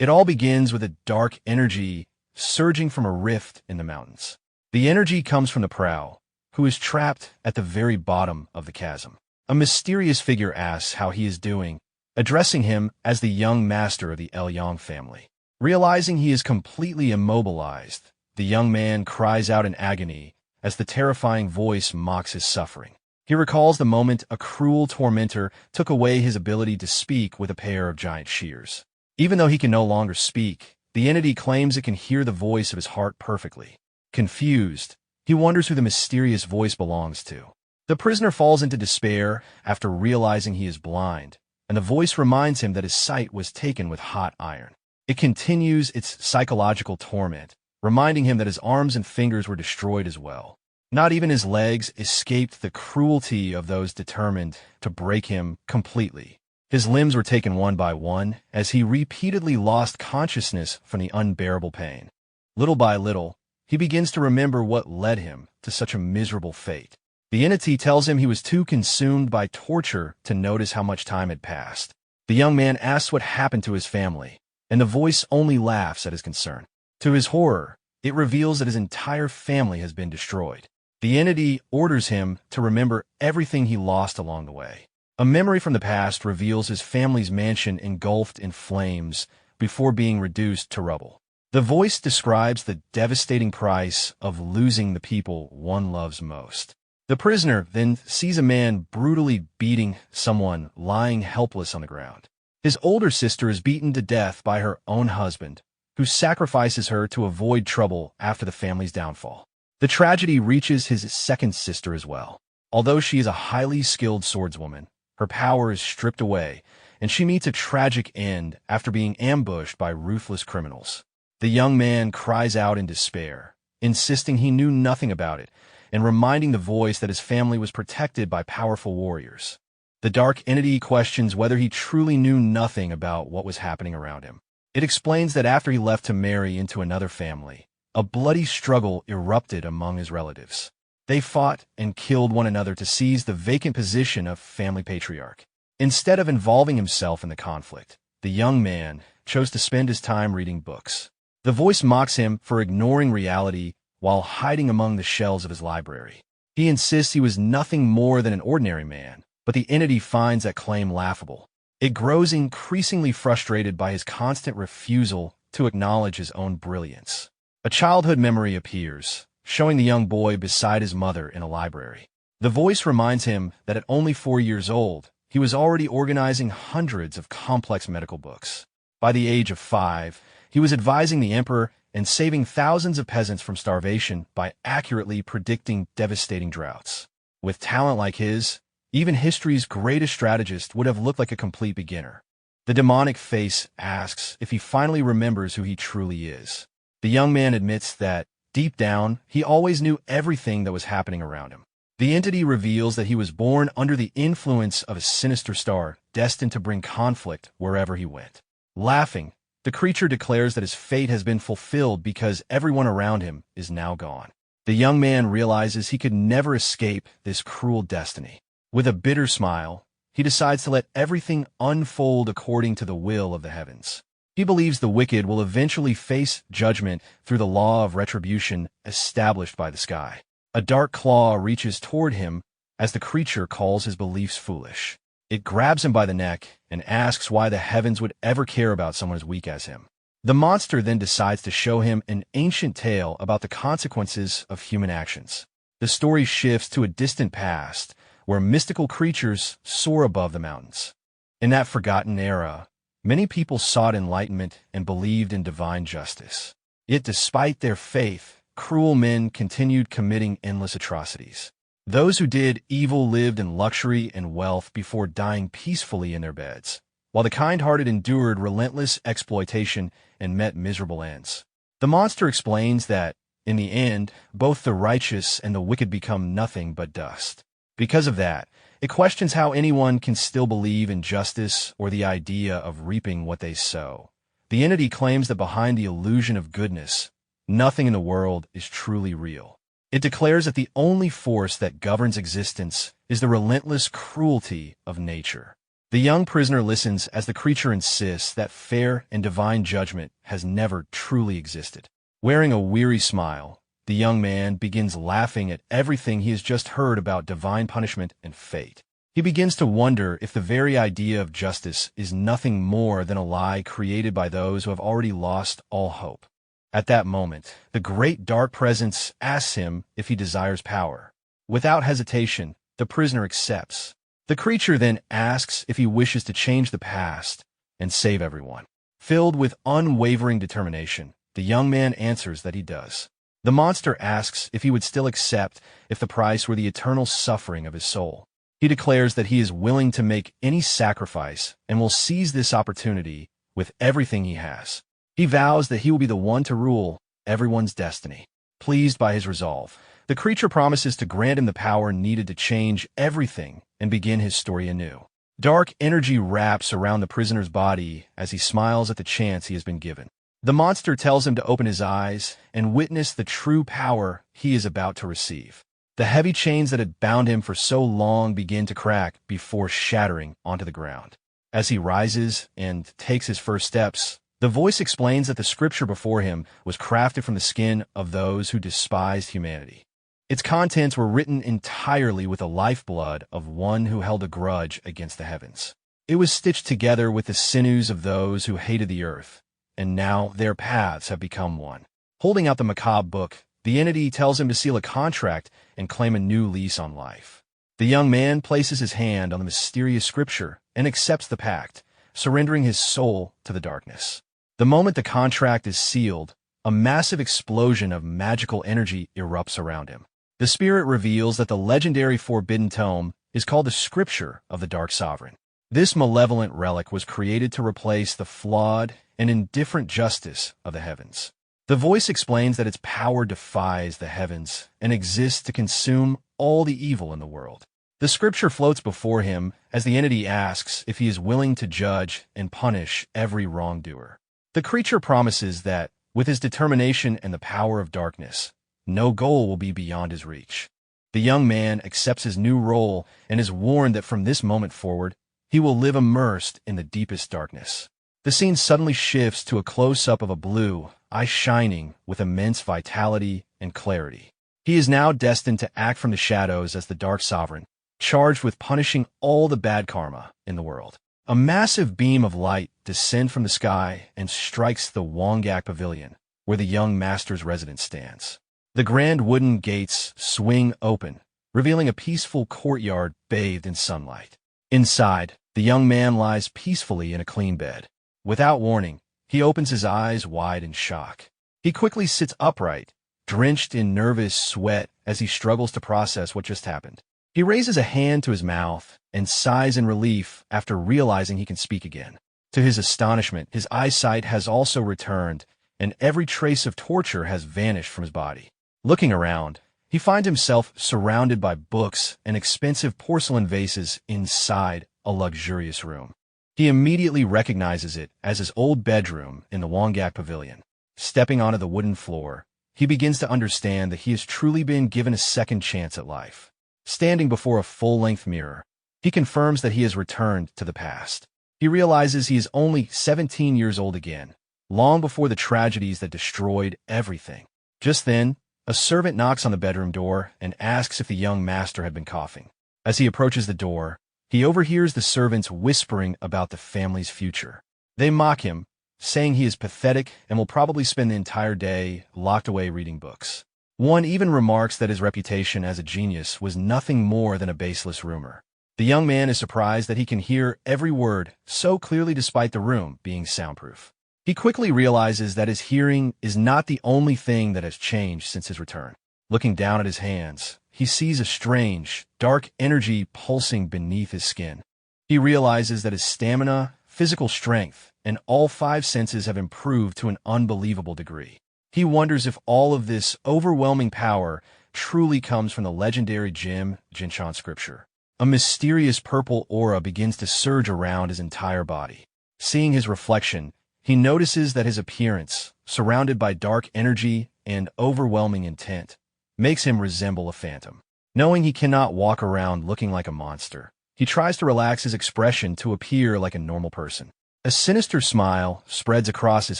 It all begins with a dark energy surging from a rift in the mountains. The energy comes from the prow, who is trapped at the very bottom of the chasm. A mysterious figure asks how he is doing, addressing him as the young master of the Yang family. Realizing he is completely immobilized, the young man cries out in agony as the terrifying voice mocks his suffering. He recalls the moment a cruel tormentor took away his ability to speak with a pair of giant shears. Even though he can no longer speak, the entity claims it can hear the voice of his heart perfectly. Confused, he wonders who the mysterious voice belongs to. The prisoner falls into despair after realizing he is blind, and the voice reminds him that his sight was taken with hot iron. It continues its psychological torment, reminding him that his arms and fingers were destroyed as well. Not even his legs escaped the cruelty of those determined to break him completely. His limbs were taken one by one as he repeatedly lost consciousness from the unbearable pain. Little by little, he begins to remember what led him to such a miserable fate. The entity tells him he was too consumed by torture to notice how much time had passed. The young man asks what happened to his family, and the voice only laughs at his concern. To his horror, it reveals that his entire family has been destroyed. The entity orders him to remember everything he lost along the way. A memory from the past reveals his family's mansion engulfed in flames before being reduced to rubble. The voice describes the devastating price of losing the people one loves most. The prisoner then sees a man brutally beating someone lying helpless on the ground. His older sister is beaten to death by her own husband, who sacrifices her to avoid trouble after the family's downfall. The tragedy reaches his second sister as well. Although she is a highly skilled swordswoman, her power is stripped away, and she meets a tragic end after being ambushed by ruthless criminals. The young man cries out in despair, insisting he knew nothing about it, and reminding the voice that his family was protected by powerful warriors. The dark entity questions whether he truly knew nothing about what was happening around him. It explains that after he left to marry into another family, a bloody struggle erupted among his relatives. They fought and killed one another to seize the vacant position of family patriarch. Instead of involving himself in the conflict, the young man chose to spend his time reading books. The voice mocks him for ignoring reality while hiding among the shelves of his library. He insists he was nothing more than an ordinary man, but the entity finds that claim laughable. It grows increasingly frustrated by his constant refusal to acknowledge his own brilliance. A childhood memory appears, showing the young boy beside his mother in a library. The voice reminds him that at only 4 years old, he was already organizing hundreds of complex medical books. By the age of 5, he was advising the emperor and saving thousands of peasants from starvation by accurately predicting devastating droughts. With talent like his, even history's greatest strategist would have looked like a complete beginner. The demonic face asks if he finally remembers who he truly is. The young man admits that, deep down, he always knew everything that was happening around him. The entity reveals that he was born under the influence of a sinister star destined to bring conflict wherever he went. Laughing, the creature declares that his fate has been fulfilled because everyone around him is now gone. The young man realizes he could never escape this cruel destiny. With a bitter smile, he decides to let everything unfold according to the will of the heavens. He believes the wicked will eventually face judgment through the law of retribution established by the sky. A dark claw reaches toward him as the creature calls his beliefs foolish. It grabs him by the neck and asks why the heavens would ever care about someone as weak as him. The monster then decides to show him an ancient tale about the consequences of human actions. The story shifts to a distant past where mystical creatures soar above the mountains. In that forgotten era, many people sought enlightenment and believed in divine justice. Yet despite their faith, cruel men continued committing endless atrocities. Those who did evil lived in luxury and wealth before dying peacefully in their beds, while the kind-hearted endured relentless exploitation and met miserable ends. The monster explains that, in the end, both the righteous and the wicked become nothing but dust. Because of that, it questions how anyone can still believe in justice or the idea of reaping what they sow. The entity claims that behind the illusion of goodness, nothing in the world is truly real. It declares that the only force that governs existence is the relentless cruelty of nature. The young prisoner listens as the creature insists that fair and divine judgment has never truly existed. Wearing a weary smile, the young man begins laughing at everything he has just heard about divine punishment and fate. He begins to wonder if the very idea of justice is nothing more than a lie created by those who have already lost all hope. At that moment, the great dark presence asks him if he desires power. Without hesitation, the prisoner accepts. The creature then asks if he wishes to change the past and save everyone. Filled with unwavering determination, the young man answers that he does. The monster asks if he would still accept if the price were the eternal suffering of his soul. He declares that he is willing to make any sacrifice and will seize this opportunity with everything he has. He vows that he will be the one to rule everyone's destiny. Pleased by his resolve, the creature promises to grant him the power needed to change everything and begin his story anew. Dark energy wraps around the prisoner's body as he smiles at the chance he has been given. The monster tells him to open his eyes and witness the true power he is about to receive. The heavy chains that had bound him for so long begin to crack before shattering onto the ground. As he rises and takes his first steps, the voice explains that the scripture before him was crafted from the skin of those who despised humanity. Its contents were written entirely with the lifeblood of one who held a grudge against the heavens. It was stitched together with the sinews of those who hated the earth, and now their paths have become one. Holding out the macabre book, the entity tells him to seal a contract and claim a new lease on life. The young man places his hand on the mysterious scripture and accepts the pact, surrendering his soul to the darkness. The moment the contract is sealed, a massive explosion of magical energy erupts around him. The spirit reveals that the legendary Forbidden Tome is called the Scripture of the Dark Sovereign. This malevolent relic was created to replace the flawed and indifferent justice of the heavens. The voice explains that its power defies the heavens and exists to consume all the evil in the world. The scripture floats before him as the entity asks if he is willing to judge and punish every wrongdoer. The creature promises that, with his determination and the power of darkness, no goal will be beyond his reach. The young man accepts his new role and is warned that from this moment forward, he will live immersed in the deepest darkness. The scene suddenly shifts to a close-up of a blue, eye shining with immense vitality and clarity. He is now destined to act from the shadows as the Dark Sovereign, charged with punishing all the bad karma in the world. A massive beam of light descends from the sky and strikes the Wongak Pavilion, where the young master's residence stands. The grand wooden gates swing open, revealing a peaceful courtyard bathed in sunlight. Inside, the young man lies peacefully in a clean bed. Without warning, he opens his eyes wide in shock. He quickly sits upright, drenched in nervous sweat as he struggles to process what just happened. He raises a hand to his mouth and sighs in relief after realizing he can speak again. To his astonishment, his eyesight has also returned, and every trace of torture has vanished from his body. Looking around, he finds himself surrounded by books and expensive porcelain vases inside a luxurious room. He immediately recognizes it as his old bedroom in the Wongak Pavilion. Stepping onto the wooden floor, he begins to understand that he has truly been given a second chance at life. Standing before a full-length mirror, he confirms that he has returned to the past. He realizes he is only 17 years old again, long before the tragedies that destroyed everything. Just then, a servant knocks on the bedroom door and asks if the young master had been coughing. As he approaches the door, he overhears the servants whispering about the family's future. They mock him, saying he is pathetic and will probably spend the entire day locked away reading books. One even remarks that his reputation as a genius was nothing more than a baseless rumor. The young man is surprised that he can hear every word so clearly despite the room being soundproof. He quickly realizes that his hearing is not the only thing that has changed since his return. Looking down at his hands, he sees a strange, dark energy pulsing beneath his skin. He realizes that his stamina, physical strength, and all 5 senses have improved to an unbelievable degree. He wonders if all of this overwhelming power truly comes from the legendary Jim Jinshan scripture. A mysterious purple aura begins to surge around his entire body. Seeing his reflection, he notices that his appearance, surrounded by dark energy and overwhelming intent, makes him resemble a phantom. Knowing he cannot walk around looking like a monster, He tries to relax his expression to appear like a normal person. A sinister smile spreads across his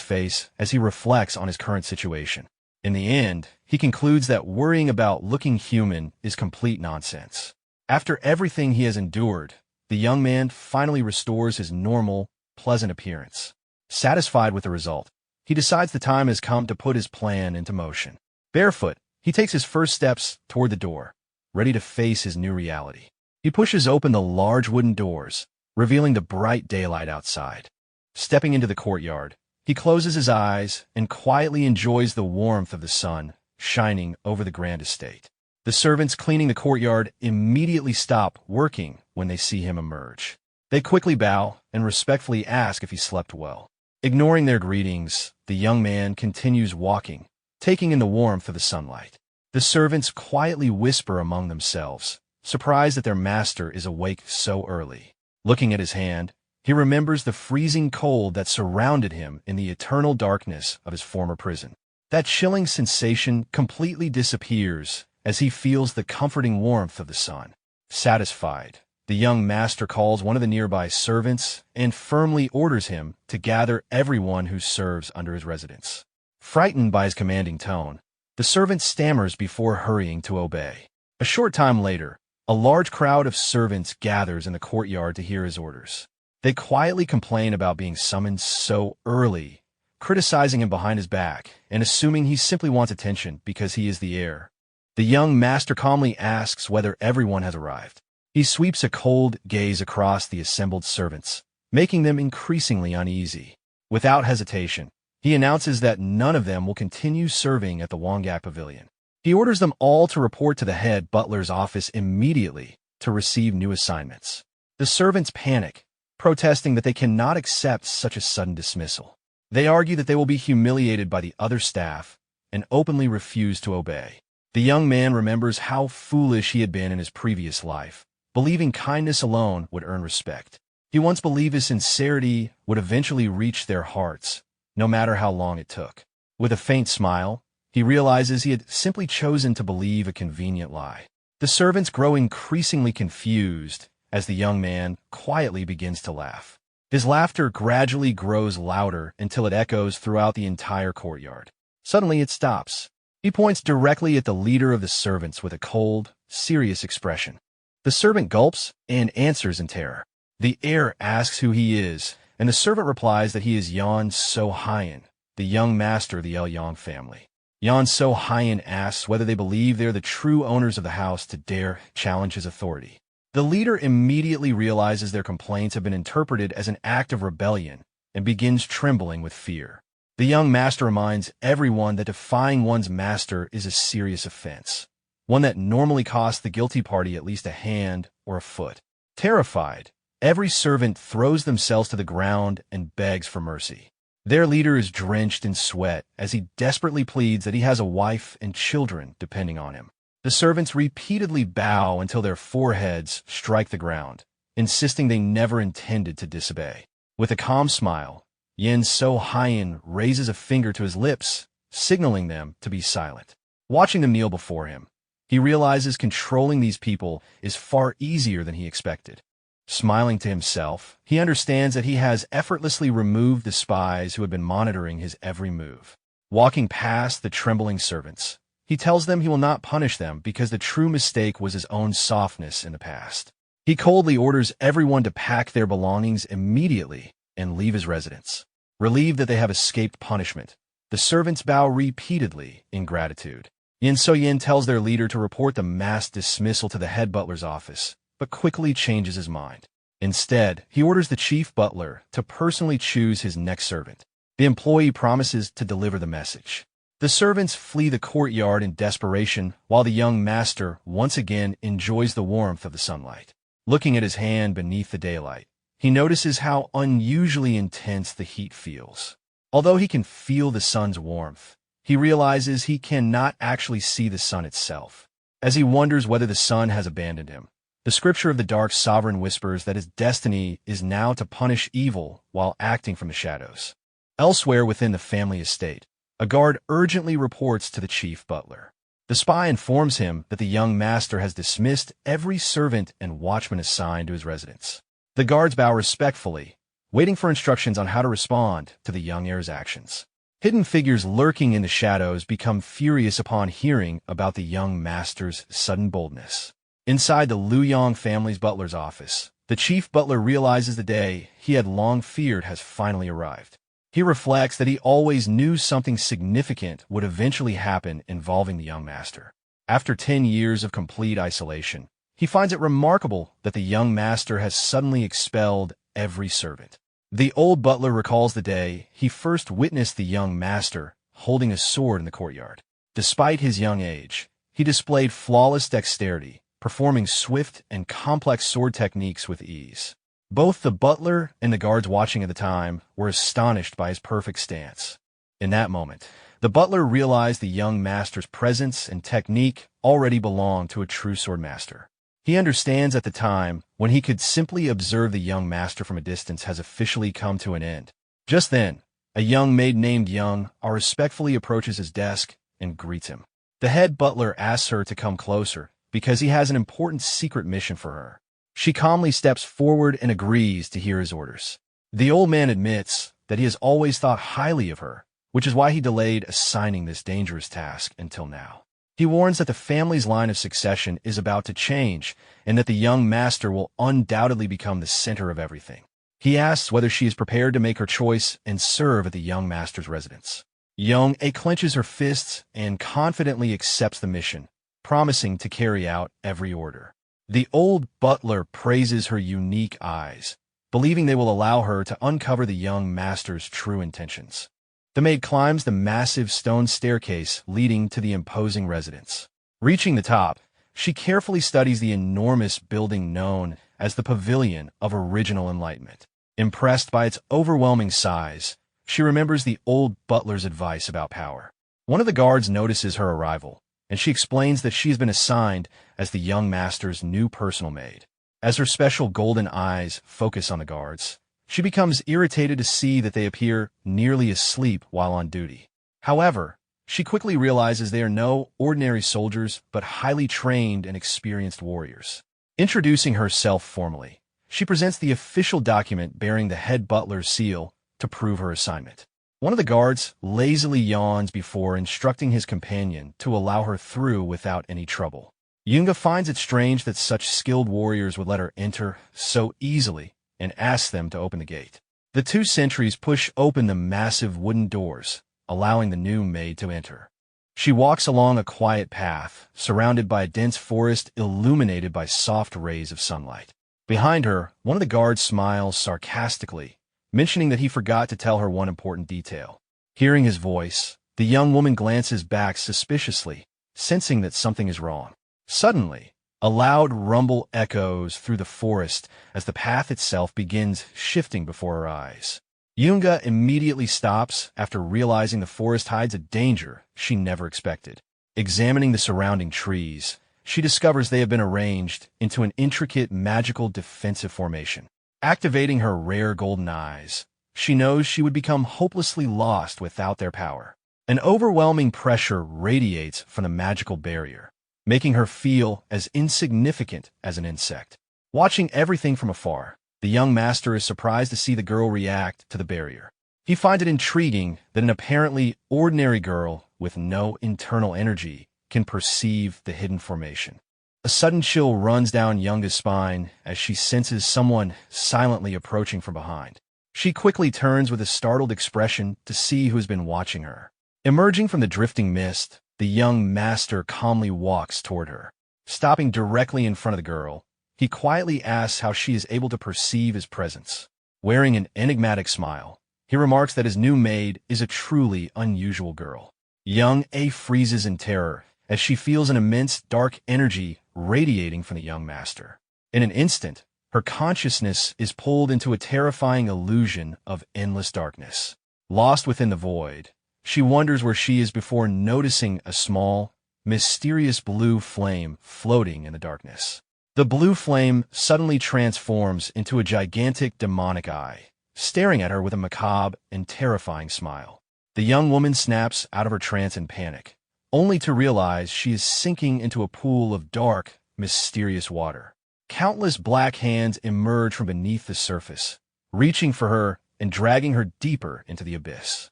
face as he reflects on his current situation. In the end, he concludes that worrying about looking human is complete nonsense. After everything he has endured, the young man finally restores his normal, pleasant appearance. Satisfied with the result, he decides the time has come to put his plan into motion. Barefoot, he takes his first steps toward the door, ready to face his new reality. He pushes open the large wooden doors, revealing the bright daylight outside. Stepping into the courtyard, he closes his eyes and quietly enjoys the warmth of the sun shining over the grand estate. The servants cleaning the courtyard immediately stop working when they see him emerge. They quickly bow and respectfully ask if he slept well. Ignoring their greetings, the young man continues walking, taking in the warmth of the sunlight. The servants quietly whisper among themselves, surprised that their master is awake so early. Looking at his hand, he remembers the freezing cold that surrounded him in the eternal darkness of his former prison. That chilling sensation completely disappears as he feels the comforting warmth of the sun. Satisfied, the young master calls one of the nearby servants and firmly orders him to gather everyone who serves under his residence. Frightened by his commanding tone, the servant stammers before hurrying to obey. A short time later, a large crowd of servants gathers in the courtyard to hear his orders. They quietly complain about being summoned so early, criticizing him behind his back and assuming he simply wants attention because he is the heir. The young master calmly asks whether everyone has arrived. He sweeps a cold gaze across the assembled servants, making them increasingly uneasy. Without hesitation, he announces that none of them will continue serving at the Wonggak Pavilion. He orders them all to report to the head butler's office immediately to receive new assignments. The servants panic, protesting that they cannot accept such a sudden dismissal. They argue that they will be humiliated by the other staff and openly refuse to obey. The young man remembers how foolish he had been in his previous life, believing kindness alone would earn respect. He once believed his sincerity would eventually reach their hearts, no matter how long it took. With a faint smile, he realizes he had simply chosen to believe a convenient lie. The servants grow increasingly confused as the young man quietly begins to laugh. His laughter gradually grows louder until it echoes throughout the entire courtyard. Suddenly it stops. He points directly at the leader of the servants with a cold, serious expression. The servant gulps and answers in terror. The heir asks who he is, and the servant replies that he is Yan So-hyen, the young master of the El-Yang family. Yan So-hyen asks whether they believe they're the true owners of the house to dare challenge his authority. The leader immediately realizes their complaints have been interpreted as an act of rebellion and begins trembling with fear. The young master reminds everyone that defying one's master is a serious offense, one that normally costs the guilty party at least a hand or a foot. Terrified, every servant throws themselves to the ground and begs for mercy. Their leader is drenched in sweat as he desperately pleads that he has a wife and children depending on him. The servants repeatedly bow until their foreheads strike the ground, insisting they never intended to disobey. With a calm smile, Yan So-hyen raises a finger to his lips, signaling them to be silent. Watching them kneel before him, he realizes controlling these people is far easier than he expected. Smiling to himself, he understands that he has effortlessly removed the spies who had been monitoring his every move. Walking past the trembling servants, he tells them he will not punish them because the true mistake was his own softness in the past. He coldly orders everyone to pack their belongings immediately and leave his residence. Relieved that they have escaped punishment, the servants bow repeatedly in gratitude. Yan So-hyen tells their leader to report the mass dismissal to the head butler's office, but quickly changes his mind. Instead, he orders the chief butler to personally choose his next servant. The employee promises to deliver the message. The servants flee the courtyard in desperation while the young master once again enjoys the warmth of the sunlight. Looking at his hand beneath the daylight, he notices how unusually intense the heat feels. Although he can feel the sun's warmth, he realizes he cannot actually see the sun itself. As he wonders whether the sun has abandoned him, the scripture of the Dark Sovereign whispers that his destiny is now to punish evil while acting from the shadows. Elsewhere within the family estate, a guard urgently reports to the chief butler. The spy informs him that the young master has dismissed every servant and watchman assigned to his residence. The guards bow respectfully, waiting for instructions on how to respond to the young heir's actions. Hidden figures lurking in the shadows become furious upon hearing about the young master's sudden boldness. Inside the Liu Yong family's butler's office, the chief butler realizes the day he had long feared has finally arrived. He reflects that he always knew something significant would eventually happen involving the young master. After 10 years of complete isolation, he finds it remarkable that the young master has suddenly expelled every servant. The old butler recalls the day he first witnessed the young master holding a sword in the courtyard. Despite his young age, he displayed flawless dexterity, performing swift and complex sword techniques with ease. Both the butler and the guards watching at the time were astonished by his perfect stance. In that moment, the butler realized the young master's presence and technique already belonged to a true sword master. He understands at the time when he could simply observe the young master from a distance has officially come to an end. Just then, a young maid named Young respectfully approaches his desk and greets him. The head butler asks her to come closer because he has an important secret mission for her. She calmly steps forward and agrees to hear his orders. The old man admits that he has always thought highly of her, which is why he delayed assigning this dangerous task until now. He warns that the family's line of succession is about to change and that the young master will undoubtedly become the center of everything. He asks whether she is prepared to make her choice and serve at the young master's residence. Young clenches her fists and confidently accepts the mission, promising to carry out every order. The old butler praises her unique eyes, believing they will allow her to uncover the young master's true intentions. The maid climbs the massive stone staircase leading to the imposing residence. Reaching the top, she carefully studies the enormous building known as the Pavilion of Original Enlightenment. Impressed by its overwhelming size, she remembers the old butler's advice about power. One of the guards notices her arrival, and she explains that she has been assigned as the young master's new personal maid. As her special golden eyes focus on the guards, she becomes irritated to see that they appear nearly asleep while on duty. However, she quickly realizes they are no ordinary soldiers but highly trained and experienced warriors. Introducing herself formally, she presents the official document bearing the head butler's seal to prove her assignment. One of the guards lazily yawns before instructing his companion to allow her through without any trouble. Yunga finds it strange that such skilled warriors would let her enter so easily and asks them to open the gate. The two sentries push open the massive wooden doors, allowing the new maid to enter. She walks along a quiet path, surrounded by a dense forest illuminated by soft rays of sunlight. Behind her, one of the guards smiles sarcastically, mentioning that he forgot to tell her one important detail. Hearing his voice, the young woman glances back suspiciously, sensing that something is wrong. Suddenly, a loud rumble echoes through the forest as the path itself begins shifting before her eyes. Yunga immediately stops after realizing the forest hides a danger she never expected. Examining the surrounding trees, she discovers they have been arranged into an intricate magical defensive formation. Activating her rare golden eyes, she knows she would become hopelessly lost without their power. An overwhelming pressure radiates from the magical barrier, making her feel as insignificant as an insect. Watching everything from afar, the young master is surprised to see the girl react to the barrier. He finds it intriguing that an apparently ordinary girl with no internal energy can perceive the hidden formation. A sudden chill runs down Yunga's spine as she senses someone silently approaching from behind. She quickly turns with a startled expression to see who has been watching her. Emerging from the drifting mist, the young master calmly walks toward her. Stopping directly in front of the girl, he quietly asks how she is able to perceive his presence. Wearing an enigmatic smile, he remarks that his new maid is a truly unusual girl. Young freezes in terror as she feels an immense dark energy radiating from the young master. In an instant, her consciousness is pulled into a terrifying illusion of endless darkness. Lost within the void, she wonders where she is before noticing a small, mysterious blue flame floating in the darkness. The blue flame suddenly transforms into a gigantic demonic eye, staring at her with a macabre and terrifying smile. The young woman snaps out of her trance in panic, only to realize she is sinking into a pool of dark, mysterious water. Countless black hands emerge from beneath the surface, reaching for her and dragging her deeper into the abyss.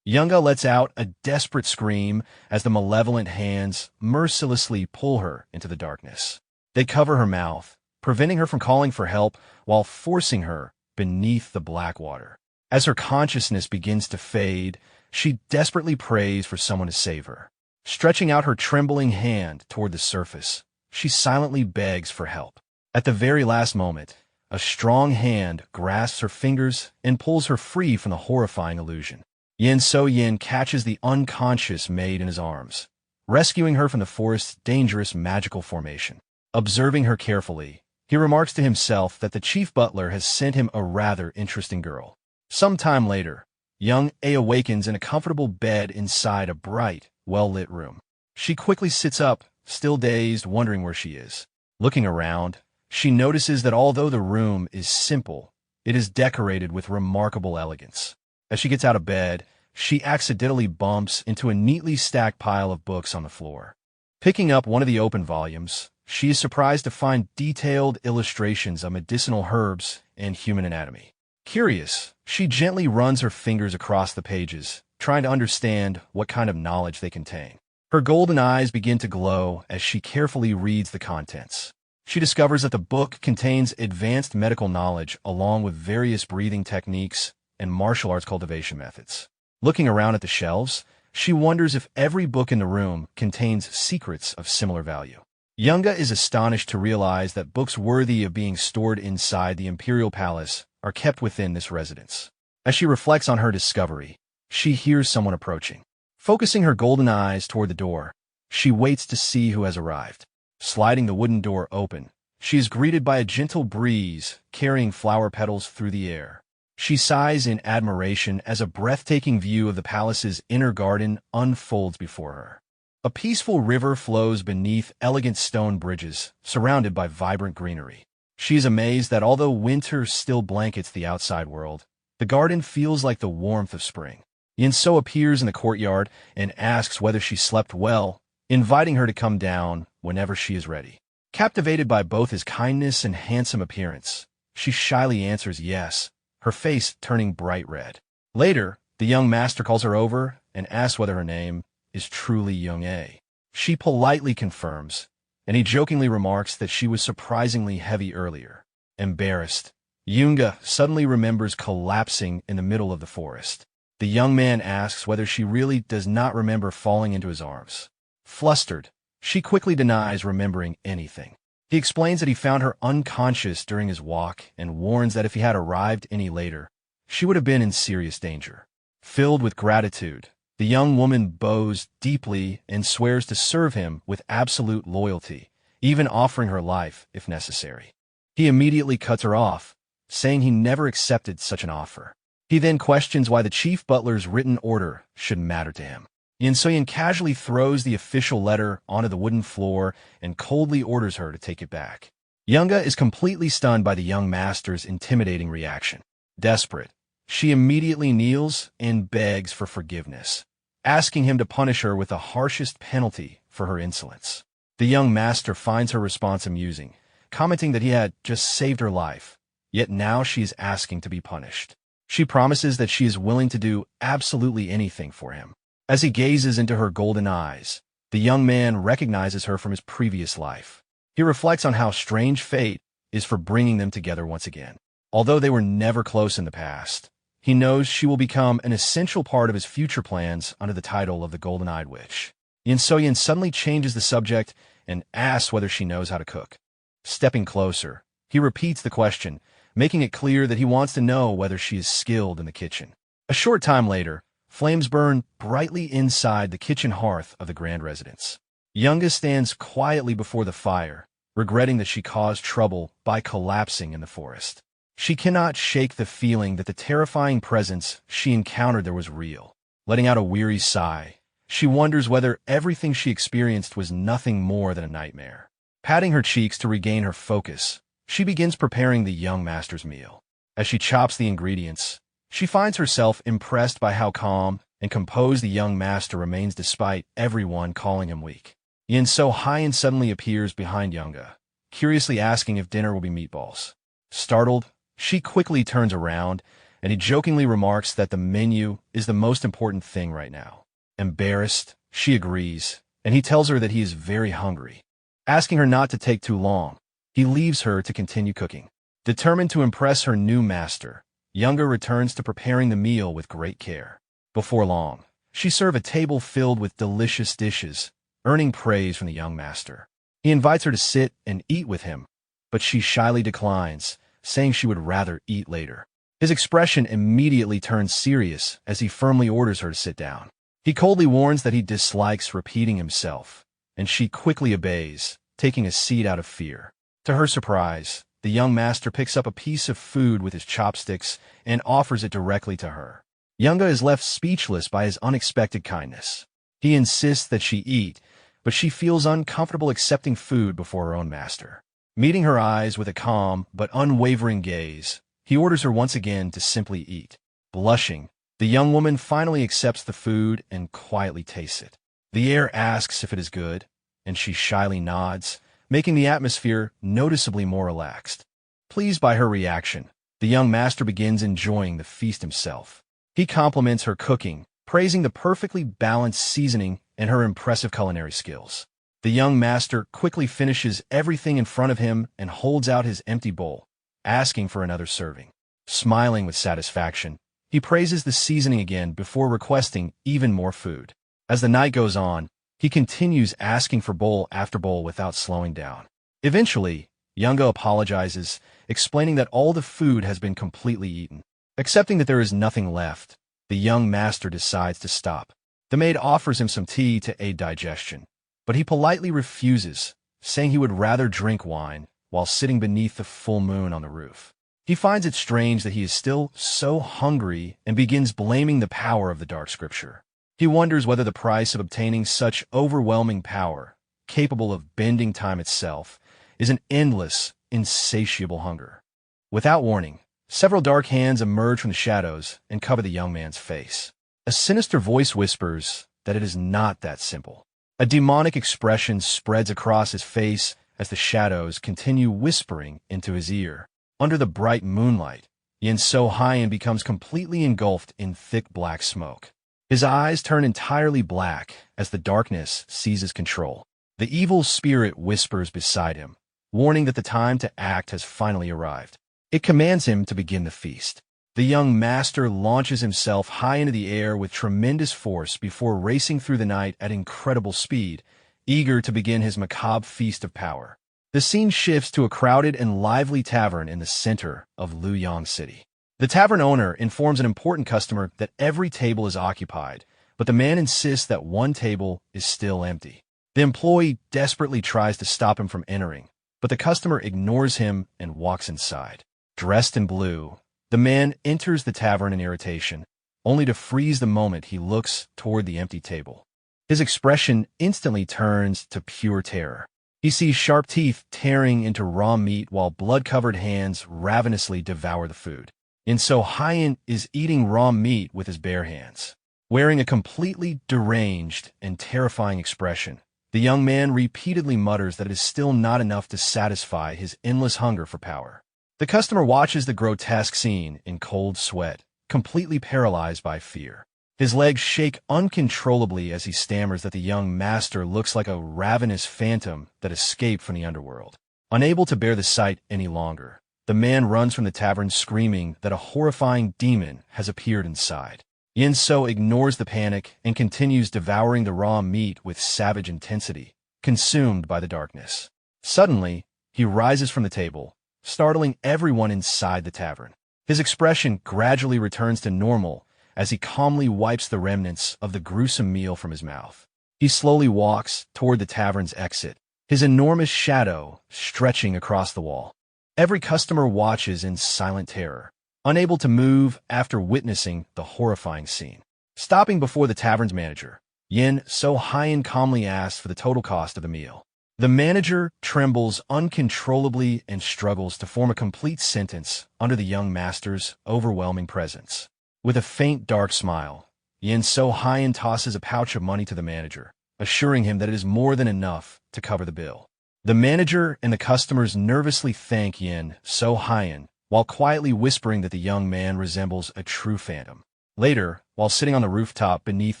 Younga lets out a desperate scream as the malevolent hands mercilessly pull her into the darkness. They cover her mouth, preventing her from calling for help while forcing her beneath the black water. As her consciousness begins to fade, she desperately prays for someone to save her. Stretching out her trembling hand toward the surface, she silently begs for help. At the very last moment, a strong hand grasps her fingers and pulls her free from the horrifying illusion. Yin So-yin catches the unconscious maid in his arms, rescuing her from the forest's dangerous magical formation. Observing her carefully, he remarks to himself that the chief butler has sent him a rather interesting girl. Some time later, young A awakens in a comfortable bed inside a bright, well-lit room. She quickly sits up, still dazed, wondering where she is. Looking around, she notices that although the room is simple, it is decorated with remarkable elegance. As she gets out of bed, she accidentally bumps into a neatly stacked pile of books on the floor. Picking up one of the open volumes, she is surprised to find detailed illustrations of medicinal herbs and human anatomy. Curious, she gently runs her fingers across the pages, trying to understand what kind of knowledge they contain. Her golden eyes begin to glow as she carefully reads the contents. She discovers that the book contains advanced medical knowledge along with various breathing techniques and martial arts cultivation methods. Looking around at the shelves, she wonders if every book in the room contains secrets of similar value. Younga is astonished to realize that books worthy of being stored inside the imperial palace are kept within this residence. As she reflects on her discovery, she hears someone approaching. Focusing her golden eyes toward the door, she waits to see who has arrived. Sliding the wooden door open, she is greeted by a gentle breeze carrying flower petals through the air. She sighs in admiration as a breathtaking view of the palace's inner garden unfolds before her. A peaceful river flows beneath elegant stone bridges, surrounded by vibrant greenery. She is amazed that although winter still blankets the outside world, the garden feels like the warmth of spring. Yin-so appears in the courtyard and asks whether she slept well, inviting her to come down whenever she is ready. Captivated by both his kindness and handsome appearance, she shyly answers yes, her face turning bright red. Later, the young master calls her over and asks whether her name is truly Young A. She politely confirms, and he jokingly remarks that she was surprisingly heavy earlier. Embarrassed, Younga suddenly remembers collapsing in the middle of the forest. The young man asks whether she really does not remember falling into his arms. Flustered, she quickly denies remembering anything. He explains that he found her unconscious during his walk and warns that if he had arrived any later, she would have been in serious danger. Filled with gratitude, the young woman bows deeply and swears to serve him with absolute loyalty, even offering her life if necessary. He immediately cuts her off, saying he never accepted such an offer. He then questions why the chief butler's written order should matter to him. Yin So-yin casually throws the official letter onto the wooden floor and coldly orders her to take it back. Younga is completely stunned by the young master's intimidating reaction. Desperate, she immediately kneels and begs for forgiveness, asking him to punish her with the harshest penalty for her insolence. The young master finds her response amusing, commenting that he had just saved her life, yet now she is asking to be punished. She promises that she is willing to do absolutely anything for him. As he gazes into her golden eyes, the young man recognizes her from his previous life. He reflects on how strange fate is for bringing them together once again. Although they were never close in the past, he knows she will become an essential part of his future plans under the title of the Golden-Eyed Witch. Yin So-yin suddenly changes the subject and asks whether she knows how to cook. Stepping closer, he repeats the question, making it clear that he wants to know whether she is skilled in the kitchen. A short time later, flames burn brightly inside the kitchen hearth of the grand residence. Younga stands quietly before the fire, regretting that she caused trouble by collapsing in the forest. She cannot shake the feeling that the terrifying presence she encountered there was real. Letting out a weary sigh, she wonders whether everything she experienced was nothing more than a nightmare. Patting her cheeks to regain her focus, she begins preparing the young master's meal. As she chops the ingredients, she finds herself impressed by how calm and composed the young master remains despite everyone calling him weak. Yin So Hyan suddenly appears behind Younga, curiously asking if dinner will be meatballs. Startled, she quickly turns around, and he jokingly remarks that the menu is the most important thing right now. Embarrassed, she agrees, and he tells her that he is very hungry. Asking her not to take too long, he leaves her to continue cooking. Determined to impress her new master, Younga returns to preparing the meal with great care. Before long, she serves a table filled with delicious dishes, earning praise from the young master. He invites her to sit and eat with him, but she shyly declines, saying she would rather eat later. His expression immediately turns serious as he firmly orders her to sit down. He coldly warns that he dislikes repeating himself, and she quickly obeys, taking a seat out of fear. To her surprise, the young master picks up a piece of food with his chopsticks and offers it directly to her. Younga is left speechless by his unexpected kindness. He insists that she eat, but she feels uncomfortable accepting food before her own master. Meeting her eyes with a calm but unwavering gaze, he orders her once again to simply eat. Blushing, the young woman finally accepts the food and quietly tastes it. The heir asks if it is good, and she shyly nods, making the atmosphere noticeably more relaxed. Pleased by her reaction, the young master begins enjoying the feast himself. He compliments her cooking, praising the perfectly balanced seasoning and her impressive culinary skills. The young master quickly finishes everything in front of him and holds out his empty bowl, asking for another serving. Smiling with satisfaction, he praises the seasoning again before requesting even more food. As the night goes on, he continues asking for bowl after bowl without slowing down. Eventually, Younga apologizes, explaining that all the food has been completely eaten. Accepting that there is nothing left, the young master decides to stop. The maid offers him some tea to aid digestion, but he politely refuses, saying he would rather drink wine while sitting beneath the full moon on the roof. He finds it strange that he is still so hungry and begins blaming the power of the dark scripture. He wonders whether the price of obtaining such overwhelming power, capable of bending time itself, is an endless, insatiable hunger. Without warning, several dark hands emerge from the shadows and cover the young man's face. A sinister voice whispers that it is not that simple. A demonic expression spreads across his face as the shadows continue whispering into his ear. Under the bright moonlight, Yin So Hyan becomes completely engulfed in thick black smoke. His eyes turn entirely black as the darkness seizes control. The evil spirit whispers beside him, warning that the time to act has finally arrived. It commands him to begin the feast. The young master launches himself high into the air with tremendous force before racing through the night at incredible speed, eager to begin his macabre feast of power. The scene shifts to a crowded and lively tavern in the center of Luoyang City. The tavern owner informs an important customer that every table is occupied, but the man insists that one table is still empty. The employee desperately tries to stop him from entering, but the customer ignores him and walks inside. Dressed in blue, the man enters the tavern in irritation, only to freeze the moment he looks toward the empty table. His expression instantly turns to pure terror. He sees sharp teeth tearing into raw meat while blood-covered hands ravenously devour the food. Yin So Hyan is eating raw meat with his bare hands. Wearing a completely deranged and terrifying expression, the young man repeatedly mutters that it is still not enough to satisfy his endless hunger for power. The customer watches the grotesque scene in cold sweat, completely paralyzed by fear. His legs shake uncontrollably as he stammers that the young master looks like a ravenous phantom that escaped from the underworld. Unable to bear the sight any longer, the man runs from the tavern screaming that a horrifying demon has appeared inside. Yin So ignores the panic and continues devouring the raw meat with savage intensity, consumed by the darkness. Suddenly, he rises from the table, startling everyone inside the tavern. His expression gradually returns to normal as he calmly wipes the remnants of the gruesome meal from his mouth. He slowly walks toward the tavern's exit, his enormous shadow stretching across the wall. Every customer watches in silent terror, unable to move after witnessing the horrifying scene. Stopping before the tavern's manager, Yin So Hyan calmly asks for the total cost of the meal. The manager trembles uncontrollably and struggles to form a complete sentence under the young master's overwhelming presence. With a faint dark smile, Yin So-hyun tosses a pouch of money to the manager, assuring him that it is more than enough to cover the bill. The manager and the customers nervously thank Yin So-hyun, while quietly whispering that the young man resembles a true phantom. Later, while sitting on the rooftop beneath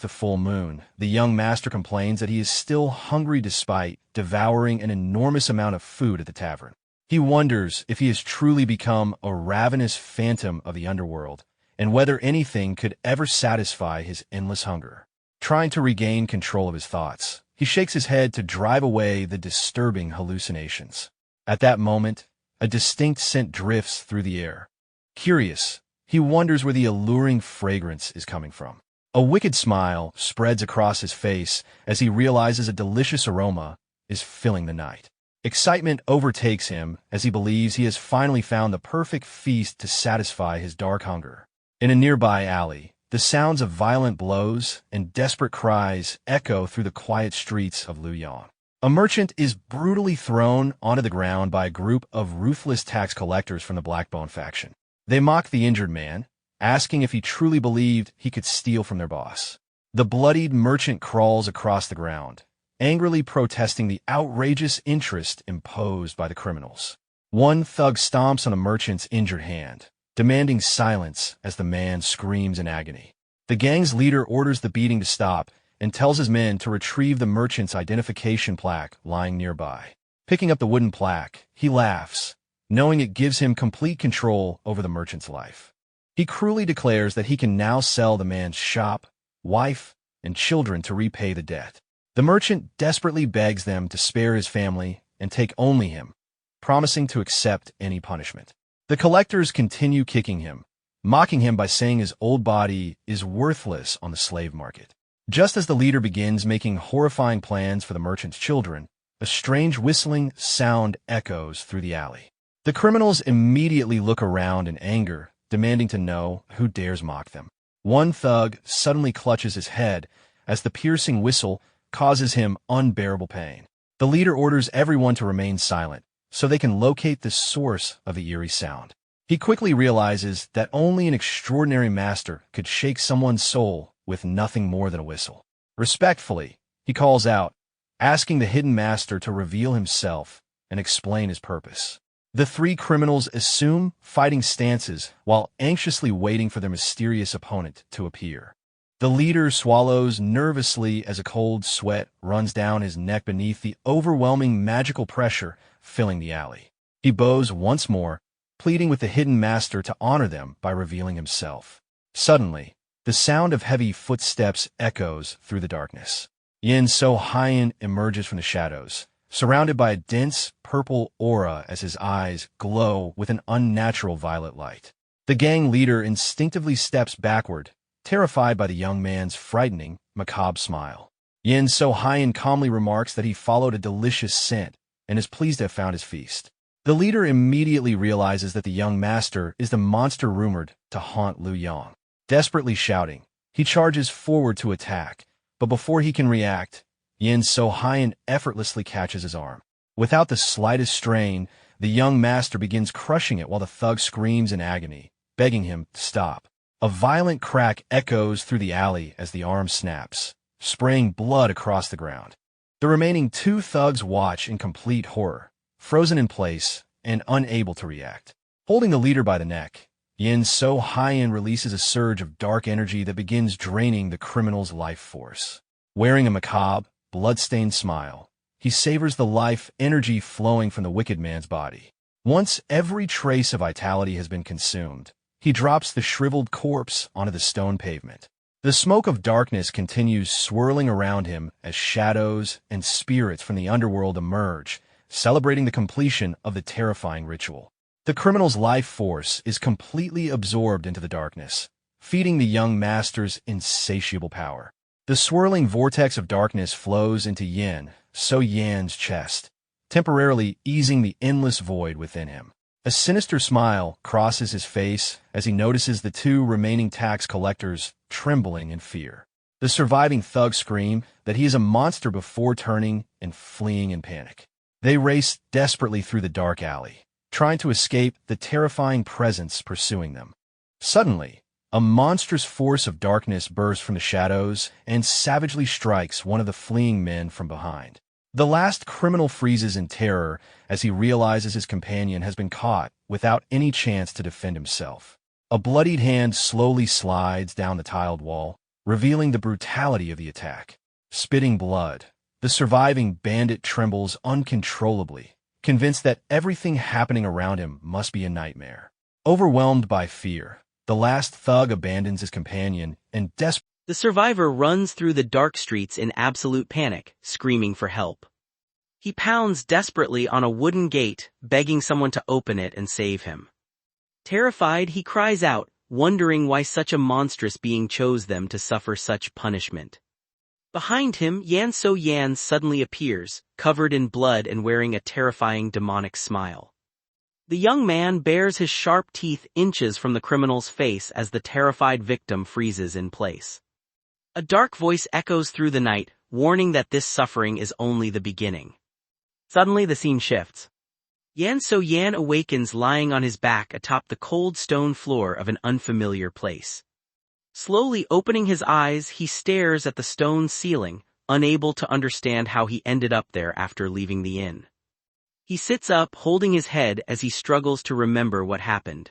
the full moon, the young master complains that he is still hungry despite devouring an enormous amount of food at the tavern. He wonders if he has truly become a ravenous phantom of the underworld, and whether anything could ever satisfy his endless hunger. Trying to regain control of his thoughts, he shakes his head to drive away the disturbing hallucinations. At that moment, a distinct scent drifts through the air. Curious, he wonders where the alluring fragrance is coming from. A wicked smile spreads across his face as he realizes a delicious aroma is filling the night. Excitement overtakes him as he believes he has finally found the perfect feast to satisfy his dark hunger. In a nearby alley, the sounds of violent blows and desperate cries echo through the quiet streets of Luoyang. A merchant is brutally thrown onto the ground by a group of ruthless tax collectors from the Blackbone faction. They mock the injured man, asking if he truly believed he could steal from their boss. The bloodied merchant crawls across the ground, angrily protesting the outrageous interest imposed by the criminals. One thug stomps on the merchant's injured hand, demanding silence as the man screams in agony. The gang's leader orders the beating to stop and tells his men to retrieve the merchant's identification plaque lying nearby. Picking up the wooden plaque, he laughs, knowing it gives him complete control over the merchant's life. He cruelly declares that he can now sell the man's shop, wife, and children to repay the debt. The merchant desperately begs them to spare his family and take only him, promising to accept any punishment. The collectors continue kicking him, mocking him by saying his old body is worthless on the slave market. Just as the leader begins making horrifying plans for the merchant's children, a strange whistling sound echoes through the alley. The criminals immediately look around in anger, demanding to know who dares mock them. One thug suddenly clutches his head as the piercing whistle causes him unbearable pain. The leader orders everyone to remain silent so they can locate the source of the eerie sound. He quickly realizes that only an extraordinary master could shake someone's soul with nothing more than a whistle. Respectfully, he calls out, asking the hidden master to reveal himself and explain his purpose. The three criminals assume fighting stances while anxiously waiting for their mysterious opponent to appear. The leader swallows nervously as a cold sweat runs down his neck beneath the overwhelming magical pressure filling the alley. He bows once more, pleading with the hidden master to honor them by revealing himself. Suddenly, the sound of heavy footsteps echoes through the darkness. Yin So-hyun emerges from the shadows, surrounded by a dense purple aura as his eyes glow with an unnatural violet light. The gang leader instinctively steps backward, terrified by the young man's frightening, macabre smile. Yin So-hyun calmly remarks that he followed a delicious scent and is pleased to have found his feast. The leader immediately realizes that the young master is the monster rumored to haunt Luoyang. Desperately shouting, he charges forward to attack, but before he can react, Yin So-hyun effortlessly catches his arm. Without the slightest strain, the young master begins crushing it while the thug screams in agony, begging him to stop. A violent crack echoes through the alley as the arm snaps, spraying blood across the ground. The remaining two thugs watch in complete horror, frozen in place and unable to react. Holding the leader by the neck, Yin So-hyun releases a surge of dark energy that begins draining the criminal's life force. Wearing a macabre, blood-stained smile, he savors the life energy flowing from the wicked man's body. Once every trace of vitality has been consumed, he drops the shriveled corpse onto the stone pavement. The smoke of darkness continues swirling around him as shadows and spirits from the underworld emerge, celebrating the completion of the terrifying ritual. The criminal's life force is completely absorbed into the darkness, feeding the young master's insatiable power. The swirling vortex of darkness flows into Yin So-hyun's chest, temporarily easing the endless void within him. A sinister smile crosses his face as he notices the two remaining tax collectors trembling in fear. The surviving thugs scream that he is a monster before turning and fleeing in panic. They race desperately through the dark alley, trying to escape the terrifying presence pursuing them. Suddenly, A monstrous force of darkness bursts from the shadows and savagely strikes one of the fleeing men from behind. The last criminal freezes in terror as he realizes his companion has been caught without any chance to defend himself. A bloodied hand slowly slides down the tiled wall, revealing the brutality of the attack. Spitting blood, the surviving bandit trembles uncontrollably, convinced that everything happening around him must be a nightmare. Overwhelmed by fear, the last thug abandons his companion and The survivor runs through the dark streets in absolute panic, screaming for help. He pounds desperately on a wooden gate, begging someone to open it and save him. Terrified, he cries out, wondering why such a monstrous being chose them to suffer such punishment. Behind him, Yan So Yan suddenly appears, covered in blood and wearing a terrifying demonic smile. The young man bares his sharp teeth inches from the criminal's face as the terrified victim freezes in place. A dark voice echoes through the night, warning that this suffering is only the beginning. Suddenly the scene shifts. Yan So Yan awakens lying on his back atop the cold stone floor of an unfamiliar place. Slowly opening his eyes, he stares at the stone ceiling, unable to understand how he ended up there after leaving the inn. He sits up, holding his head as he struggles to remember what happened.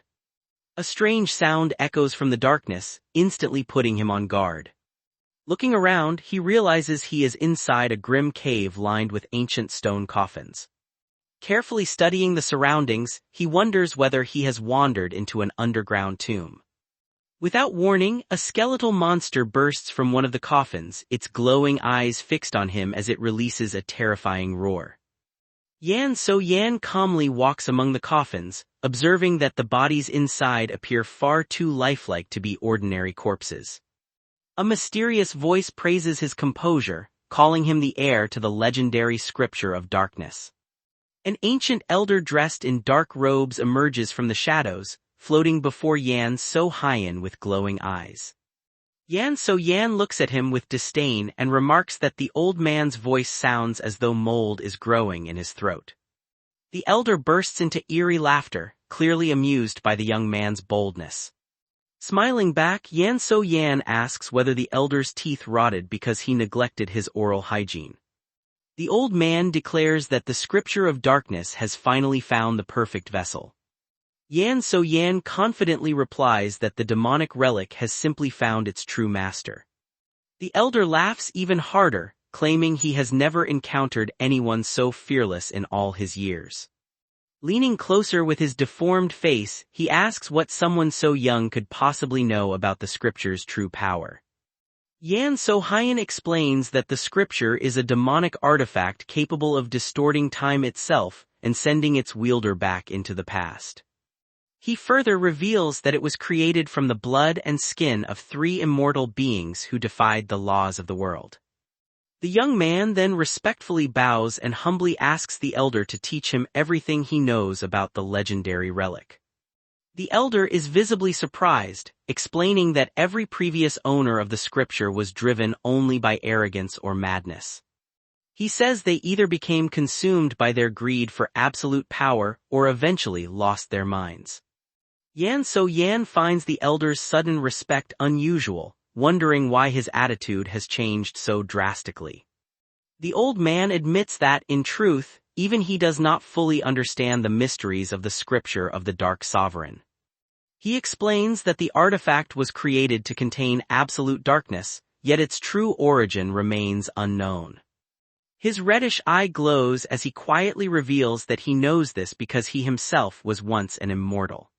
A strange sound echoes from the darkness, instantly putting him on guard. Looking around, he realizes he is inside a grim cave lined with ancient stone coffins. Carefully studying the surroundings, he wonders whether he has wandered into an underground tomb. Without warning, a skeletal monster bursts from one of the coffins, its glowing eyes fixed on him as it releases a terrifying roar. Yan So Yan calmly walks among the coffins, observing that the bodies inside appear far too lifelike to be ordinary corpses. A mysterious voice praises his composure, calling him the heir to the legendary scripture of darkness. An ancient elder dressed in dark robes emerges from the shadows, floating before Yan So Hyan with glowing eyes. Yan So Yan looks at him with disdain and remarks that the old man's voice sounds as though mold is growing in his throat. The elder bursts into eerie laughter, clearly amused by the young man's boldness. Smiling back, Yan So Yan asks whether the elder's teeth rotted because he neglected his oral hygiene. The old man declares that the scripture of darkness has finally found the perfect vessel. Yan So Yan confidently replies that the demonic relic has simply found its true master. The elder laughs even harder, claiming he has never encountered anyone so fearless in all his years. Leaning closer with his deformed face, he asks what someone so young could possibly know about the scripture's true power. Yan So Hyan explains that the scripture is a demonic artifact capable of distorting time itself and sending its wielder back into the past. He further reveals that it was created from the blood and skin of 3 immortal beings who defied the laws of the world. The young man then respectfully bows and humbly asks the elder to teach him everything he knows about the legendary relic. The elder is visibly surprised, explaining that every previous owner of the scripture was driven only by arrogance or madness. He says they either became consumed by their greed for absolute power or eventually lost their minds. Yan So Yan finds the elder's sudden respect unusual, wondering why his attitude has changed so drastically. The old man admits that, in truth, even he does not fully understand the mysteries of the scripture of the Dark Sovereign. He explains that the artifact was created to contain absolute darkness, yet its true origin remains unknown. His reddish eye glows as he quietly reveals that he knows this because he himself was once an immortal.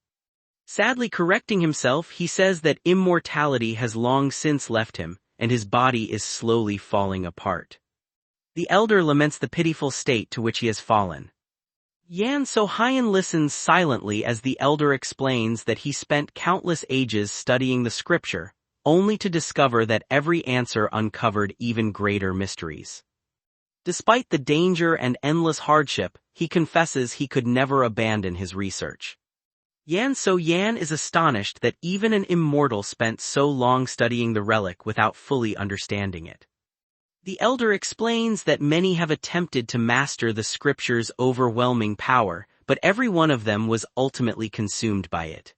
Sadly correcting himself, he says that immortality has long since left him, and his body is slowly falling apart. The elder laments the pitiful state to which he has fallen. Yan So Hyan listens silently as the elder explains that he spent countless ages studying the scripture, only to discover that every answer uncovered even greater mysteries. Despite the danger and endless hardship, he confesses he could never abandon his research. Yan So Yan is astonished that even an immortal spent so long studying the relic without fully understanding it. The elder explains that many have attempted to master the scripture's overwhelming power, but every one of them was ultimately consumed by it.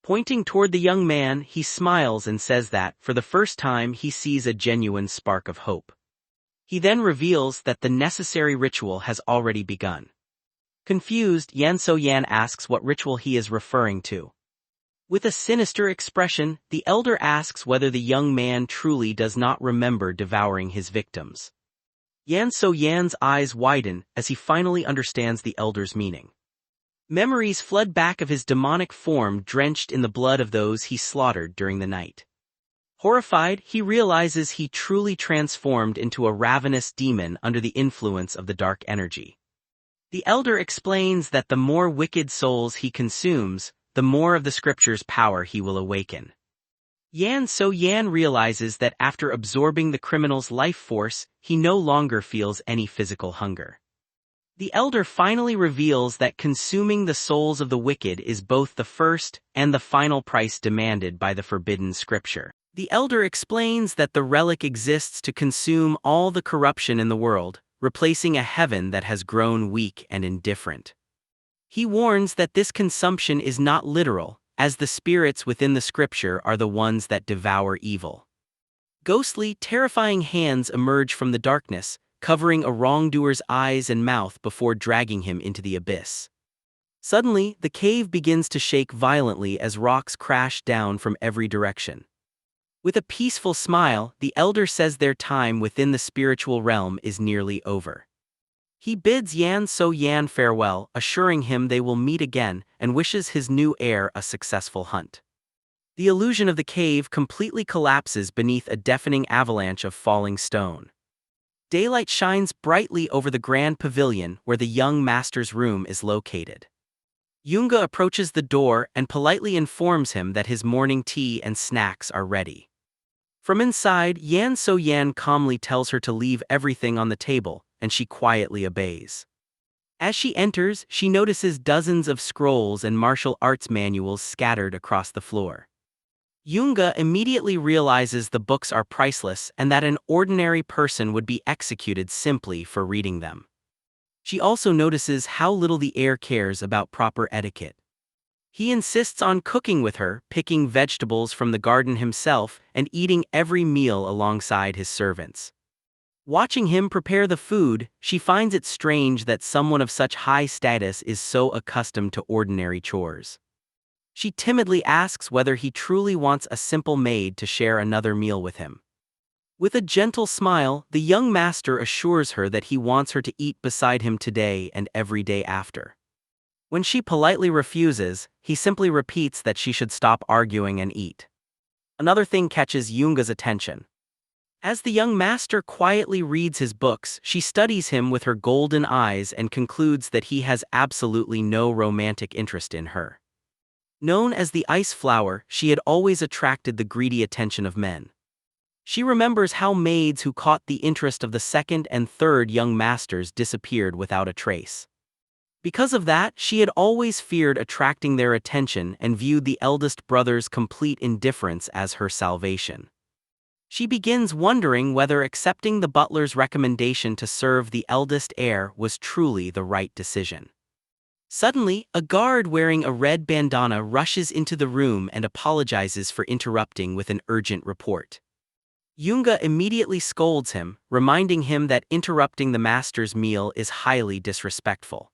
Pointing toward the young man, he smiles and says that, for the first time, he sees a genuine spark of hope. He then reveals that the necessary ritual has already begun. Confused, Yan So-yan asks what ritual he is referring to. With a sinister expression, the elder asks whether the young man truly does not remember devouring his victims. Yan So-yan's eyes widen as he finally understands the elder's meaning. Memories flood back of his demonic form drenched in the blood of those he slaughtered during the night. Horrified, he realizes he truly transformed into a ravenous demon under the influence of the dark energy. The elder explains that the more wicked souls he consumes, the more of the scripture's power he will awaken. Yan So-yan realizes that after absorbing the criminal's life force, he no longer feels any physical hunger. The elder finally reveals that consuming the souls of the wicked is both the first and the final price demanded by the forbidden scripture. The elder explains that the relic exists to consume all the corruption in the world, replacing a heaven that has grown weak and indifferent. He warns that this consumption is not literal, as the spirits within the scripture are the ones that devour evil. Ghostly, terrifying hands emerge from the darkness, covering a wrongdoer's eyes and mouth before dragging him into the abyss. Suddenly, the cave begins to shake violently as rocks crash down from every direction. With a peaceful smile, the elder says their time within the spiritual realm is nearly over. He bids Yan So-yan farewell, assuring him they will meet again, and wishes his new heir a successful hunt. The illusion of the cave completely collapses beneath a deafening avalanche of falling stone. Daylight shines brightly over the grand pavilion where the young master's room is located. Yoonga approaches the door and politely informs him that his morning tea and snacks are ready. From inside, Yan So-yan calmly tells her to leave everything on the table, and she quietly obeys. As she enters, she notices dozens of scrolls and martial arts manuals scattered across the floor. Yoonga immediately realizes the books are priceless and that an ordinary person would be executed simply for reading them. She also notices how little the heir cares about proper etiquette. He insists on cooking with her, picking vegetables from the garden himself, and eating every meal alongside his servants. Watching him prepare the food, she finds it strange that someone of such high status is so accustomed to ordinary chores. She timidly asks whether he truly wants a simple maid to share another meal with him. With a gentle smile, the young master assures her that he wants her to eat beside him today and every day after. When she politely refuses, he simply repeats that she should stop arguing and eat. Another thing catches Yoonga's attention. As the young master quietly reads his books, she studies him with her golden eyes and concludes that he has absolutely no romantic interest in her. Known as the ice flower, she had always attracted the greedy attention of men. She remembers how maids who caught the interest of the second and third young masters disappeared without a trace. Because of that, she had always feared attracting their attention and viewed the eldest brother's complete indifference as her salvation. She begins wondering whether accepting the butler's recommendation to serve the eldest heir was truly the right decision. Suddenly, a guard wearing a red bandana rushes into the room and apologizes for interrupting with an urgent report. Yoonga immediately scolds him, reminding him that interrupting the master's meal is highly disrespectful.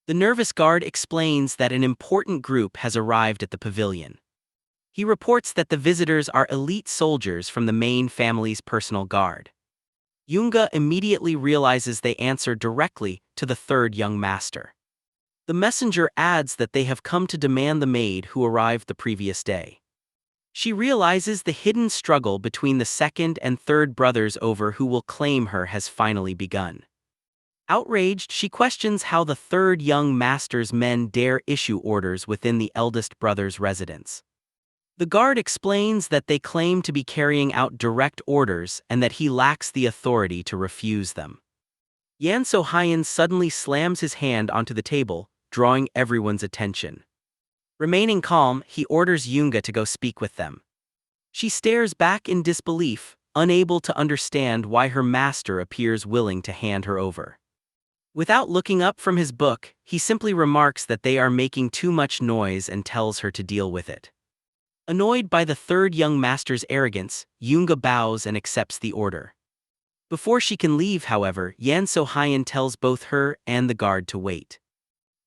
The nervous guard explains that an important group has arrived at the pavilion. He reports that the visitors are elite soldiers from the main family's personal guard. Yoonga immediately realizes they answer directly to the third young master. The messenger adds that they have come to demand the maid who arrived the previous day. She realizes the hidden struggle between the second and third brothers over who will claim her has finally begun. Outraged, she questions how the third young master's men dare issue orders within the eldest brother's residence. The guard explains that they claim to be carrying out direct orders and that he lacks the authority to refuse them. Yan So-hyun suddenly slams his hand onto the table, drawing everyone's attention. Remaining calm, he orders Yoonga to go speak with them. She stares back in disbelief, unable to understand why her master appears willing to hand her over. Without looking up from his book, he simply remarks that they are making too much noise and tells her to deal with it. Annoyed by the third young master's arrogance, Yunga bows and accepts the order. Before she can leave, however, Yan So-hyun tells both her and the guard to wait.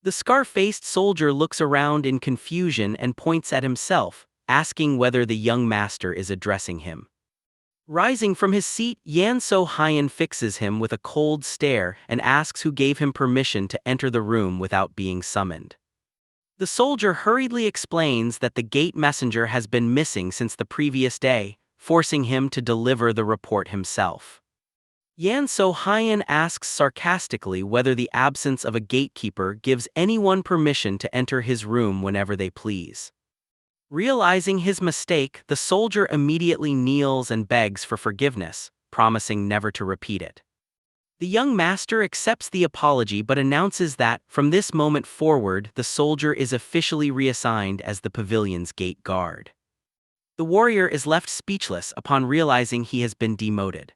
The scar-faced soldier looks around in confusion and points at himself, asking whether the young master is addressing him. Rising from his seat, Yan So-hyun fixes him with a cold stare and asks who gave him permission to enter the room without being summoned. The soldier hurriedly explains that the gate messenger has been missing since the previous day, forcing him to deliver the report himself. Yan So-hyun asks sarcastically whether the absence of a gatekeeper gives anyone permission to enter his room whenever they please. Realizing his mistake, the soldier immediately kneels and begs for forgiveness, promising never to repeat it. The young master accepts the apology but announces that, from this moment forward, the soldier is officially reassigned as the pavilion's gate guard. The warrior is left speechless upon realizing he has been demoted.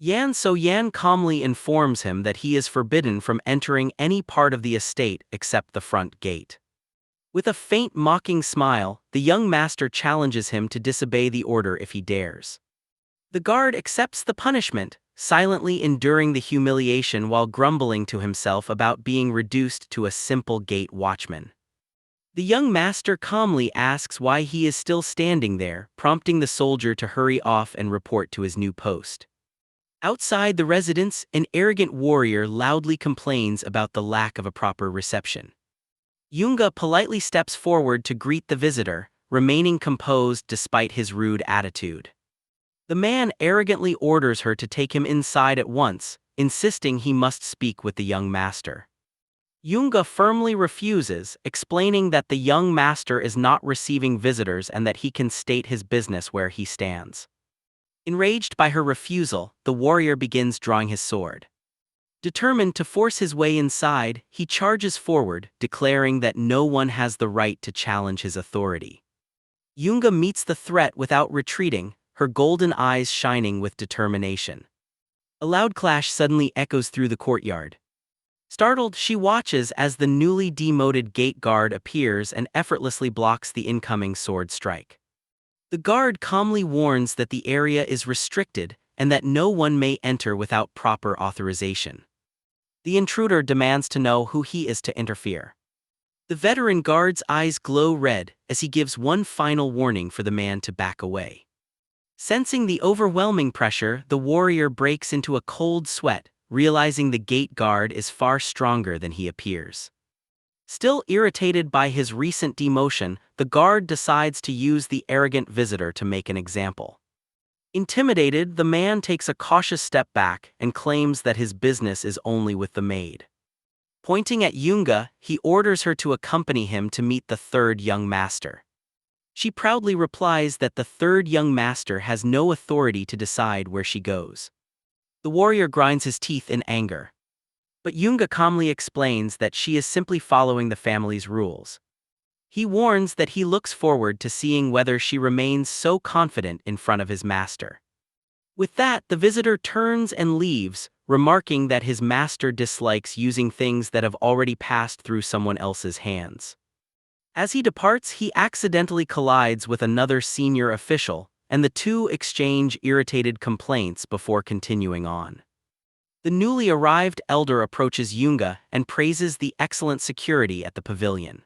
Yan So-hyun calmly informs him that he is forbidden from entering any part of the estate except the front gate. With a faint mocking smile, the young master challenges him to disobey the order if he dares. The guard accepts the punishment, silently enduring the humiliation while grumbling to himself about being reduced to a simple gate watchman. The young master calmly asks why he is still standing there, prompting the soldier to hurry off and report to his new post. Outside the residence, an arrogant warrior loudly complains about the lack of a proper reception. Yunga politely steps forward to greet the visitor, remaining composed despite his rude attitude. The man arrogantly orders her to take him inside at once, insisting he must speak with the young master. Yunga firmly refuses, explaining that the young master is not receiving visitors and that he can state his business where he stands. Enraged by her refusal, the warrior begins drawing his sword. Determined to force his way inside, he charges forward, declaring that no one has the right to challenge his authority. Yunga meets the threat without retreating, her golden eyes shining with determination. A loud clash suddenly echoes through the courtyard. Startled, she watches as the newly demoted gate guard appears and effortlessly blocks the incoming sword strike. The guard calmly warns that the area is restricted and that no one may enter without proper authorization. The intruder demands to know who he is to interfere. The veteran guard's eyes glow red as he gives one final warning for the man to back away. Sensing the overwhelming pressure, the warrior breaks into a cold sweat, realizing the gate guard is far stronger than he appears. Still irritated by his recent demotion, the guard decides to use the arrogant visitor to make an example. Intimidated, the man takes a cautious step back and claims that his business is only with the maid. Pointing at Yunga, he orders her to accompany him to meet the third young master. She proudly replies that the third young master has no authority to decide where she goes. The warrior grinds his teeth in anger. But Yunga calmly explains that she is simply following the family's rules. He warns that he looks forward to seeing whether she remains so confident in front of his master. With that, the visitor turns and leaves, remarking that his master dislikes using things that have already passed through someone else's hands. As he departs, he accidentally collides with another senior official, and the two exchange irritated complaints before continuing on. The newly arrived elder approaches Yunga and praises the excellent security at the pavilion.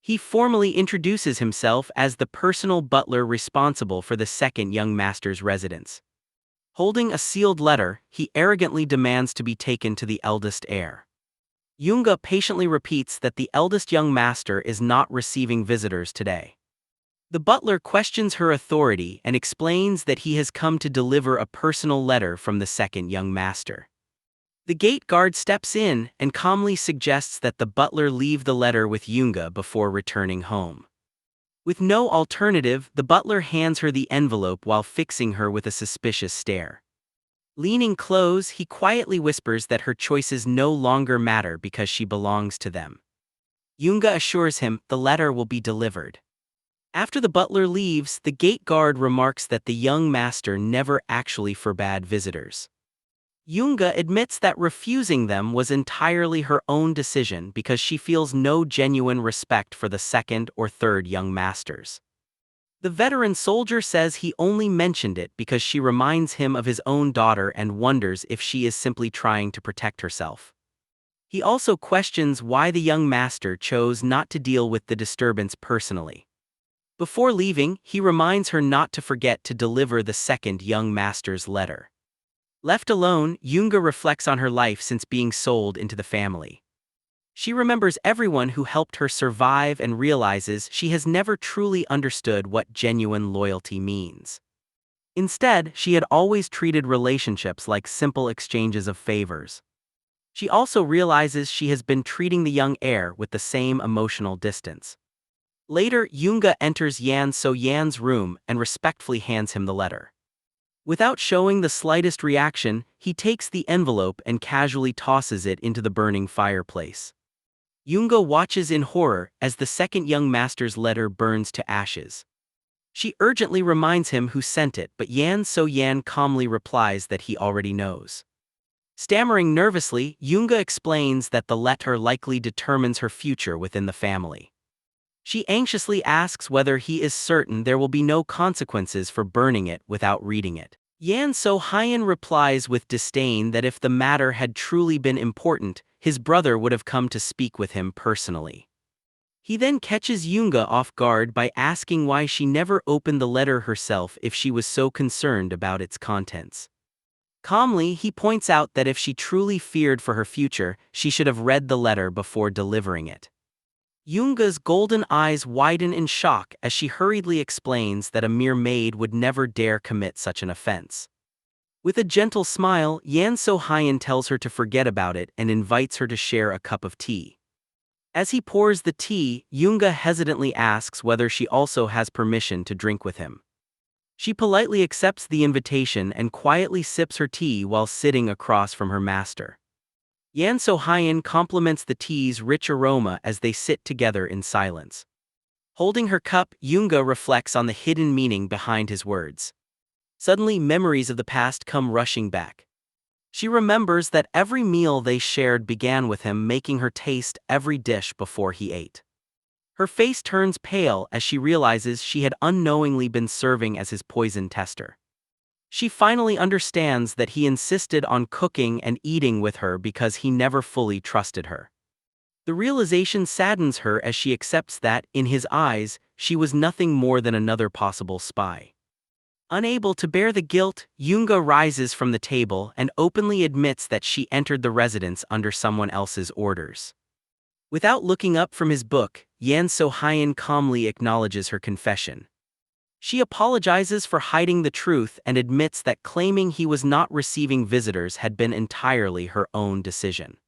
He formally introduces himself as the personal butler responsible for the second young master's residence. Holding a sealed letter, he arrogantly demands to be taken to the eldest heir. Yunga patiently repeats that the eldest young master is not receiving visitors today. The butler questions her authority and explains that he has come to deliver a personal letter from the second young master. The gate guard steps in and calmly suggests that the butler leave the letter with Yunga before returning home. With no alternative, the butler hands her the envelope while fixing her with a suspicious stare. Leaning close, he quietly whispers that her choices no longer matter because she belongs to them. Yunga assures him the letter will be delivered. After the butler leaves, the gate guard remarks that the young master never actually forbade visitors. Yunga admits that refusing them was entirely her own decision because she feels no genuine respect for the second or third young masters. The veteran soldier says he only mentioned it because she reminds him of his own daughter and wonders if she is simply trying to protect herself. He also questions why the young master chose not to deal with the disturbance personally. Before leaving, he reminds her not to forget to deliver the second young master's letter. Left alone, Yunga reflects on her life since being sold into the family. She remembers everyone who helped her survive and realizes she has never truly understood what genuine loyalty means. Instead, she had always treated relationships like simple exchanges of favors. She also realizes she has been treating the young heir with the same emotional distance. Later, Yunga enters Yan So-yan's room and respectfully hands him the letter. Without showing the slightest reaction, he takes the envelope and casually tosses it into the burning fireplace. Yunga watches in horror as the second young master's letter burns to ashes. She urgently reminds him who sent it, but Yan So-yan calmly replies that he already knows. Stammering nervously, Yunga explains that the letter likely determines her future within the family. She anxiously asks whether he is certain there will be no consequences for burning it without reading it. Yan So-hyun replies with disdain that if the matter had truly been important, his brother would have come to speak with him personally. He then catches Yunga off guard by asking why she never opened the letter herself if she was so concerned about its contents. Calmly, he points out that if she truly feared for her future, she should have read the letter before delivering it. Yunga's golden eyes widen in shock as she hurriedly explains that a mere maid would never dare commit such an offense. With a gentle smile, Yan So-hyun tells her to forget about it and invites her to share a cup of tea. As he pours the tea, Yunga hesitantly asks whether she also has permission to drink with him. She politely accepts the invitation and quietly sips her tea while sitting across from her master. Yan So-hyun compliments the tea's rich aroma as they sit together in silence. Holding her cup, Yunga reflects on the hidden meaning behind his words. Suddenly, memories of the past come rushing back. She remembers that every meal they shared began with him making her taste every dish before he ate. Her face turns pale as she realizes she had unknowingly been serving as his poison tester. She finally understands that he insisted on cooking and eating with her because he never fully trusted her. The realization saddens her as she accepts that, in his eyes, she was nothing more than another possible spy. Unable to bear the guilt, Yunga rises from the table and openly admits that she entered the residence under someone else's orders. Without looking up from his book, Yan So-hyun calmly acknowledges her confession. She apologizes for hiding the truth and admits that claiming he was not receiving visitors had been entirely her own decision.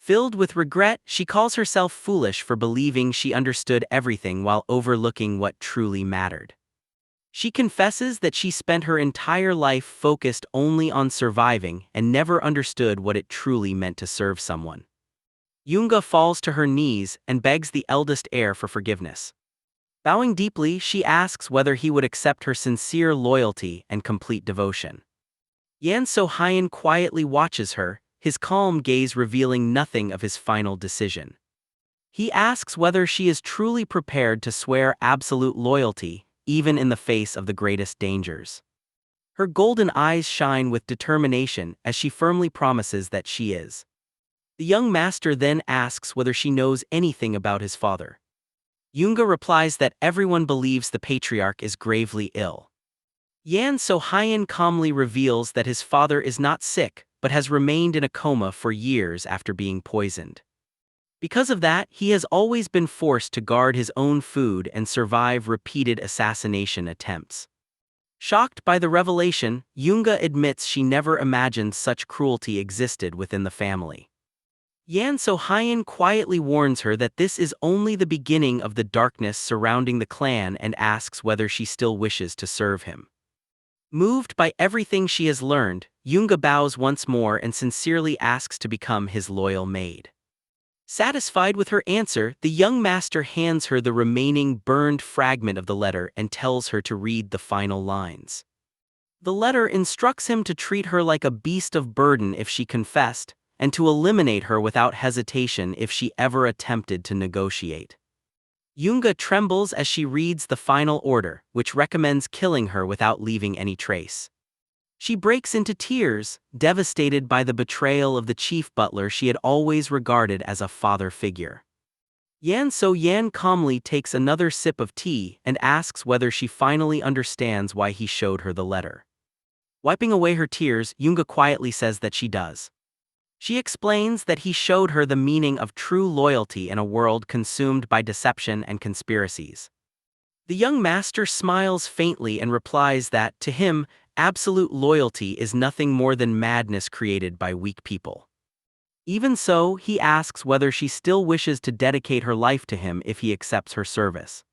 Filled with regret, she calls herself foolish for believing she understood everything while overlooking what truly mattered. She confesses that she spent her entire life focused only on surviving and never understood what it truly meant to serve someone. Yunga falls to her knees and begs the eldest heir for forgiveness. Bowing deeply, she asks whether he would accept her sincere loyalty and complete devotion. Yan So-hyun quietly watches her, his calm gaze revealing nothing of his final decision. He asks whether she is truly prepared to swear absolute loyalty, even in the face of the greatest dangers. Her golden eyes shine with determination as she firmly promises that she is. The young master then asks whether she knows anything about his father. Yunga replies that everyone believes the patriarch is gravely ill. Yan So-hyun calmly reveals that his father is not sick, but has remained in a coma for years after being poisoned. Because of that, he has always been forced to guard his own food and survive repeated assassination attempts. Shocked by the revelation, Yunga admits she never imagined such cruelty existed within the family. Yan So-hyun quietly warns her that this is only the beginning of the darkness surrounding the clan and asks whether she still wishes to serve him. Moved by everything she has learned, Yunga bows once more and sincerely asks to become his loyal maid. Satisfied with her answer, the young master hands her the remaining burned fragment of the letter and tells her to read the final lines. The letter instructs him to treat her like a beast of burden if she confessed, and to eliminate her without hesitation if she ever attempted to negotiate. Yunga trembles as she reads the final order, which recommends killing her without leaving any trace. She breaks into tears, devastated by the betrayal of the chief butler she had always regarded as a father figure. Yan So-yan calmly takes another sip of tea and asks whether she finally understands why he showed her the letter. Wiping away her tears, Yunga quietly says that she does. She explains that he showed her the meaning of true loyalty in a world consumed by deception and conspiracies. The young master smiles faintly and replies that, to him, absolute loyalty is nothing more than madness created by weak people. Even so, he asks whether she still wishes to dedicate her life to him if he accepts her service.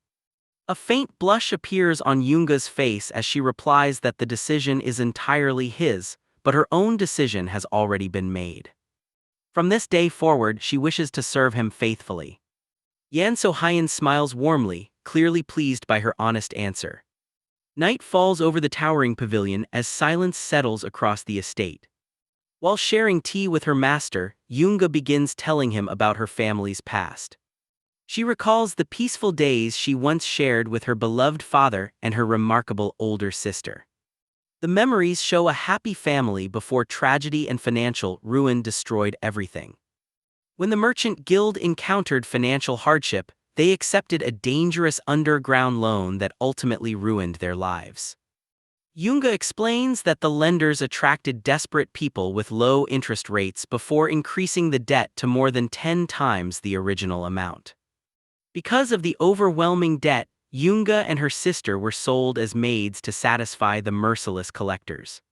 A faint blush appears on Yunga's face as she replies that the decision is entirely his, but her own decision has already been made. From this day forward, she wishes to serve him faithfully. Yan So-hyun smiles warmly, clearly pleased by her honest answer. Night falls over the towering pavilion as silence settles across the estate. While sharing tea with her master, Yunga begins telling him about her family's past. She recalls the peaceful days she once shared with her beloved father and her remarkable older sister. The memories show a happy family before tragedy and financial ruin destroyed everything. When the merchant guild encountered financial hardship, they accepted a dangerous underground loan that ultimately ruined their lives. Yunga explains that the lenders attracted desperate people with low interest rates before increasing the debt to more than 10 times the original amount. Because of the overwhelming debt, Yunga and her sister were sold as maids to satisfy the merciless collectors.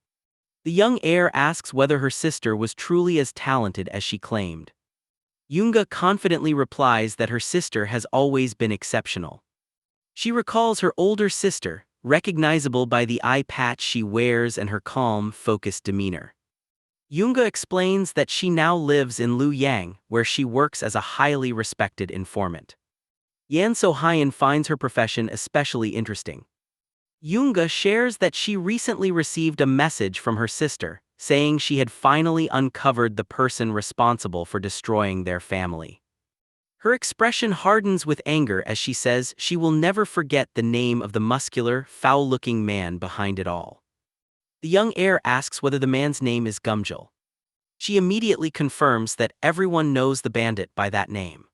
The young heir asks whether her sister was truly as talented as she claimed. Yunga confidently replies that her sister has always been exceptional. She recalls her older sister, recognizable by the eye patch she wears and her calm, focused demeanor. Yunga explains that she now lives in Luoyang, where she works as a highly respected informant. Yan So-hyun finds her profession especially interesting. Yunga shares that she recently received a message from her sister, saying she had finally uncovered the person responsible for destroying their family. Her expression hardens with anger as she says she will never forget the name of the muscular, foul-looking man behind it all. The young heir asks whether the man's name is Gumjul. She immediately confirms that everyone knows the bandit by that name.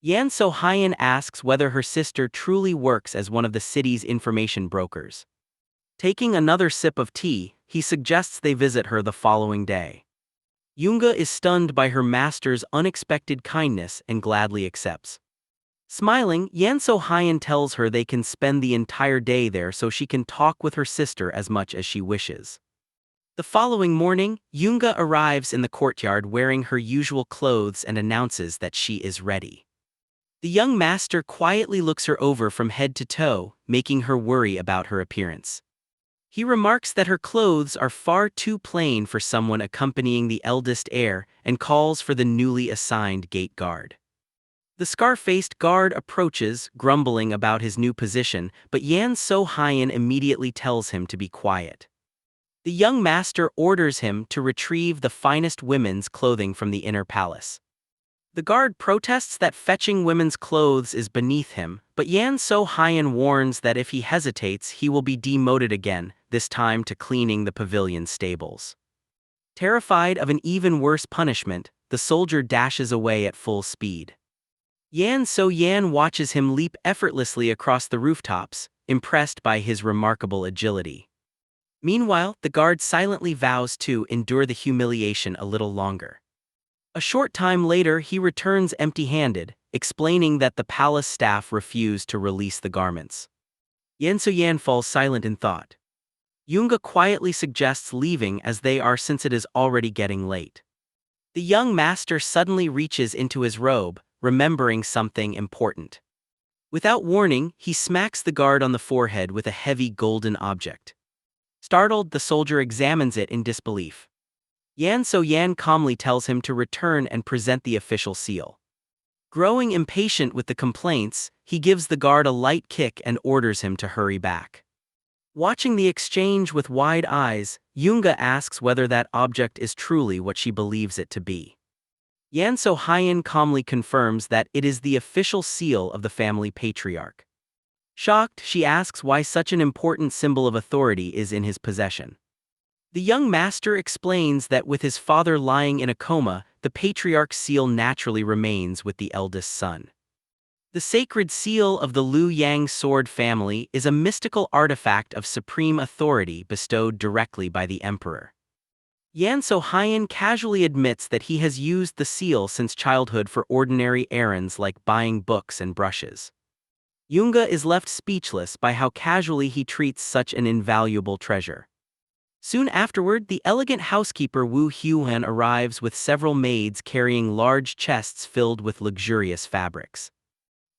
Yan So-hyun asks whether her sister truly works as one of the city's information brokers. Taking another sip of tea, he suggests they visit her the following day. Yunga is stunned by her master's unexpected kindness and gladly accepts. Smiling, Yan So-hyun tells her they can spend the entire day there so she can talk with her sister as much as she wishes. The following morning, Yunga arrives in the courtyard wearing her usual clothes and announces that she is ready. The young master quietly looks her over from head to toe, making her worry about her appearance. He remarks that her clothes are far too plain for someone accompanying the eldest heir and calls for the newly assigned gate guard. The scar-faced guard approaches, grumbling about his new position, but Yan So-hyun immediately tells him to be quiet. The young master orders him to retrieve the finest women's clothing from the inner palace. The guard protests that fetching women's clothes is beneath him, but Yan So-hyun warns that if he hesitates he will be demoted again, this time to cleaning the pavilion stables. Terrified of an even worse punishment, the soldier dashes away at full speed. Yan So-yan watches him leap effortlessly across the rooftops, impressed by his remarkable agility. Meanwhile, the guard silently vows to endure the humiliation a little longer. A short time later he returns empty-handed, explaining that the palace staff refused to release the garments. Yan So-yan falls silent in thought. Yunga quietly suggests leaving as they are since it is already getting late. The young master suddenly reaches into his robe, remembering something important. Without warning, he smacks the guard on the forehead with a heavy golden object. Startled, the soldier examines it in disbelief. Yan So-yan calmly tells him to return and present the official seal. Growing impatient with the complaints, he gives the guard a light kick and orders him to hurry back. Watching the exchange with wide eyes, Yunga asks whether that object is truly what she believes it to be. Yan So Hyen calmly confirms that it is the official seal of the family patriarch. Shocked, she asks why such an important symbol of authority is in his possession. The young master explains that with his father lying in a coma, the patriarch's seal naturally remains with the eldest son. The sacred seal of the Liu Yang sword family is a mystical artifact of supreme authority bestowed directly by the emperor. Yan So Hyen casually admits that he has used the seal since childhood for ordinary errands like buying books and brushes. Yunga is left speechless by how casually he treats such an invaluable treasure. Soon afterward, the elegant housekeeper Wu Huan arrives with several maids carrying large chests filled with luxurious fabrics.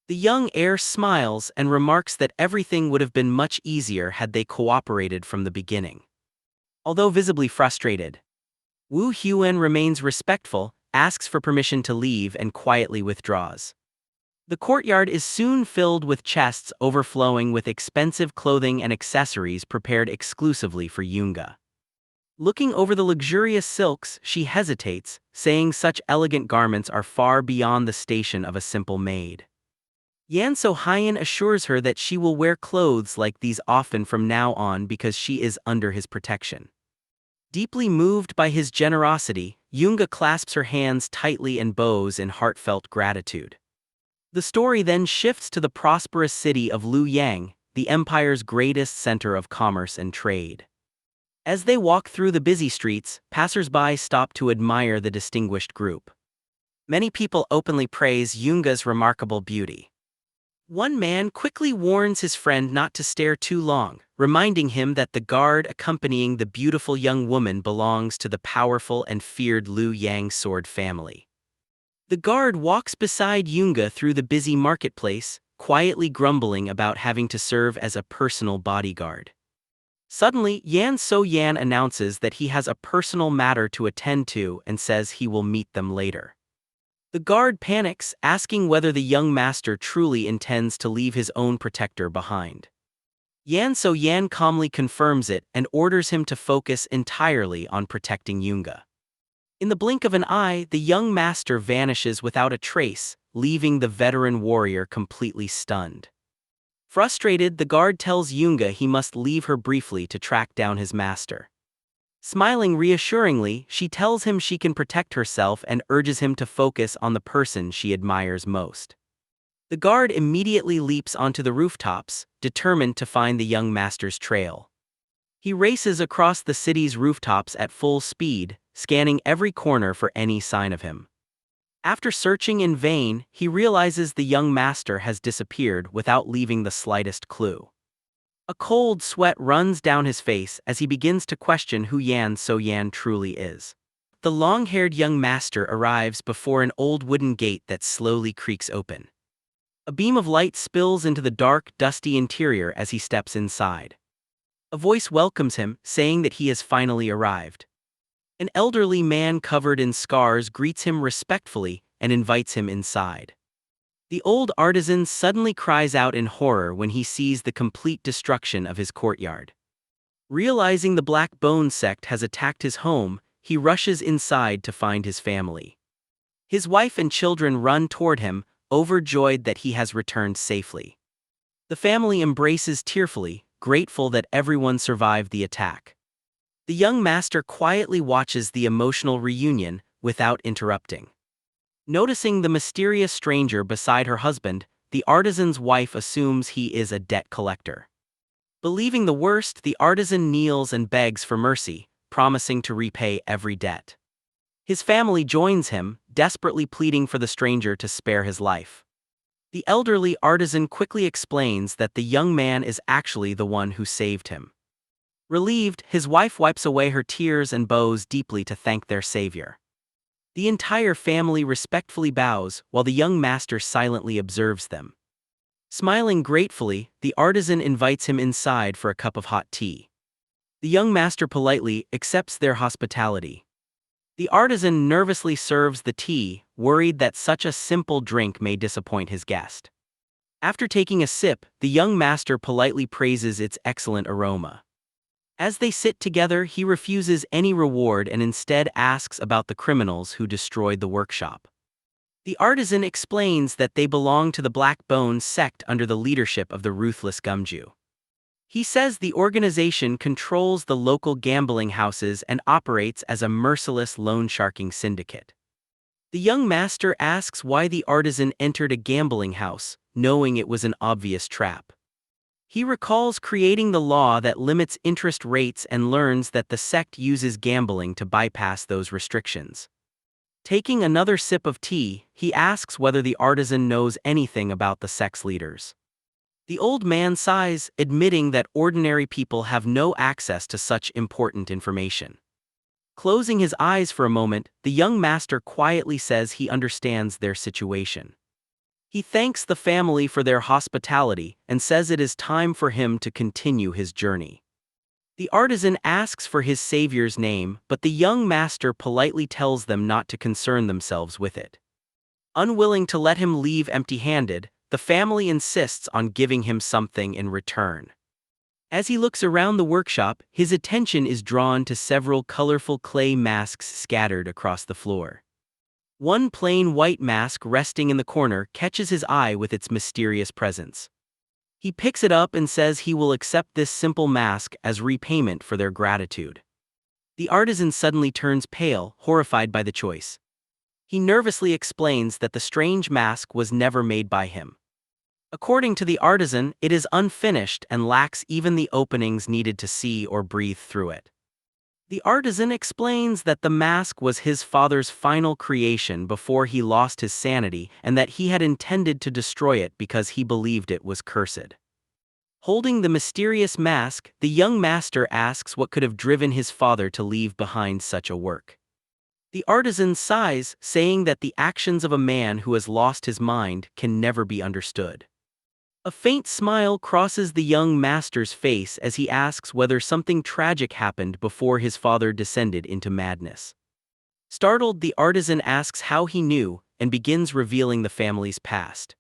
The young heir smiles and remarks that everything would have been much easier had they cooperated from the beginning. Although visibly frustrated, Wu Huan remains respectful, asks for permission to leave, and quietly withdraws. The courtyard is soon filled with chests overflowing with expensive clothing and accessories prepared exclusively for Yunga. Looking over the luxurious silks, she hesitates, saying such elegant garments are far beyond the station of a simple maid. Yan So Hyen assures her that she will wear clothes like these often from now on because she is under his protection. Deeply moved by his generosity, Yunga clasps her hands tightly and bows in heartfelt gratitude. The story then shifts to the prosperous city of Liu Yang, the empire's greatest center of commerce and trade. As they walk through the busy streets, passers-by stop to admire the distinguished group. Many people openly praise Yunga's remarkable beauty. One man quickly warns his friend not to stare too long, reminding him that the guard accompanying the beautiful young woman belongs to the powerful and feared Liu Yang sword family. The guard walks beside Yunga through the busy marketplace, quietly grumbling about having to serve as a personal bodyguard. Suddenly, Yan So Yan announces that he has a personal matter to attend to and says he will meet them later. The guard panics, asking whether the young master truly intends to leave his own protector behind. Yan So Yan calmly confirms it and orders him to focus entirely on protecting Yunga. In the blink of an eye, the young master vanishes without a trace, leaving the veteran warrior completely stunned. Frustrated, the guard tells Yunga he must leave her briefly to track down his master. Smiling reassuringly, she tells him she can protect herself and urges him to focus on the person she admires most. The guard immediately leaps onto the rooftops, determined to find the young master's trail. He races across the city's rooftops at full speed, scanning every corner for any sign of him. After searching in vain, he realizes the young master has disappeared without leaving the slightest clue. A cold sweat runs down his face as he begins to question who Yan So Yan truly is. The long-haired young master arrives before an old wooden gate that slowly creaks open. A beam of light spills into the dark, dusty interior as he steps inside. A voice welcomes him, saying that he has finally arrived. An elderly man covered in scars greets him respectfully and invites him inside. The old artisan suddenly cries out in horror when he sees the complete destruction of his courtyard. Realizing the Black Bone sect has attacked his home, he rushes inside to find his family. His wife and children run toward him, overjoyed that he has returned safely. The family embraces tearfully, grateful that everyone survived the attack. The young master quietly watches the emotional reunion without interrupting. Noticing the mysterious stranger beside her husband, the artisan's wife assumes he is a debt collector. Believing the worst, the artisan kneels and begs for mercy, promising to repay every debt. His family joins him, desperately pleading for the stranger to spare his life. The elderly artisan quickly explains that the young man is actually the one who saved him. Relieved, his wife wipes away her tears and bows deeply to thank their savior. The entire family respectfully bows, while the young master silently observes them. Smiling gratefully, the artisan invites him inside for a cup of hot tea. The young master politely accepts their hospitality. The artisan nervously serves the tea, worried that such a simple drink may disappoint his guest. After taking a sip, the young master politely praises its excellent aroma. As they sit together, he refuses any reward and instead asks about the criminals who destroyed the workshop. The artisan explains that they belong to the Black Bones sect under the leadership of the ruthless Gumju. He says the organization controls the local gambling houses and operates as a merciless loan-sharking syndicate. The young master asks why the artisan entered a gambling house, knowing it was an obvious trap. He recalls creating the law that limits interest rates and learns that the sect uses gambling to bypass those restrictions. Taking another sip of tea, he asks whether the artisan knows anything about the sect's leaders. The old man sighs, admitting that ordinary people have no access to such important information. Closing his eyes for a moment, the young master quietly says he understands their situation. He thanks the family for their hospitality and says it is time for him to continue his journey. The artisan asks for his savior's name, but the young master politely tells them not to concern themselves with it. Unwilling to let him leave empty-handed, the family insists on giving him something in return. As he looks around the workshop, his attention is drawn to several colorful clay masks scattered across the floor. One plain white mask resting in the corner catches his eye with its mysterious presence. He picks it up and says he will accept this simple mask as repayment for their gratitude. The artisan suddenly turns pale, horrified by the choice. He nervously explains that the strange mask was never made by him. According to the artisan, it is unfinished and lacks even the openings needed to see or breathe through it. The artisan explains that the mask was his father's final creation before he lost his sanity and that he had intended to destroy it because he believed it was cursed. Holding the mysterious mask, the young master asks what could have driven his father to leave behind such a work. The artisan sighs, saying that the actions of a man who has lost his mind can never be understood. A faint smile crosses the young master's face as he asks whether something tragic happened before his father descended into madness. Startled, the artisan asks how he knew and begins revealing the family's past.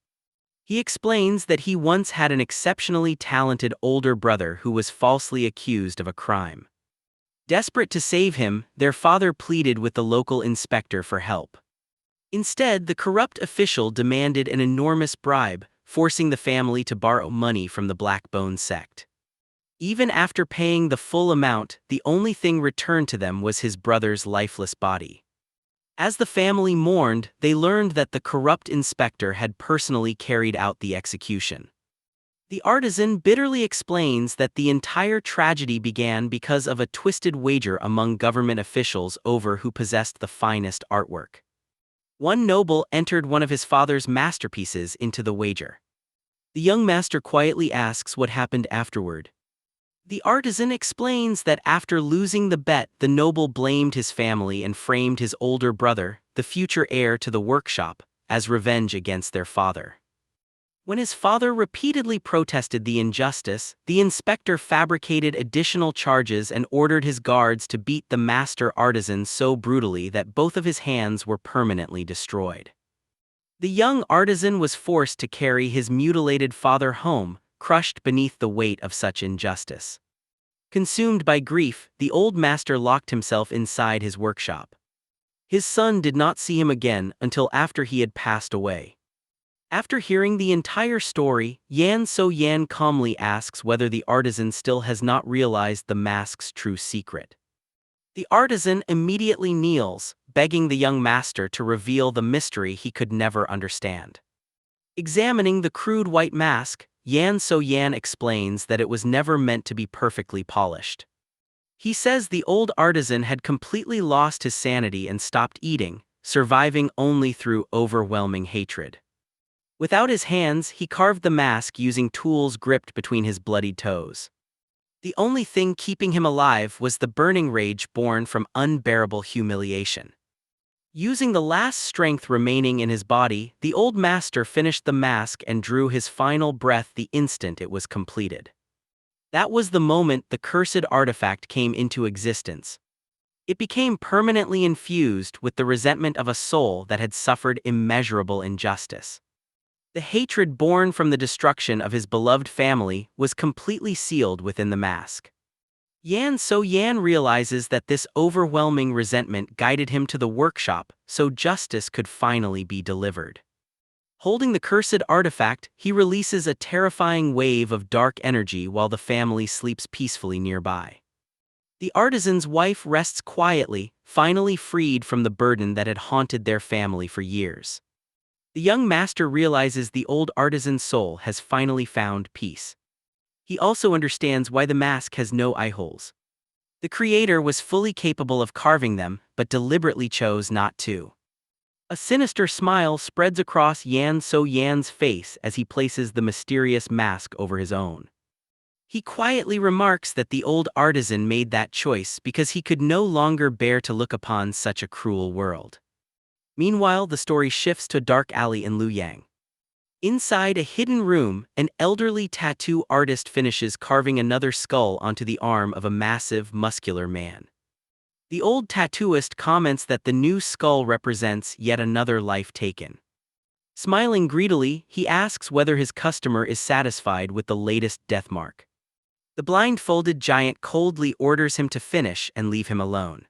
He explains that he once had an exceptionally talented older brother who was falsely accused of a crime. Desperate to save him, their father pleaded with the local inspector for help. Instead, the corrupt official demanded an enormous bribe, forcing the family to borrow money from the Black Bones sect. Even after paying the full amount, the only thing returned to them was his brother's lifeless body. As the family mourned, they learned that the corrupt inspector had personally carried out the execution. The artisan bitterly explains that the entire tragedy began because of a twisted wager among government officials over who possessed the finest artwork. One noble entered one of his father's masterpieces into the wager. The young master quietly asks what happened afterward. The artisan explains that after losing the bet, the noble blamed his family and framed his older brother, the future heir to the workshop, as revenge against their father. When his father repeatedly protested the injustice, the inspector fabricated additional charges and ordered his guards to beat the master artisan so brutally that both of his hands were permanently destroyed. The young artisan was forced to carry his mutilated father home, crushed beneath the weight of such injustice. Consumed by grief, the old master locked himself inside his workshop. His son did not see him again until after he had passed away. After hearing the entire story, Yan So-yan calmly asks whether the artisan still has not realized the mask's true secret. The artisan immediately kneels, begging the young master to reveal the mystery he could never understand. Examining the crude white mask, Yan So-yan explains that it was never meant to be perfectly polished. He says the old artisan had completely lost his sanity and stopped eating, surviving only through overwhelming hatred. Without his hands, he carved the mask using tools gripped between his bloodied toes. The only thing keeping him alive was the burning rage born from unbearable humiliation. Using the last strength remaining in his body, the old master finished the mask and drew his final breath the instant it was completed. That was the moment the cursed artifact came into existence. It became permanently infused with the resentment of a soul that had suffered immeasurable injustice. The hatred born from the destruction of his beloved family was completely sealed within the mask. Yan realizes that this overwhelming resentment guided him to the workshop so justice could finally be delivered. Holding the cursed artifact, he releases a terrifying wave of dark energy while the family sleeps peacefully nearby. The artisan's wife rests quietly, finally freed from the burden that had haunted their family for years. The young master realizes the old artisan's soul has finally found peace. He also understands why the mask has no eye holes. The creator was fully capable of carving them, but deliberately chose not to. A sinister smile spreads across Yan's face as he places the mysterious mask over his own. He quietly remarks that the old artisan made that choice because he could no longer bear to look upon such a cruel world. Meanwhile, the story shifts to a dark alley in Luoyang. Inside a hidden room, an elderly tattoo artist finishes carving another skull onto the arm of a massive, muscular man. The old tattooist comments that the new skull represents yet another life taken. Smiling greedily, he asks whether his customer is satisfied with the latest death mark. The blindfolded giant coldly orders him to finish and leave him alone.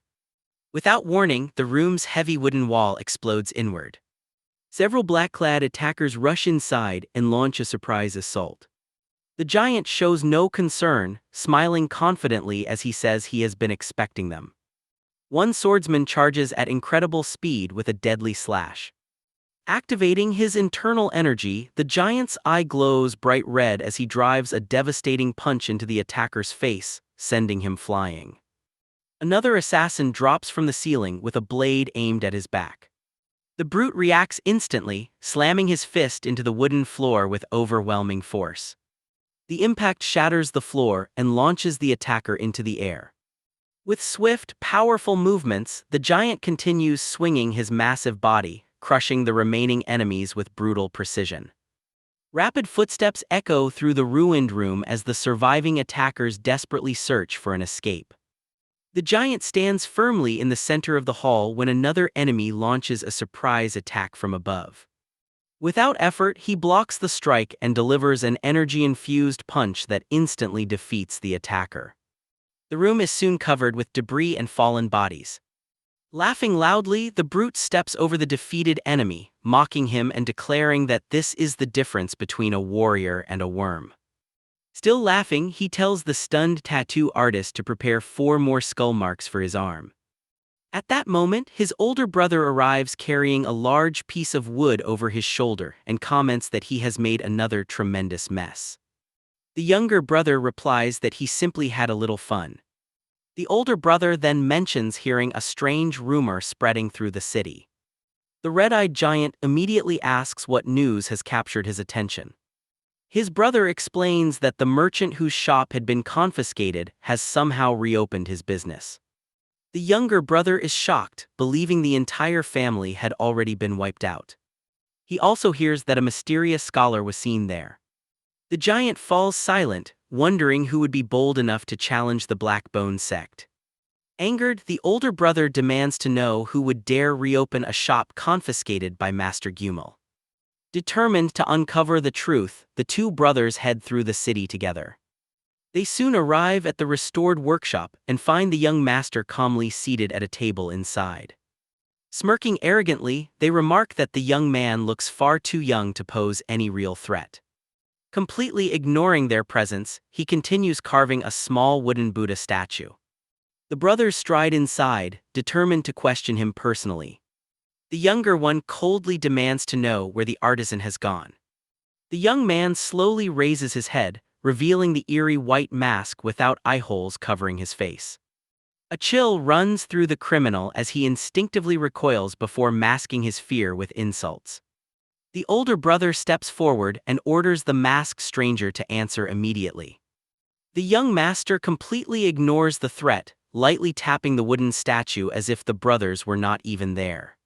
Without warning, the room's heavy wooden wall explodes inward. Several black-clad attackers rush inside and launch a surprise assault. The giant shows no concern, smiling confidently as he says he has been expecting them. One swordsman charges at incredible speed with a deadly slash. Activating his internal energy, the giant's eye glows bright red as he drives a devastating punch into the attacker's face, sending him flying. Another assassin drops from the ceiling with a blade aimed at his back. The brute reacts instantly, slamming his fist into the wooden floor with overwhelming force. The impact shatters the floor and launches the attacker into the air. With swift, powerful movements, the giant continues swinging his massive body, crushing the remaining enemies with brutal precision. Rapid footsteps echo through the ruined room as the surviving attackers desperately search for an escape. The giant stands firmly in the center of the hall when another enemy launches a surprise attack from above. Without effort, he blocks the strike and delivers an energy-infused punch that instantly defeats the attacker. The room is soon covered with debris and fallen bodies. Laughing loudly, the brute steps over the defeated enemy, mocking him and declaring that this is the difference between a warrior and a worm. Still laughing, he tells the stunned tattoo artist to prepare 4 more skull marks for his arm. At that moment, his older brother arrives carrying a large piece of wood over his shoulder and comments that he has made another tremendous mess. The younger brother replies that he simply had a little fun. The older brother then mentions hearing a strange rumor spreading through the city. The red-eyed giant immediately asks what news has captured his attention. His brother explains that the merchant whose shop had been confiscated has somehow reopened his business. The younger brother is shocked, believing the entire family had already been wiped out. He also hears that a mysterious scholar was seen there. The giant falls silent, wondering who would be bold enough to challenge the Blackbone sect. Angered, the older brother demands to know who would dare reopen a shop confiscated by Master Gumel. Determined to uncover the truth, the two brothers head through the city together. They soon arrive at the restored workshop and find the young master calmly seated at a table inside. Smirking arrogantly, they remark that the young man looks far too young to pose any real threat. Completely ignoring their presence, he continues carving a small wooden Buddha statue. The brothers stride inside, determined to question him personally. The younger one coldly demands to know where the artisan has gone. The young man slowly raises his head, revealing the eerie white mask without eye holes covering his face. A chill runs through the criminal as he instinctively recoils before masking his fear with insults. The older brother steps forward and orders the masked stranger to answer immediately. The young master completely ignores the threat, lightly tapping the wooden statue as if the brothers were not even there.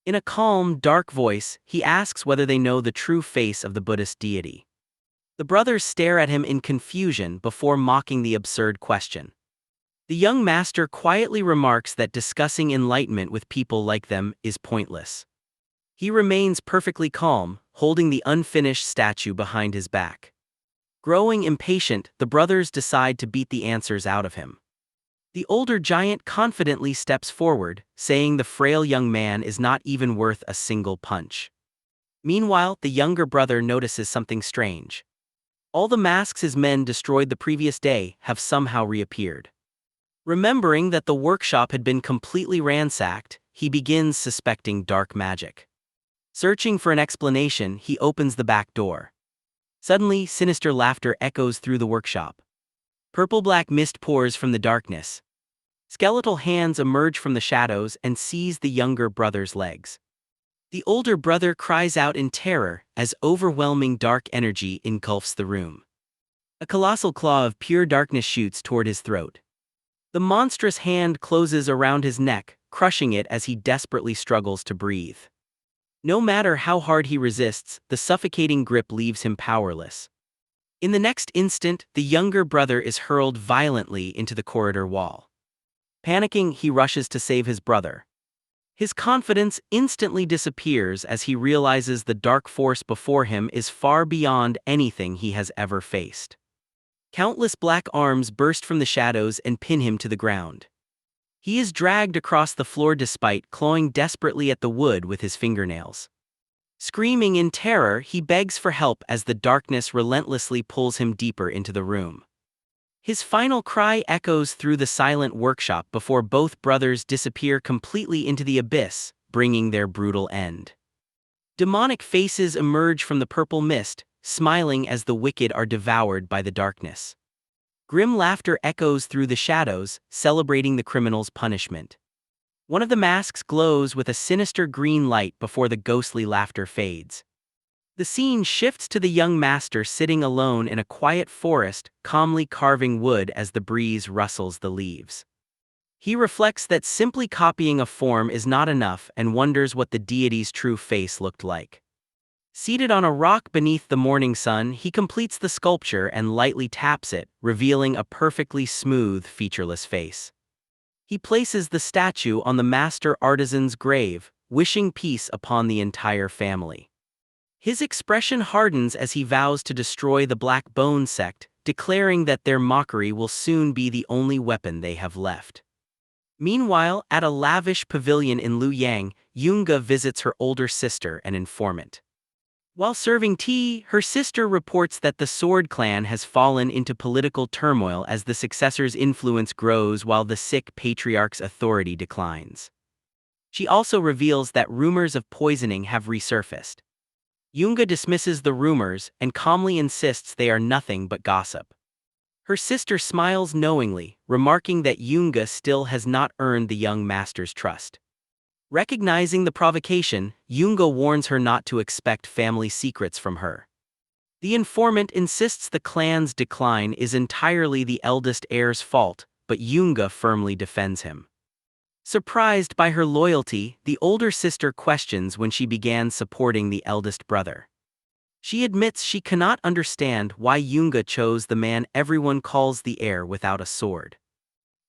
In a calm, dark voice, he asks whether they know the true face of the Buddhist deity. The brothers stare at him in confusion before mocking the absurd question. The young master quietly remarks that discussing enlightenment with people like them is pointless. He remains perfectly calm, holding the unfinished statue behind his back. Growing impatient, the brothers decide to beat the answers out of him. The older giant confidently steps forward, saying the frail young man is not even worth a single punch. Meanwhile, the younger brother notices something strange. All the masks his men destroyed the previous day have somehow reappeared. Remembering that the workshop had been completely ransacked, he begins suspecting dark magic. Searching for an explanation, he opens the back door. Suddenly, sinister laughter echoes through the workshop. Purple-black mist pours from the darkness. Skeletal hands emerge from the shadows and seize the younger brother's legs. The older brother cries out in terror as overwhelming dark energy engulfs the room. A colossal claw of pure darkness shoots toward his throat. The monstrous hand closes around his neck, crushing it as he desperately struggles to breathe. No matter how hard he resists, the suffocating grip leaves him powerless. In the next instant, the younger brother is hurled violently into the corridor wall. Panicking, he rushes to save his brother. His confidence instantly disappears as he realizes the dark force before him is far beyond anything he has ever faced. Countless black arms burst from the shadows and pin him to the ground. He is dragged across the floor despite clawing desperately at the wood with his fingernails. Screaming in terror, he begs for help as the darkness relentlessly pulls him deeper into the room. His final cry echoes through the silent workshop before both brothers disappear completely into the abyss, bringing their brutal end. Demonic faces emerge from the purple mist, smiling as the wicked are devoured by the darkness. Grim laughter echoes through the shadows, celebrating the criminal's punishment. One of the masks glows with a sinister green light before the ghostly laughter fades. The scene shifts to the young master sitting alone in a quiet forest, calmly carving wood as the breeze rustles the leaves. He reflects that simply copying a form is not enough and wonders what the deity's true face looked like. Seated on a rock beneath the morning sun, he completes the sculpture and lightly taps it, revealing a perfectly smooth, featureless face. He places the statue on the master artisan's grave, wishing peace upon the entire family. His expression hardens as he vows to destroy the Black Bone sect, declaring that their mockery will soon be the only weapon they have left. Meanwhile, at a lavish pavilion in Luoyang, Yunga visits her older sister and informant. While serving tea, her sister reports that the Sword Clan has fallen into political turmoil as the successor's influence grows while the sick patriarch's authority declines. She also reveals that rumors of poisoning have resurfaced. Yunga dismisses the rumors and calmly insists they are nothing but gossip. Her sister smiles knowingly, remarking that Yunga still has not earned the young master's trust. Recognizing the provocation, Yunga warns her not to expect family secrets from her. The informant insists the clan's decline is entirely the eldest heir's fault, but Yunga firmly defends him. Surprised by her loyalty, the older sister questions when she began supporting the eldest brother. She admits she cannot understand why Yunga chose the man everyone calls the heir without a sword.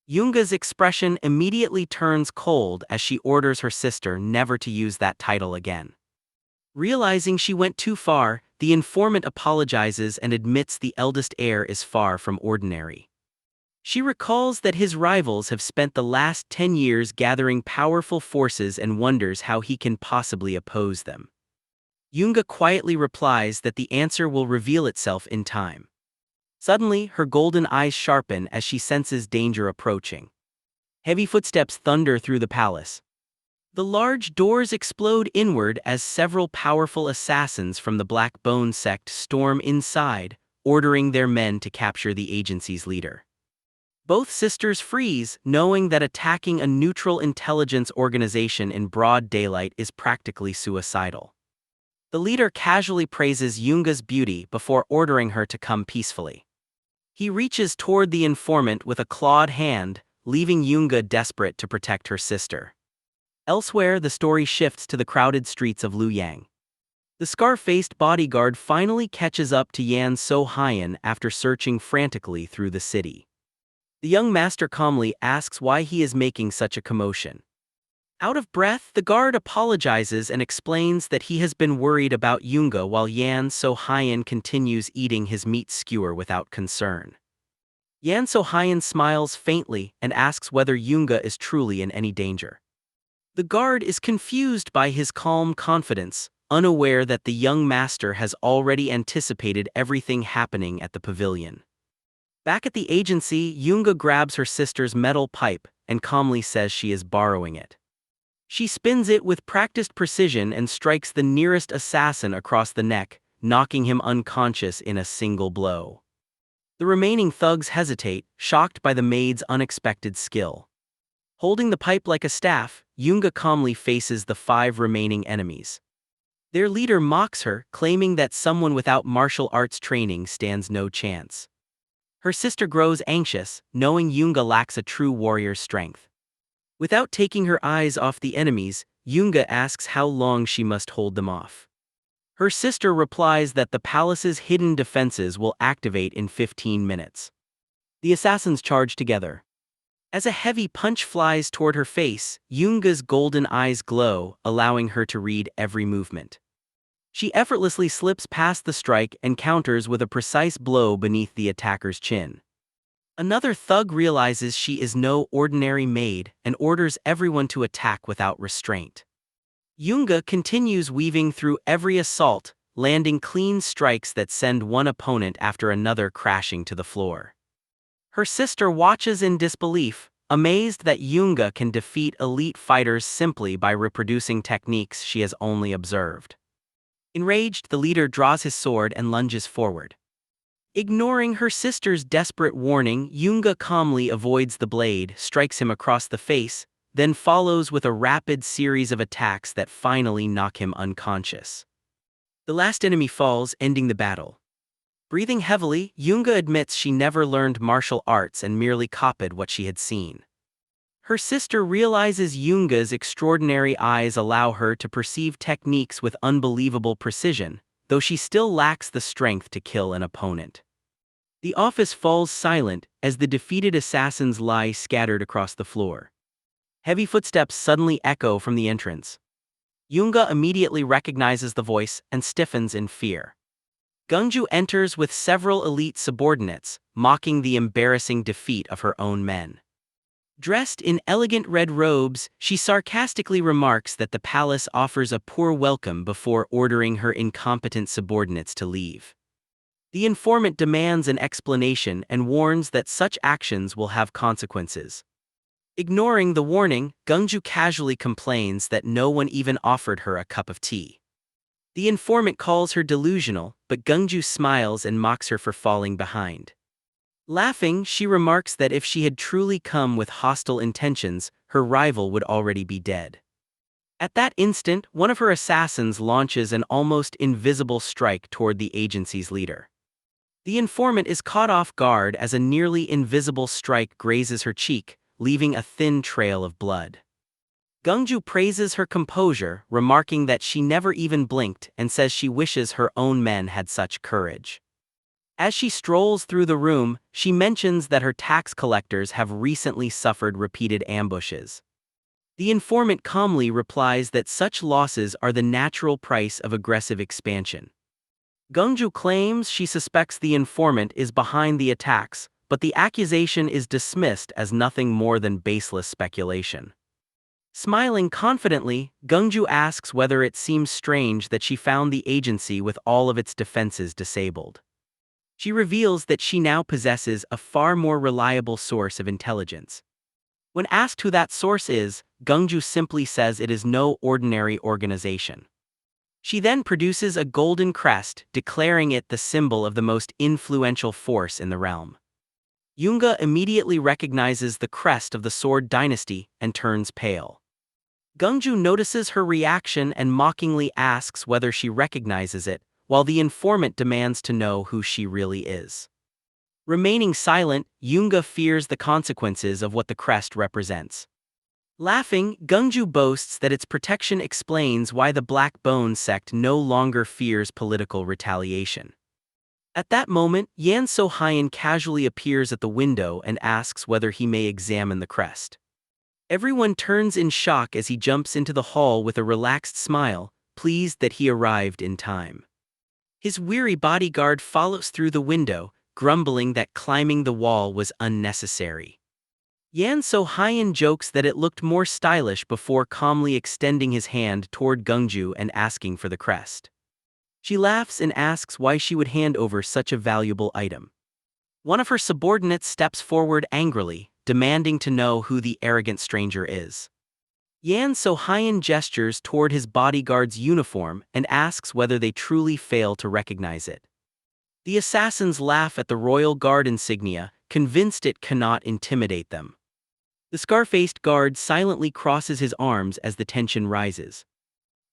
Yunga's expression immediately turns cold as she orders her sister never to use that title again. Realizing she went too far, the informant apologizes and admits the eldest heir is far from ordinary. She recalls that his rivals have spent the last 10 years gathering powerful forces and wonders how he can possibly oppose them. Yunga quietly replies that the answer will reveal itself in time. Suddenly, her golden eyes sharpen as she senses danger approaching. Heavy footsteps thunder through the palace. The large doors explode inward as several powerful assassins from the Black Bone sect storm inside, ordering their men to capture the agency's leader. Both sisters freeze, knowing that attacking a neutral intelligence organization in broad daylight is practically suicidal. The leader casually praises Yunga's beauty before ordering her to come peacefully. He reaches toward the informant with a clawed hand, leaving Yunga desperate to protect her sister. Elsewhere, the story shifts to the crowded streets of Luoyang. The scar-faced bodyguard finally catches up to Yan So-hyun after searching frantically through the city. The young master calmly asks why he is making such a commotion. Out of breath, the guard apologizes and explains that he has been worried about Yunga while Yan So-hyun continues eating his meat skewer without concern. Yan So-hyun smiles faintly and asks whether Yunga is truly in any danger. The guard is confused by his calm confidence, unaware that the young master has already anticipated everything happening at the pavilion. Back at the agency, Yunga grabs her sister's metal pipe and calmly says she is borrowing it. She spins it with practiced precision and strikes the nearest assassin across the neck, knocking him unconscious in a single blow. The remaining thugs hesitate, shocked by the maid's unexpected skill. Holding the pipe like a staff, Yunga calmly faces the 5 remaining enemies. Their leader mocks her, claiming that someone without martial arts training stands no chance. Her sister grows anxious, knowing Yunga lacks a true warrior's strength. Without taking her eyes off the enemies, Yunga asks how long she must hold them off. Her sister replies that the palace's hidden defenses will activate in 15 minutes. The assassins charge together. As a heavy punch flies toward her face, Yunga's golden eyes glow, allowing her to read every movement. She effortlessly slips past the strike and counters with a precise blow beneath the attacker's chin. Another thug realizes she is no ordinary maid and orders everyone to attack without restraint. Yunga continues weaving through every assault, landing clean strikes that send one opponent after another crashing to the floor. Her sister watches in disbelief, amazed that Yunga can defeat elite fighters simply by reproducing techniques she has only observed. Enraged, the leader draws his sword and lunges forward. Ignoring her sister's desperate warning, Yunga calmly avoids the blade, strikes him across the face, then follows with a rapid series of attacks that finally knock him unconscious. The last enemy falls, ending the battle. Breathing heavily, Yunga admits she never learned martial arts and merely copied what she had seen. Her sister realizes Yunga's extraordinary eyes allow her to perceive techniques with unbelievable precision, though she still lacks the strength to kill an opponent. The office falls silent as the defeated assassins lie scattered across the floor. Heavy footsteps suddenly echo from the entrance. Yunga immediately recognizes the voice and stiffens in fear. Gungju enters with several elite subordinates, mocking the embarrassing defeat of her own men. Dressed in elegant red robes, she sarcastically remarks that the palace offers a poor welcome before ordering her incompetent subordinates to leave. The informant demands an explanation and warns that such actions will have consequences. Ignoring the warning, Gungju casually complains that no one even offered her a cup of tea. The informant calls her delusional, but Gungju smiles and mocks her for falling behind. Laughing, she remarks that if she had truly come with hostile intentions, her rival would already be dead. At that instant, one of her assassins launches an almost invisible strike toward the agency's leader. The informant is caught off guard as a nearly invisible strike grazes her cheek, leaving a thin trail of blood. Gungju praises her composure, remarking that she never even blinked and says she wishes her own men had such courage. As she strolls through the room, she mentions that her tax collectors have recently suffered repeated ambushes. The informant calmly replies that such losses are the natural price of aggressive expansion. Gungju claims she suspects the informant is behind the attacks, but the accusation is dismissed as nothing more than baseless speculation. Smiling confidently, Gungju asks whether it seems strange that she found the agency with all of its defenses disabled. She reveals that she now possesses a far more reliable source of intelligence. When asked who that source is, Gungju simply says it is no ordinary organization. She then produces a golden crest, declaring it the symbol of the most influential force in the realm. Yunga immediately recognizes the crest of the Sword Dynasty and turns pale. Gungju notices her reaction and mockingly asks whether she recognizes it, while the informant demands to know who she really is. Remaining silent, Yunga fears the consequences of what the crest represents. Laughing, Gungju boasts that its protection explains why the Black Bone sect no longer fears political retaliation. At that moment, Yan So-hyun casually appears at the window and asks whether he may examine the crest. Everyone turns in shock as he jumps into the hall with a relaxed smile, pleased that he arrived in time. His weary bodyguard follows through the window, grumbling that climbing the wall was unnecessary. Yan So-hyun jokes that it looked more stylish before calmly extending his hand toward Gungju and asking for the crest. She laughs and asks why she would hand over such a valuable item. One of her subordinates steps forward angrily, demanding to know who the arrogant stranger is. Yan So-hyun gestures toward his bodyguard's uniform and asks whether they truly fail to recognize it. The assassins laugh at the royal guard insignia, convinced it cannot intimidate them. The scar-faced guard silently crosses his arms as the tension rises.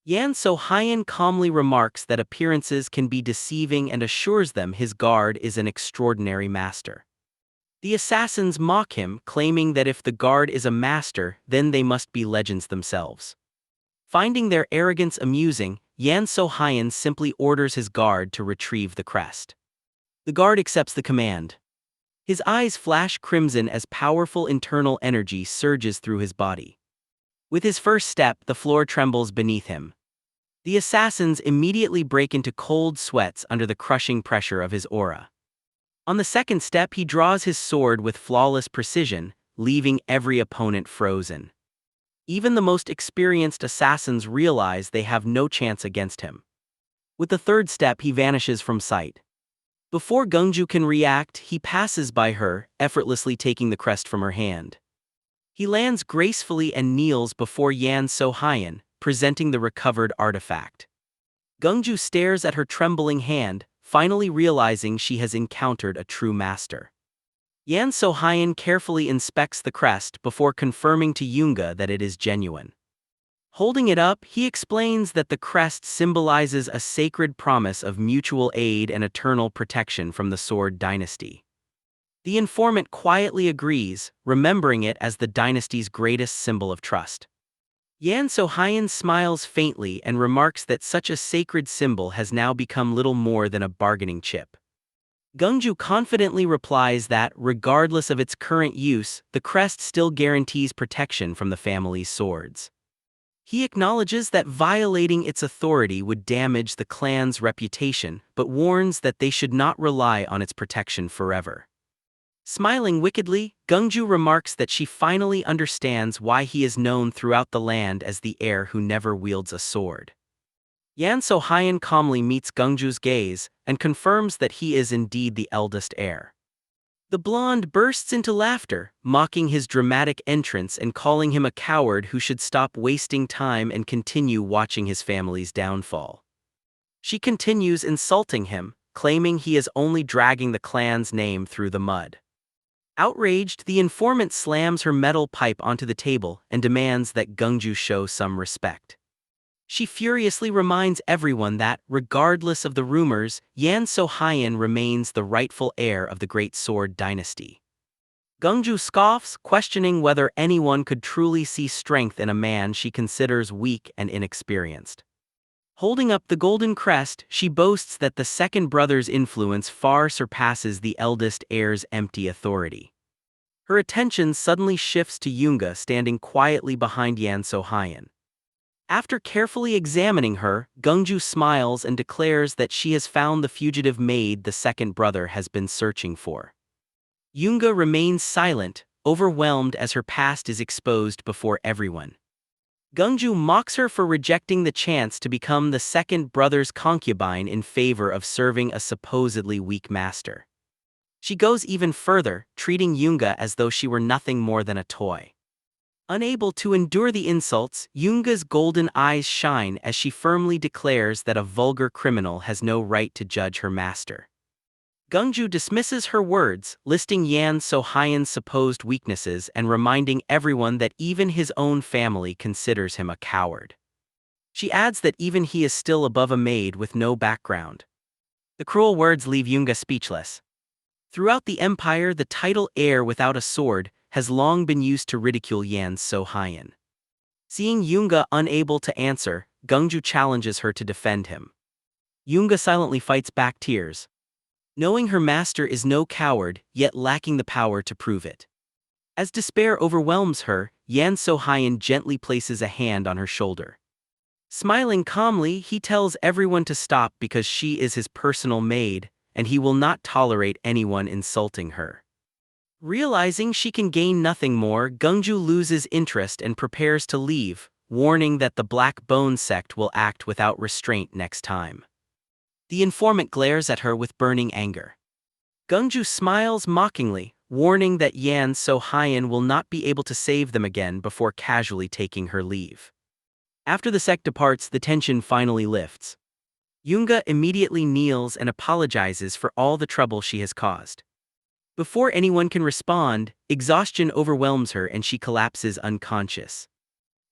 Yan So-hyun calmly remarks that appearances can be deceiving and assures them his guard is an extraordinary master. The assassins mock him, claiming that if the guard is a master, then they must be legends themselves. Finding their arrogance amusing, Yan So-hyun simply orders his guard to retrieve the crest. The guard accepts the command. His eyes flash crimson as powerful internal energy surges through his body. With his first step, the floor trembles beneath him. The assassins immediately break into cold sweats under the crushing pressure of his aura. On the second step, he draws his sword with flawless precision, leaving every opponent frozen. Even the most experienced assassins realize they have no chance against him. With the third step, he vanishes from sight. Before Gungju can react, he passes by her, effortlessly taking the crest from her hand. He lands gracefully and kneels before Yan So-hyun, presenting the recovered artifact. Gungju stares at her trembling hand, finally realizing she has encountered a true master. Yan So-hyun carefully inspects the crest before confirming to Yoonga that it is genuine. Holding it up, he explains that the crest symbolizes a sacred promise of mutual aid and eternal protection from the Sword Dynasty. The informant quietly agrees, remembering it as the dynasty's greatest symbol of trust. Yan So-hyun smiles faintly and remarks that such a sacred symbol has now become little more than a bargaining chip. Gungju confidently replies that, regardless of its current use, the crest still guarantees protection from the family's swords. He acknowledges that violating its authority would damage the clan's reputation, but warns that they should not rely on its protection forever. Smiling wickedly, Gungju remarks that she finally understands why he is known throughout the land as the heir who never wields a sword. Yan So-hyun calmly meets Gungju's gaze and confirms that he is indeed the eldest heir. The blonde bursts into laughter, mocking his dramatic entrance and calling him a coward who should stop wasting time and continue watching his family's downfall. She continues insulting him, claiming he is only dragging the clan's name through the mud. Outraged, the informant slams her metal pipe onto the table and demands that Gungju show some respect. She furiously reminds everyone that, regardless of the rumors, Yan So-hyun remains the rightful heir of the Great Sword Dynasty. Gungju scoffs, questioning whether anyone could truly see strength in a man she considers weak and inexperienced. Holding up the golden crest, she boasts that the second brother's influence far surpasses the eldest heir's empty authority. Her attention suddenly shifts to Yoonga standing quietly behind Yan So-hyun. After carefully examining her, Gungju smiles and declares that she has found the fugitive maid the second brother has been searching for. Yoonga remains silent, overwhelmed as her past is exposed before everyone. Gungju mocks her for rejecting the chance to become the second brother's concubine in favor of serving a supposedly weak master. She goes even further, treating Yoonga as though she were nothing more than a toy. Unable to endure the insults, Yoonga's golden eyes shine as she firmly declares that a vulgar criminal has no right to judge her master. Gungju dismisses her words, listing Yan So-hyun's supposed weaknesses and reminding everyone that even his own family considers him a coward. She adds that even he is still above a maid with no background. The cruel words leave Yoonga speechless. Throughout the empire, the title heir without a sword has long been used to ridicule Yan So-hyun. Seeing Yoonga unable to answer, Gungju challenges her to defend him. Yoonga silently fights back tears, knowing her master is no coward, yet lacking the power to prove it. As despair overwhelms her, Yan So-hyun gently places a hand on her shoulder. Smiling calmly, he tells everyone to stop because she is his personal maid, and he will not tolerate anyone insulting her. Realizing she can gain nothing more, Gungju loses interest and prepares to leave, warning that the Black Bone sect will act without restraint next time. The informant glares at her with burning anger. Gungju smiles mockingly, warning that Yan So-hyun will not be able to save them again before casually taking her leave. After the sect departs, the tension finally lifts. Yoonga immediately kneels and apologizes for all the trouble she has caused. Before anyone can respond, exhaustion overwhelms her and she collapses unconscious.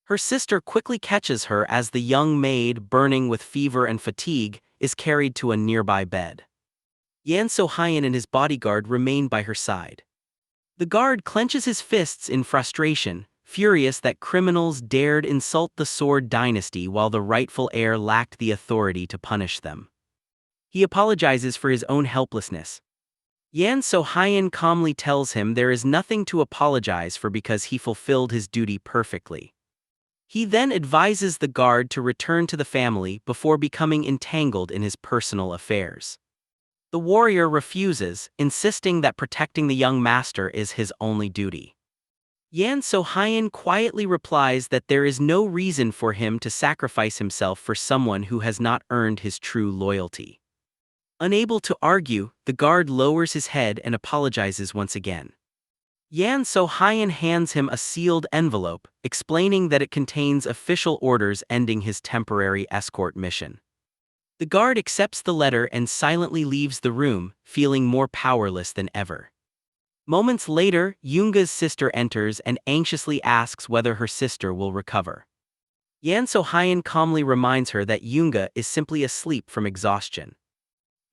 Her sister quickly catches her as the young maid, burning with fever and fatigue, is carried to a nearby bed. Yan So-hyun and his bodyguard remain by her side. The guard clenches his fists in frustration, furious that criminals dared insult the Sword Dynasty while the rightful heir lacked the authority to punish them. He apologizes for his own helplessness. Yan So-hyun calmly tells him there is nothing to apologize for because he fulfilled his duty perfectly. He then advises the guard to return to the family before becoming entangled in his personal affairs. The warrior refuses, insisting that protecting the young master is his only duty. Yan So-hyun quietly replies that there is no reason for him to sacrifice himself for someone who has not earned his true loyalty. Unable to argue, the guard lowers his head and apologizes once again. Yan So-hyun hands him a sealed envelope, explaining that it contains official orders ending his temporary escort mission. The guard accepts the letter and silently leaves the room, feeling more powerless than ever. Moments later, Yoonga's sister enters and anxiously asks whether her sister will recover. Yan So-hyun calmly reminds her that Yoonga is simply asleep from exhaustion.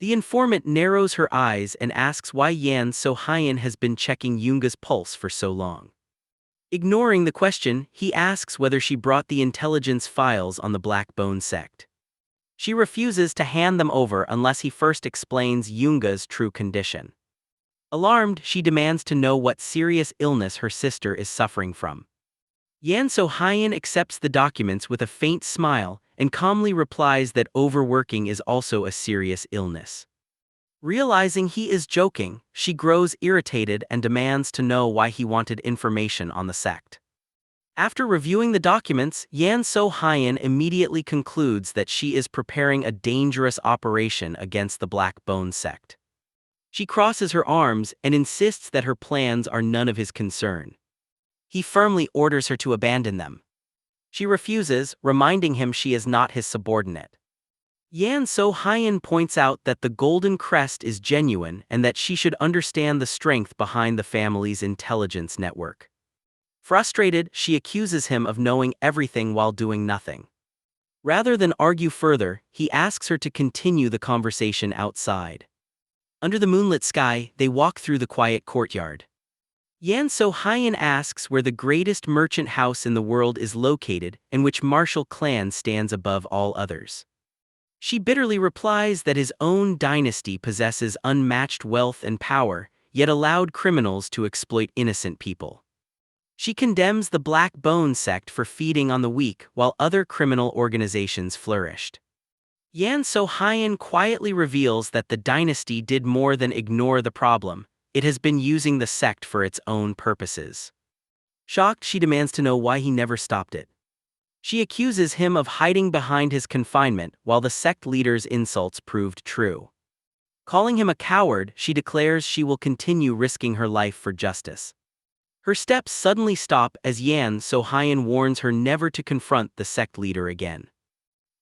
The informant narrows her eyes and asks why Yan So-hyun has been checking Yoonga's pulse for so long. Ignoring the question, he asks whether she brought the intelligence files on the Black Bone sect. She refuses to hand them over unless he first explains Yoonga's true condition. Alarmed, she demands to know what serious illness her sister is suffering from. Yan So-hyun accepts the documents with a faint smile and calmly replies that overworking is also a serious illness. Realizing he is joking, she grows irritated and demands to know why he wanted information on the sect. After reviewing the documents, Yan So-hyun immediately concludes that she is preparing a dangerous operation against the Black Bone sect. She crosses her arms and insists that her plans are none of his concern. He firmly orders her to abandon them. She refuses, reminding him she is not his subordinate. Yan So-hyun points out that the golden crest is genuine and that she should understand the strength behind the family's intelligence network. Frustrated, she accuses him of knowing everything while doing nothing. Rather than argue further, he asks her to continue the conversation outside. Under the moonlit sky, they walk through the quiet courtyard. Yan So-hyun asks where the greatest merchant house in the world is located and which martial clan stands above all others. She bitterly replies that his own dynasty possesses unmatched wealth and power, yet allowed criminals to exploit innocent people. She condemns the Black Bone sect for feeding on the weak while other criminal organizations flourished. Yan So-hyun quietly reveals that the dynasty did more than ignore the problem. It has been using the sect for its own purposes. Shocked, she demands to know why he never stopped it. She accuses him of hiding behind his confinement while the sect leader's insults proved true. Calling him a coward, she declares she will continue risking her life for justice. Her steps suddenly stop as Yan So-hyun warns her never to confront the sect leader again.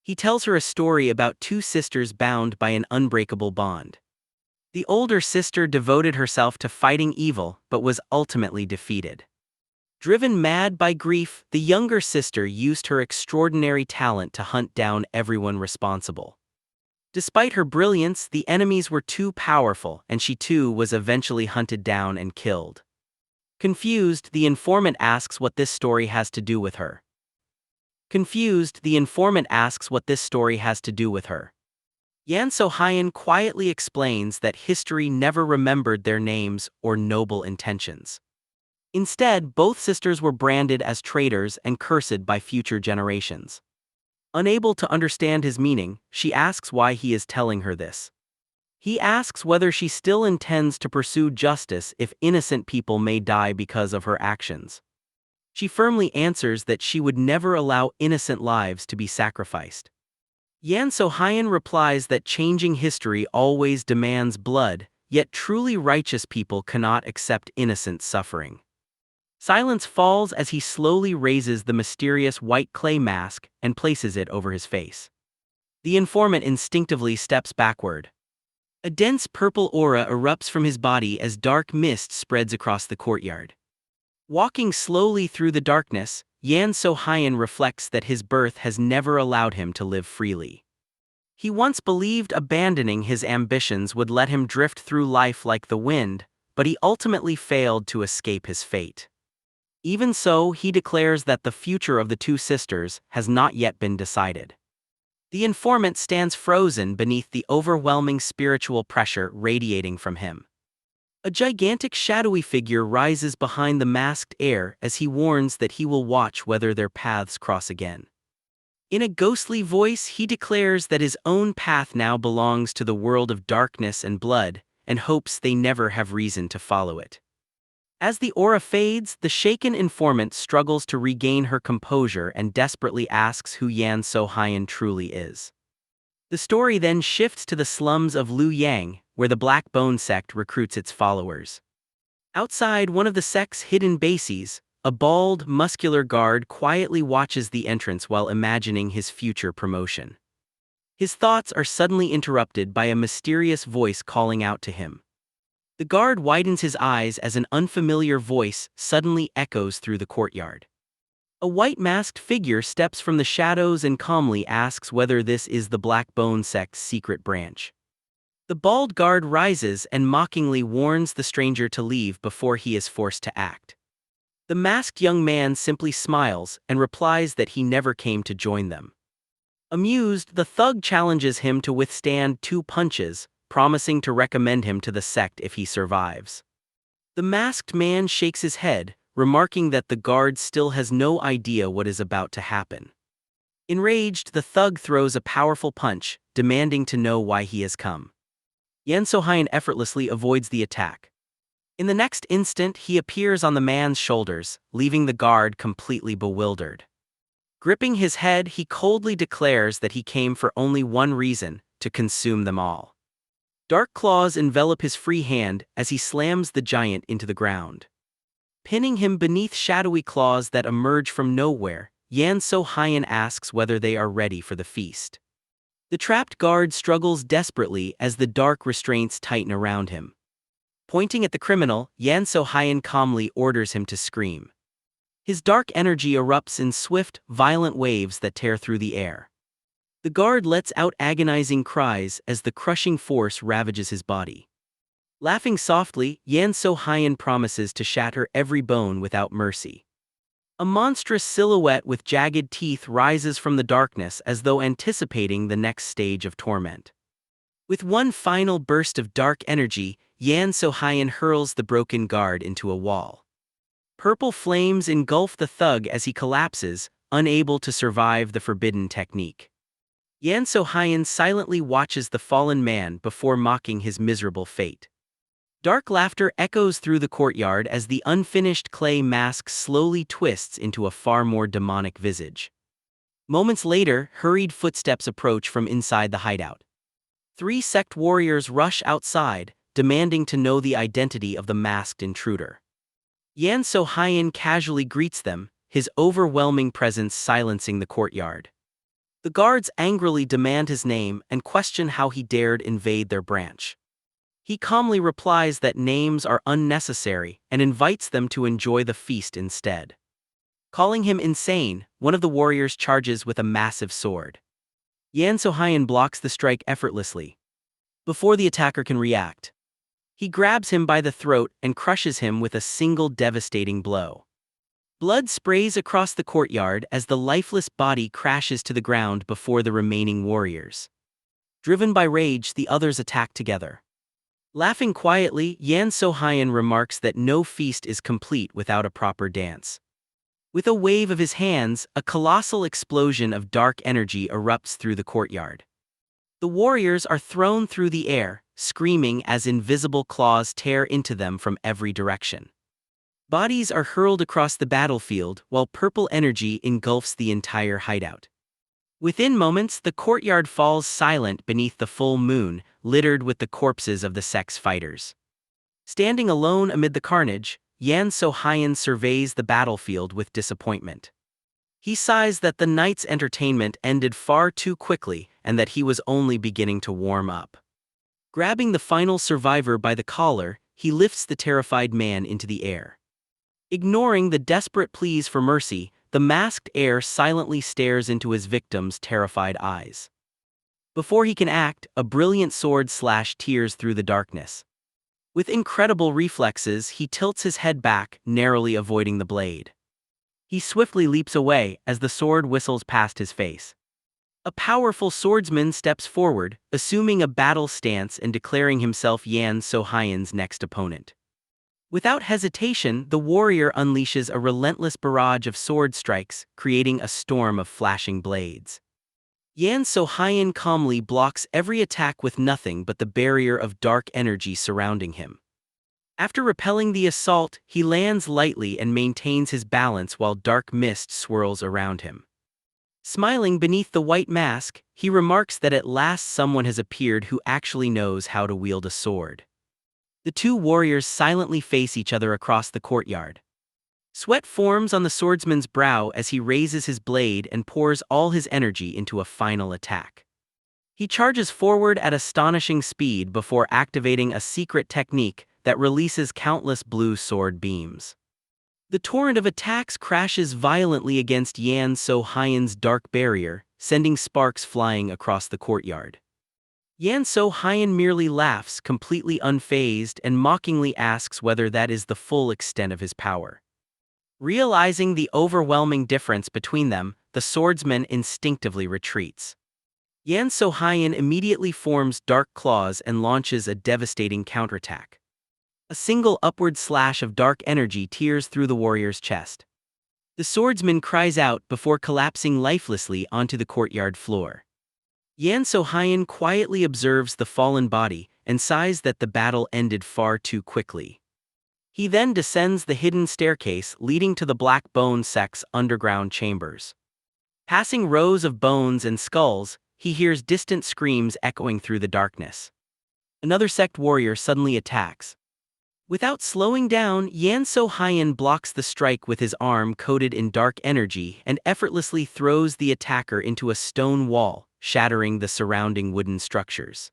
He tells her a story about two sisters bound by an unbreakable bond. The older sister devoted herself to fighting evil but was ultimately defeated. Driven mad by grief, the younger sister used her extraordinary talent to hunt down everyone responsible. Despite her brilliance, the enemies were too powerful and she too was eventually hunted down and killed. Confused, the informant asks what this story has to do with her. Yan So-hyun quietly explains that history never remembered their names or noble intentions. Instead, both sisters were branded as traitors and cursed by future generations. Unable to understand his meaning, she asks why he is telling her this. He asks whether she still intends to pursue justice if innocent people may die because of her actions. She firmly answers that she would never allow innocent lives to be sacrificed. Yan So-hyun replies that changing history always demands blood, yet truly righteous people cannot accept innocent suffering. Silence falls as he slowly raises the mysterious white clay mask and places it over his face. The informant instinctively steps backward. A dense purple aura erupts from his body as dark mist spreads across the courtyard. Walking slowly through the darkness, Yan So-hyun reflects that his birth has never allowed him to live freely. He once believed abandoning his ambitions would let him drift through life like the wind, but he ultimately failed to escape his fate. Even so, he declares that the future of the two sisters has not yet been decided. The informant stands frozen beneath the overwhelming spiritual pressure radiating from him. A gigantic shadowy figure rises behind the masked heir as he warns that he will watch whether their paths cross again. In a ghostly voice, he declares that his own path now belongs to the world of darkness and blood, and hopes they never have reason to follow it. As the aura fades, the shaken informant struggles to regain her composure and desperately asks who Yan So-hyun truly is. The story then shifts to the slums of Luoyang, where the Black Bone sect recruits its followers. Outside one of the sect's hidden bases, a bald, muscular guard quietly watches the entrance while imagining his future promotion. His thoughts are suddenly interrupted by a mysterious voice calling out to him. The guard widens his eyes as an unfamiliar voice suddenly echoes through the courtyard. A white-masked figure steps from the shadows and calmly asks whether this is the Black Bone sect's secret branch. The bald guard rises and mockingly warns the stranger to leave before he is forced to act. The masked young man simply smiles and replies that he never came to join them. Amused, the thug challenges him to withstand 2 punches, promising to recommend him to the sect if he survives. The masked man shakes his head, remarking that the guard still has no idea what is about to happen. Enraged, the thug throws a powerful punch, demanding to know why he has come. Yan So-hyun effortlessly avoids the attack. In the next instant, he appears on the man's shoulders, leaving the guard completely bewildered. Gripping his head, he coldly declares that he came for only one reason: to consume them all. Dark claws envelop his free hand as he slams the giant into the ground. Pinning him beneath shadowy claws that emerge from nowhere, Yan So-hyun asks whether they are ready for the feast. The trapped guard struggles desperately as the dark restraints tighten around him. Pointing at the criminal, Yan So-hyun calmly orders him to scream. His dark energy erupts in swift, violent waves that tear through the air. The guard lets out agonizing cries as the crushing force ravages his body. Laughing softly, Yan So-hyun promises to shatter every bone without mercy. A monstrous silhouette with jagged teeth rises from the darkness as though anticipating the next stage of torment. With one final burst of dark energy, Yan So-hyun hurls the broken guard into a wall. Purple flames engulf the thug as he collapses, unable to survive the forbidden technique. Yan So-hyun silently watches the fallen man before mocking his miserable fate. Dark laughter echoes through the courtyard as the unfinished clay mask slowly twists into a far more demonic visage. Moments later, hurried footsteps approach from inside the hideout. 3 sect warriors rush outside, demanding to know the identity of the masked intruder. Yan So-hyun casually greets them, his overwhelming presence silencing the courtyard. The guards angrily demand his name and question how he dared invade their branch. He calmly replies that names are unnecessary and invites them to enjoy the feast instead. Calling him insane, one of the warriors charges with a massive sword. Yan So-hyun blocks the strike effortlessly. Before the attacker can react, he grabs him by the throat and crushes him with a single devastating blow. Blood sprays across the courtyard as the lifeless body crashes to the ground before the remaining warriors. Driven by rage, the others attack together. Laughing quietly, Yan So-hyun remarks that no feast is complete without a proper dance. With a wave of his hands, a colossal explosion of dark energy erupts through the courtyard. The warriors are thrown through the air, screaming as invisible claws tear into them from every direction. Bodies are hurled across the battlefield while purple energy engulfs the entire hideout. Within moments, the courtyard falls silent beneath the full moon, littered with the corpses of the sex fighters. Standing alone amid the carnage, Yan So-hyun surveys the battlefield with disappointment. He sighs that the night's entertainment ended far too quickly and that he was only beginning to warm up. Grabbing the final survivor by the collar, he lifts the terrified man into the air. Ignoring the desperate pleas for mercy, the masked heir silently stares into his victim's terrified eyes. Before he can act, a brilliant sword tears through the darkness. With incredible reflexes, he tilts his head back, narrowly avoiding the blade. He swiftly leaps away as the sword whistles past his face. A powerful swordsman steps forward, assuming a battle stance and declaring himself Yan So-hyun's next opponent. Without hesitation, the warrior unleashes a relentless barrage of sword strikes, creating a storm of flashing blades. Yan So-hyun calmly blocks every attack with nothing but the barrier of dark energy surrounding him. After repelling the assault, he lands lightly and maintains his balance while dark mist swirls around him. Smiling beneath the white mask, he remarks that at last someone has appeared who actually knows how to wield a sword. The two warriors silently face each other across the courtyard. Sweat forms on the swordsman's brow as he raises his blade and pours all his energy into a final attack. He charges forward at astonishing speed before activating a secret technique that releases countless blue sword beams. The torrent of attacks crashes violently against Yan So-hyun's dark barrier, sending sparks flying across the courtyard. Yan So-hyun merely laughs, completely unfazed, and mockingly asks whether that is the full extent of his power. Realizing the overwhelming difference between them, the swordsman instinctively retreats. Yan So-hyun immediately forms dark claws and launches a devastating counterattack. A single upward slash of dark energy tears through the warrior's chest. The swordsman cries out before collapsing lifelessly onto the courtyard floor. Yan So-hyun quietly observes the fallen body and sighs that the battle ended far too quickly. He then descends the hidden staircase leading to the Black Bone sect's underground chambers. Passing rows of bones and skulls, he hears distant screams echoing through the darkness. Another sect warrior suddenly attacks. Without slowing down, Yan So-hyun blocks the strike with his arm coated in dark energy and effortlessly throws the attacker into a stone wall, shattering the surrounding wooden structures.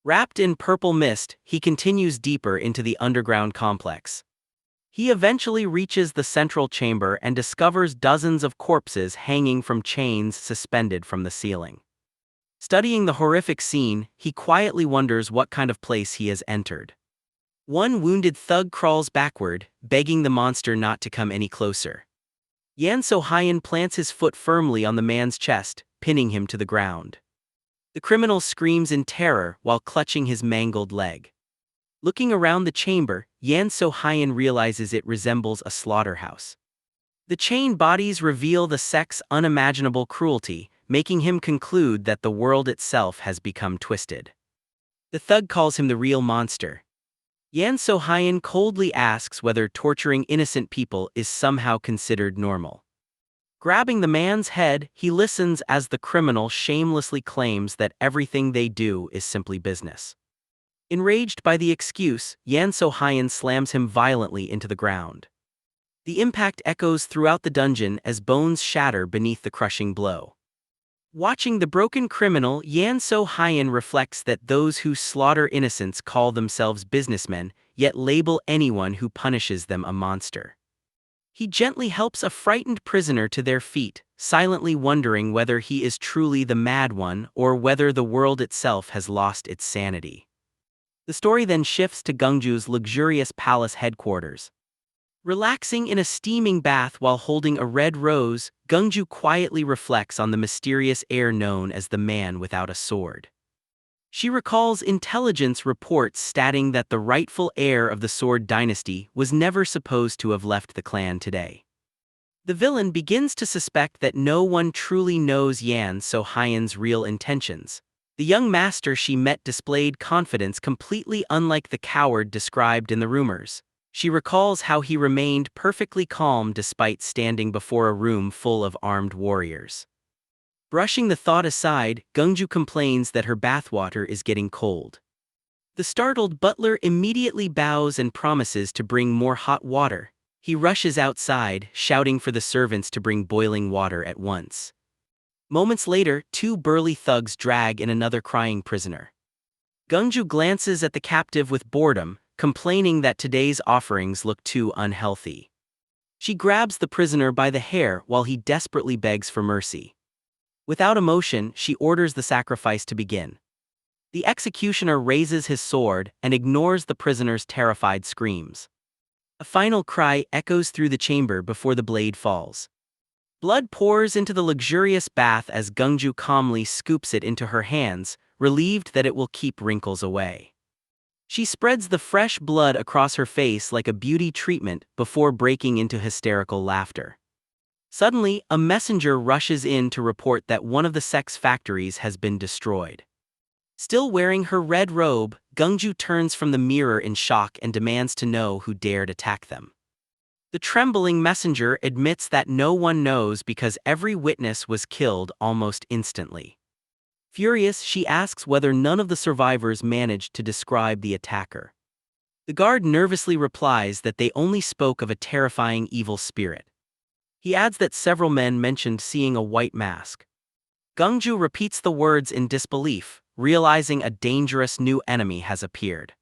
Wrapped in purple mist, he continues deeper into the underground complex. He eventually reaches the central chamber and discovers dozens of corpses hanging from chains suspended from the ceiling. Studying the horrific scene, he quietly wonders what kind of place he has entered. One wounded thug crawls backward, begging the monster not to come any closer. Yan So-hyun plants his foot firmly on the man's chest, pinning him to the ground. The criminal screams in terror while clutching his mangled leg. Looking around the chamber, Yan So-hyun realizes it resembles a slaughterhouse. The chained bodies reveal the sect's unimaginable cruelty, making him conclude that the world itself has become twisted. The thug calls him the real monster. Yan So-hyun coldly asks whether torturing innocent people is somehow considered normal. Grabbing the man's head, he listens as the criminal shamelessly claims that everything they do is simply business. Enraged by the excuse, Yan So-hyun slams him violently into the ground. The impact echoes throughout the dungeon as bones shatter beneath the crushing blow. Watching the broken criminal, Yan So-hyun reflects that those who slaughter innocents call themselves businessmen, yet label anyone who punishes them a monster. He gently helps a frightened prisoner to their feet, silently wondering whether he is truly the mad one or whether the world itself has lost its sanity. The story then shifts to Gungju's luxurious palace headquarters. Relaxing in a steaming bath while holding a red rose, Gungju quietly reflects on the mysterious heir known as the man without a sword. She recalls intelligence reports stating that the rightful heir of the Sword Dynasty was never supposed to have left the clan today. The villain begins to suspect that no one truly knows Yan So Hyen's real intentions. The young master she met displayed confidence completely unlike the coward described in the rumors. She recalls how he remained perfectly calm despite standing before a room full of armed warriors. Brushing the thought aside, Gungju complains that her bathwater is getting cold. The startled butler immediately bows and promises to bring more hot water. He rushes outside, shouting for the servants to bring boiling water at once. Moments later, two burly thugs drag in another crying prisoner. Gungju glances at the captive with boredom, complaining that today's offerings look too unhealthy. She grabs the prisoner by the hair while he desperately begs for mercy. Without emotion, she orders the sacrifice to begin. The executioner raises his sword and ignores the prisoner's terrified screams. A final cry echoes through the chamber before the blade falls. Blood pours into the luxurious bath as Gungju calmly scoops it into her hands, relieved that it will keep wrinkles away. She spreads the fresh blood across her face like a beauty treatment before breaking into hysterical laughter. Suddenly, a messenger rushes in to report that one of the sex factories has been destroyed. Still wearing her red robe, Gungju turns from the mirror in shock and demands to know who dared attack them. The trembling messenger admits that no one knows because every witness was killed almost instantly. Furious, she asks whether none of the survivors managed to describe the attacker. The guard nervously replies that they only spoke of a terrifying evil spirit. He adds that several men mentioned seeing a white mask. Gungju repeats the words in disbelief, realizing a dangerous new enemy has appeared.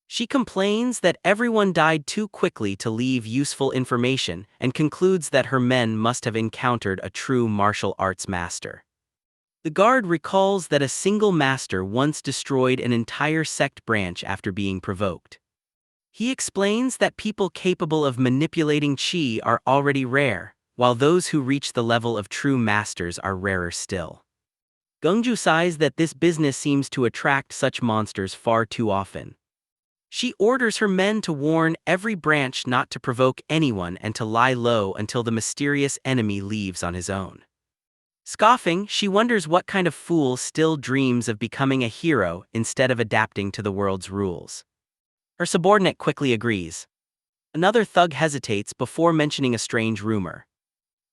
She complains that everyone died too quickly to leave useful information and concludes that her men must have encountered a true martial arts master. The guard recalls that a single master once destroyed an entire sect branch after being provoked. He explains that people capable of manipulating qi are already rare, while those who reach the level of true masters are rarer still. Gungju sighs that this business seems to attract such monsters far too often. She orders her men to warn every branch not to provoke anyone and to lie low until the mysterious enemy leaves on his own. Scoffing, she wonders what kind of fool still dreams of becoming a hero instead of adapting to the world's rules. Her subordinate quickly agrees. Another thug hesitates before mentioning a strange rumor.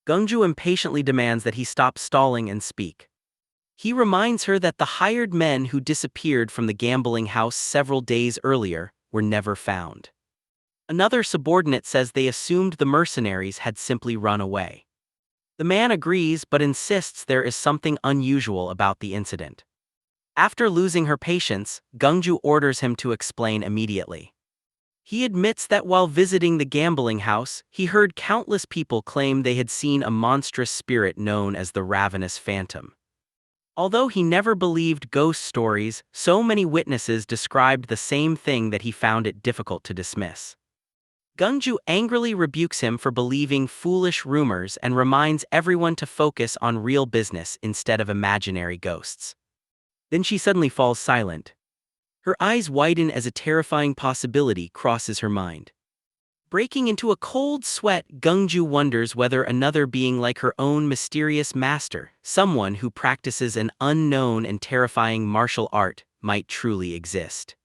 Gungju impatiently demands that he stop stalling and speak. He reminds her that the hired men who disappeared from the gambling house several days earlier were never found. Another subordinate says they assumed the mercenaries had simply run away. The man agrees but insists there is something unusual about the incident. After losing her patience, Gungju orders him to explain immediately. He admits that while visiting the gambling house, he heard countless people claim they had seen a monstrous spirit known as the Ravenous Phantom. Although he never believed ghost stories, so many witnesses described the same thing that he found it difficult to dismiss. Gungju angrily rebukes him for believing foolish rumors and reminds everyone to focus on real business instead of imaginary ghosts. Then she suddenly falls silent. Her eyes widen as a terrifying possibility crosses her mind. Breaking into a cold sweat, Gungju wonders whether another being like her own mysterious master, someone who practices an unknown and terrifying martial art, might truly exist.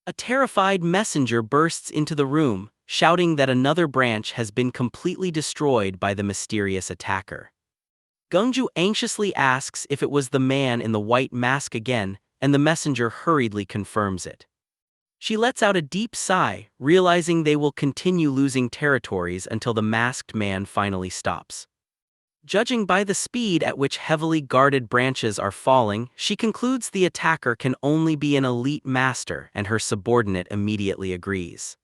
A terrified messenger bursts into the room, shouting that another branch has been completely destroyed by the mysterious attacker. Gungju anxiously asks if it was the man in the white mask again, and the messenger hurriedly confirms it. She lets out a deep sigh, realizing they will continue losing territories until the masked man finally stops. Judging by the speed at which heavily guarded branches are falling, she concludes the attacker can only be an elite master, and her subordinate immediately agrees.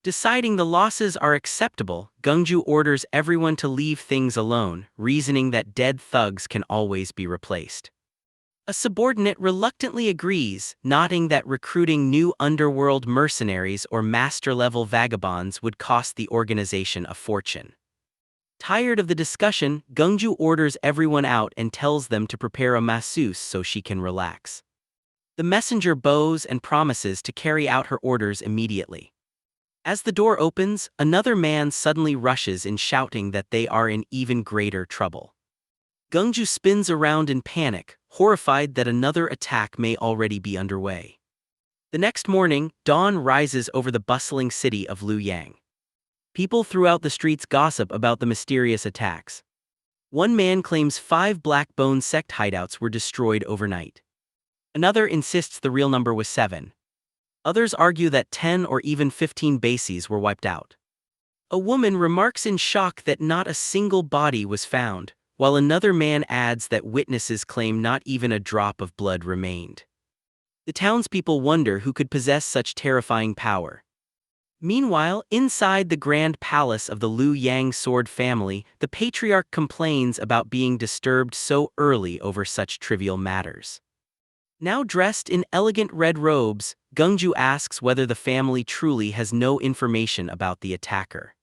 Deciding the losses are acceptable, Gungju orders everyone to leave things alone, reasoning that dead thugs can always be replaced. A subordinate reluctantly agrees, noting that recruiting new underworld mercenaries or master-level vagabonds would cost the organization a fortune. Tired of the discussion, Gungju orders everyone out and tells them to prepare a masseuse so she can relax. The messenger bows and promises to carry out her orders immediately. As the door opens, another man suddenly rushes in, shouting that they are in even greater trouble. Gungju spins around in panic, horrified that another attack may already be underway. The next morning, dawn rises over the bustling city of Luoyang. People throughout the streets gossip about the mysterious attacks. One man claims 5 Black Bone sect hideouts were destroyed overnight. Another insists the real number was 7. Others argue that 10 or even 15 bases were wiped out. A woman remarks in shock that not a single body was found, while another man adds that witnesses claim not even a drop of blood remained. The townspeople wonder who could possess such terrifying power. Meanwhile, inside the grand palace of the Luoyang sword family, the patriarch complains about being disturbed so early over such trivial matters. Now dressed in elegant red robes, Gungju asks whether the family truly has no information about the attacker.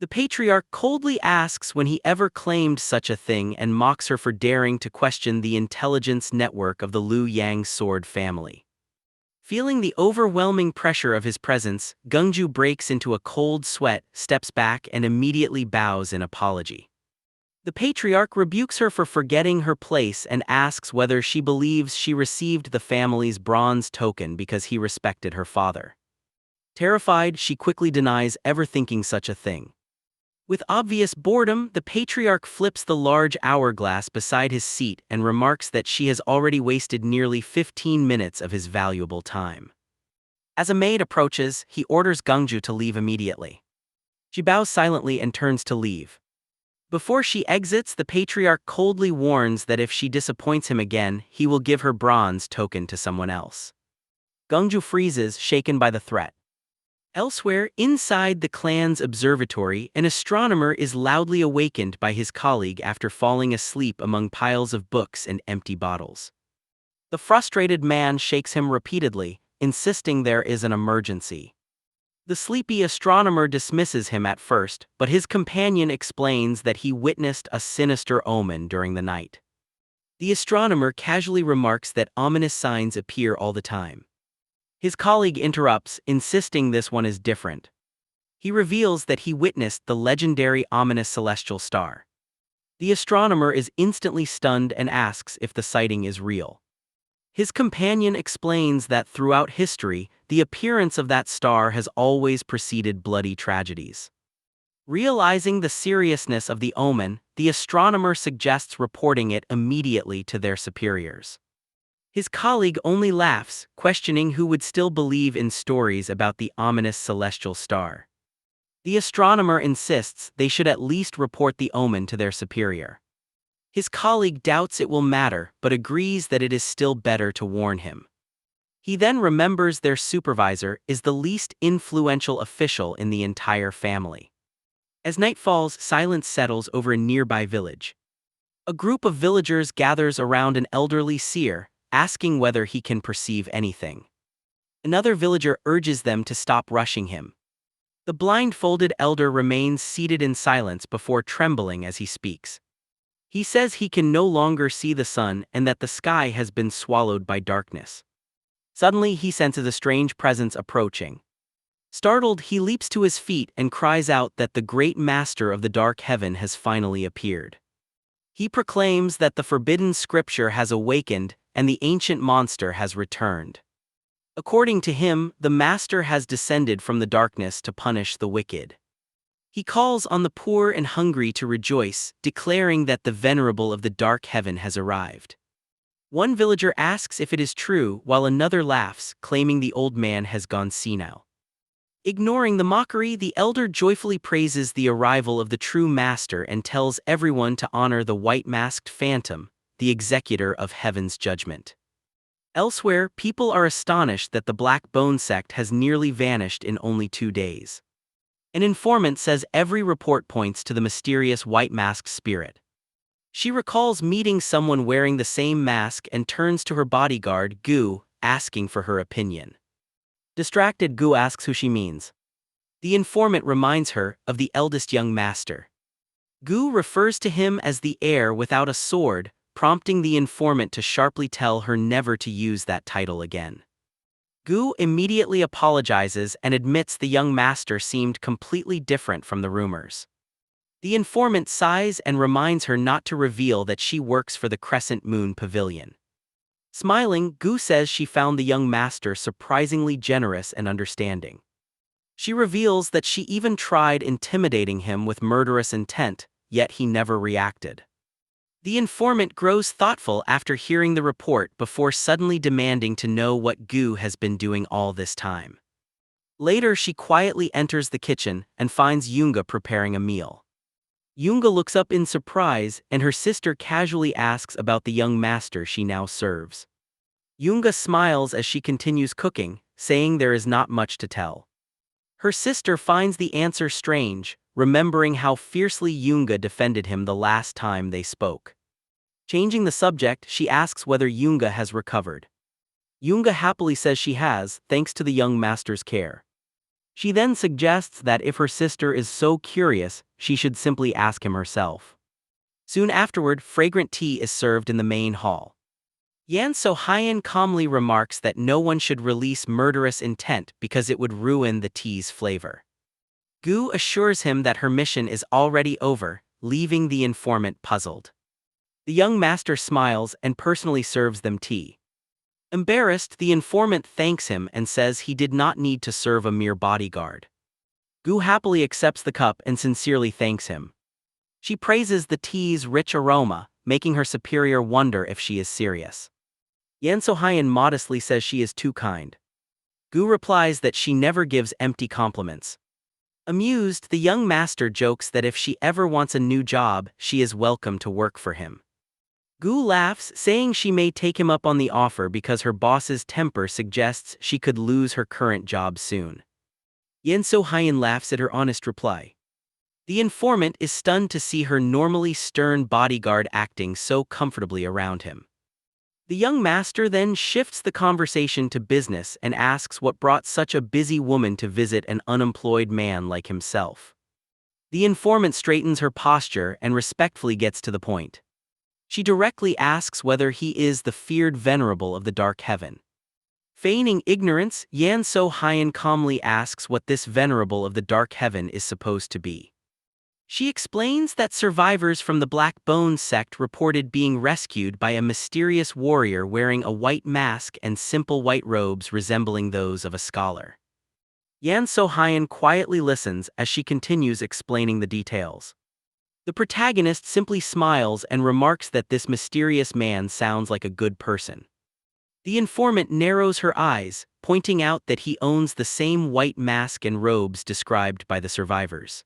The patriarch coldly asks when he ever claimed such a thing and mocks her for daring to question the intelligence network of the Luoyang sword family. Feeling the overwhelming pressure of his presence, Gungju breaks into a cold sweat, steps back, and immediately bows in apology. The patriarch rebukes her for forgetting her place and asks whether she believes she received the family's bronze token because he respected her father. Terrified, she quickly denies ever thinking such a thing. With obvious boredom, the patriarch flips the large hourglass beside his seat and remarks that she has already wasted nearly 15 minutes of his valuable time. As a maid approaches, he orders Gungju to leave immediately. She bows silently and turns to leave. Before she exits, the patriarch coldly warns that if she disappoints him again, he will give her bronze token to someone else. Gungju freezes, shaken by the threat. Elsewhere, inside the clan's observatory, an astronomer is loudly awakened by his colleague after falling asleep among piles of books and empty bottles. The frustrated man shakes him repeatedly, insisting there is an emergency. The sleepy astronomer dismisses him at first, but his companion explains that he witnessed a sinister omen during the night. The astronomer casually remarks that ominous signs appear all the time. His colleague interrupts, insisting this one is different. He reveals that he witnessed the legendary ominous celestial star. The astronomer is instantly stunned and asks if the sighting is real. His companion explains that throughout history, the appearance of that star has always preceded bloody tragedies. Realizing the seriousness of the omen, the astronomer suggests reporting it immediately to their superiors. His colleague only laughs, questioning who would still believe in stories about the ominous celestial star. The astronomer insists they should at least report the omen to their superior. His colleague doubts it will matter, but agrees that it is still better to warn him. He then remembers their supervisor is the least influential official in the entire family. As night falls, silence settles over a nearby village. A group of villagers gathers around an elderly seer, asking whether he can perceive anything. Another villager urges them to stop rushing him. The blindfolded elder remains seated in silence before trembling as he speaks. He says he can no longer see the sun and that the sky has been swallowed by darkness. Suddenly, he senses a strange presence approaching. Startled, he leaps to his feet and cries out that the great master of the dark heaven has finally appeared. He proclaims that the forbidden scripture has awakened and the ancient monster has returned. According to him, the master has descended from the darkness to punish the wicked. He calls on the poor and hungry to rejoice, declaring that the venerable of the dark heaven has arrived. One villager asks if it is true, while another laughs, claiming the old man has gone senile. Ignoring the mockery, the elder joyfully praises the arrival of the true master and tells everyone to honor the white-masked phantom, the executor of heaven's judgment. Elsewhere, people are astonished that the Black Bone sect has nearly vanished in only 2 days. An informant says every report points to the mysterious white-masked spirit. She recalls meeting someone wearing the same mask and turns to her bodyguard, Gu, asking for her opinion. Distracted, Gu asks who she means. The informant reminds her of the eldest young master. Gu refers to him as the heir without a sword, prompting the informant to sharply tell her never to use that title again. Gu immediately apologizes and admits the young master seemed completely different from the rumors. The informant sighs and reminds her not to reveal that she works for the Crescent Moon Pavilion. Smiling, Gu says she found the young master surprisingly generous and understanding. She reveals that she even tried intimidating him with murderous intent, yet he never reacted. The informant grows thoughtful after hearing the report before suddenly demanding to know what Gu has been doing all this time. Later, she quietly enters the kitchen and finds Yunga preparing a meal. Yunga looks up in surprise, and her sister casually asks about the young master she now serves. Yunga smiles as she continues cooking, saying there is not much to tell. Her sister finds the answer strange, remembering how fiercely Yunga defended him the last time they spoke. Changing the subject, she asks whether Yunga has recovered. Yunga happily says she has, thanks to the young master's care. She then suggests that if her sister is so curious, she should simply ask him herself. Soon afterward, fragrant tea is served in the main hall. Yan So-hyun calmly remarks that no one should release murderous intent because it would ruin the tea's flavor. Gu assures him that her mission is already over, leaving the informant puzzled. The young master smiles and personally serves them tea. Embarrassed, the informant thanks him and says he did not need to serve a mere bodyguard. Gu happily accepts the cup and sincerely thanks him. She praises the tea's rich aroma, making her superior wonder if she is serious. Yan So-hyun modestly says she is too kind. Gu replies that she never gives empty compliments. Amused, the young master jokes that if she ever wants a new job, she is welcome to work for him. Gu laughs, saying she may take him up on the offer because her boss's temper suggests she could lose her current job soon. Yan So-hyun laughs at her honest reply. The informant is stunned to see her normally stern bodyguard acting so comfortably around him. The young master then shifts the conversation to business and asks what brought such a busy woman to visit an unemployed man like himself. The informant straightens her posture and respectfully gets to the point. She directly asks whether he is the feared venerable of the dark heaven. Feigning ignorance, Yan So-hyun calmly asks what this venerable of the dark heaven is supposed to be. She explains that survivors from the Black Bones sect reported being rescued by a mysterious warrior wearing a white mask and simple white robes resembling those of a scholar. Yan So-hyun quietly listens as she continues explaining the details. The protagonist simply smiles and remarks that this mysterious man sounds like a good person. The informant narrows her eyes, pointing out that he owns the same white mask and robes described by the survivors.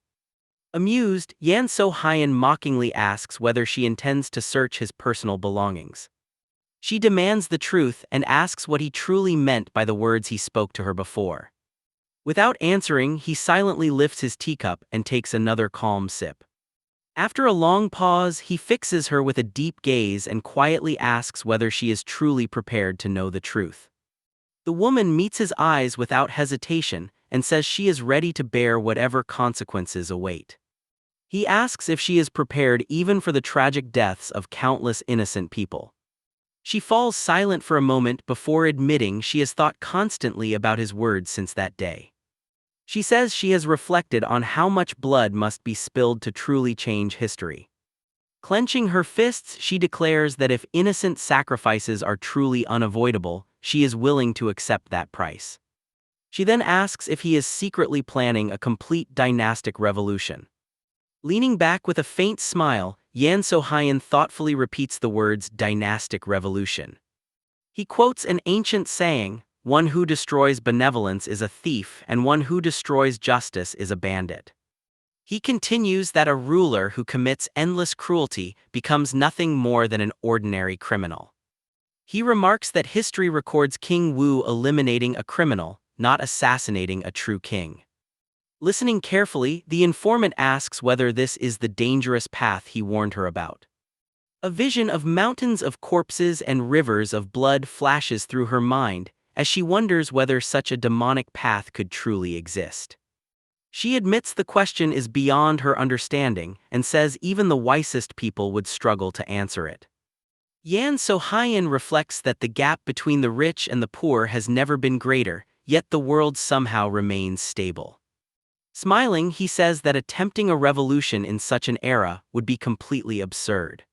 Amused, Yan So-hyun mockingly asks whether she intends to search his personal belongings. She demands the truth and asks what he truly meant by the words he spoke to her before. Without answering, he silently lifts his teacup and takes another calm sip. After a long pause, he fixes her with a deep gaze and quietly asks whether she is truly prepared to know the truth. The woman meets his eyes without hesitation and says she is ready to bear whatever consequences await. He asks if she is prepared even for the tragic deaths of countless innocent people. She falls silent for a moment before admitting she has thought constantly about his words since that day. She says she has reflected on how much blood must be spilled to truly change history. Clenching her fists, she declares that if innocent sacrifices are truly unavoidable, she is willing to accept that price. She then asks if he is secretly planning a complete dynastic revolution. Leaning back with a faint smile, Yan So-hyun thoughtfully repeats the words dynastic revolution. He quotes an ancient saying, "One who destroys benevolence is a thief, and one who destroys justice is a bandit." He continues that a ruler who commits endless cruelty becomes nothing more than an ordinary criminal. He remarks that history records King Wu eliminating a criminal, not assassinating a true king. Listening carefully, the informant asks whether this is the dangerous path he warned her about. A vision of mountains of corpses and rivers of blood flashes through her mind, as she wonders whether such a demonic path could truly exist. She admits the question is beyond her understanding and says even the wisest people would struggle to answer it. Yan So-hyun reflects that the gap between the rich and the poor has never been greater, yet the world somehow remains stable. Smiling, he says that attempting a revolution in such an era would be completely absurd.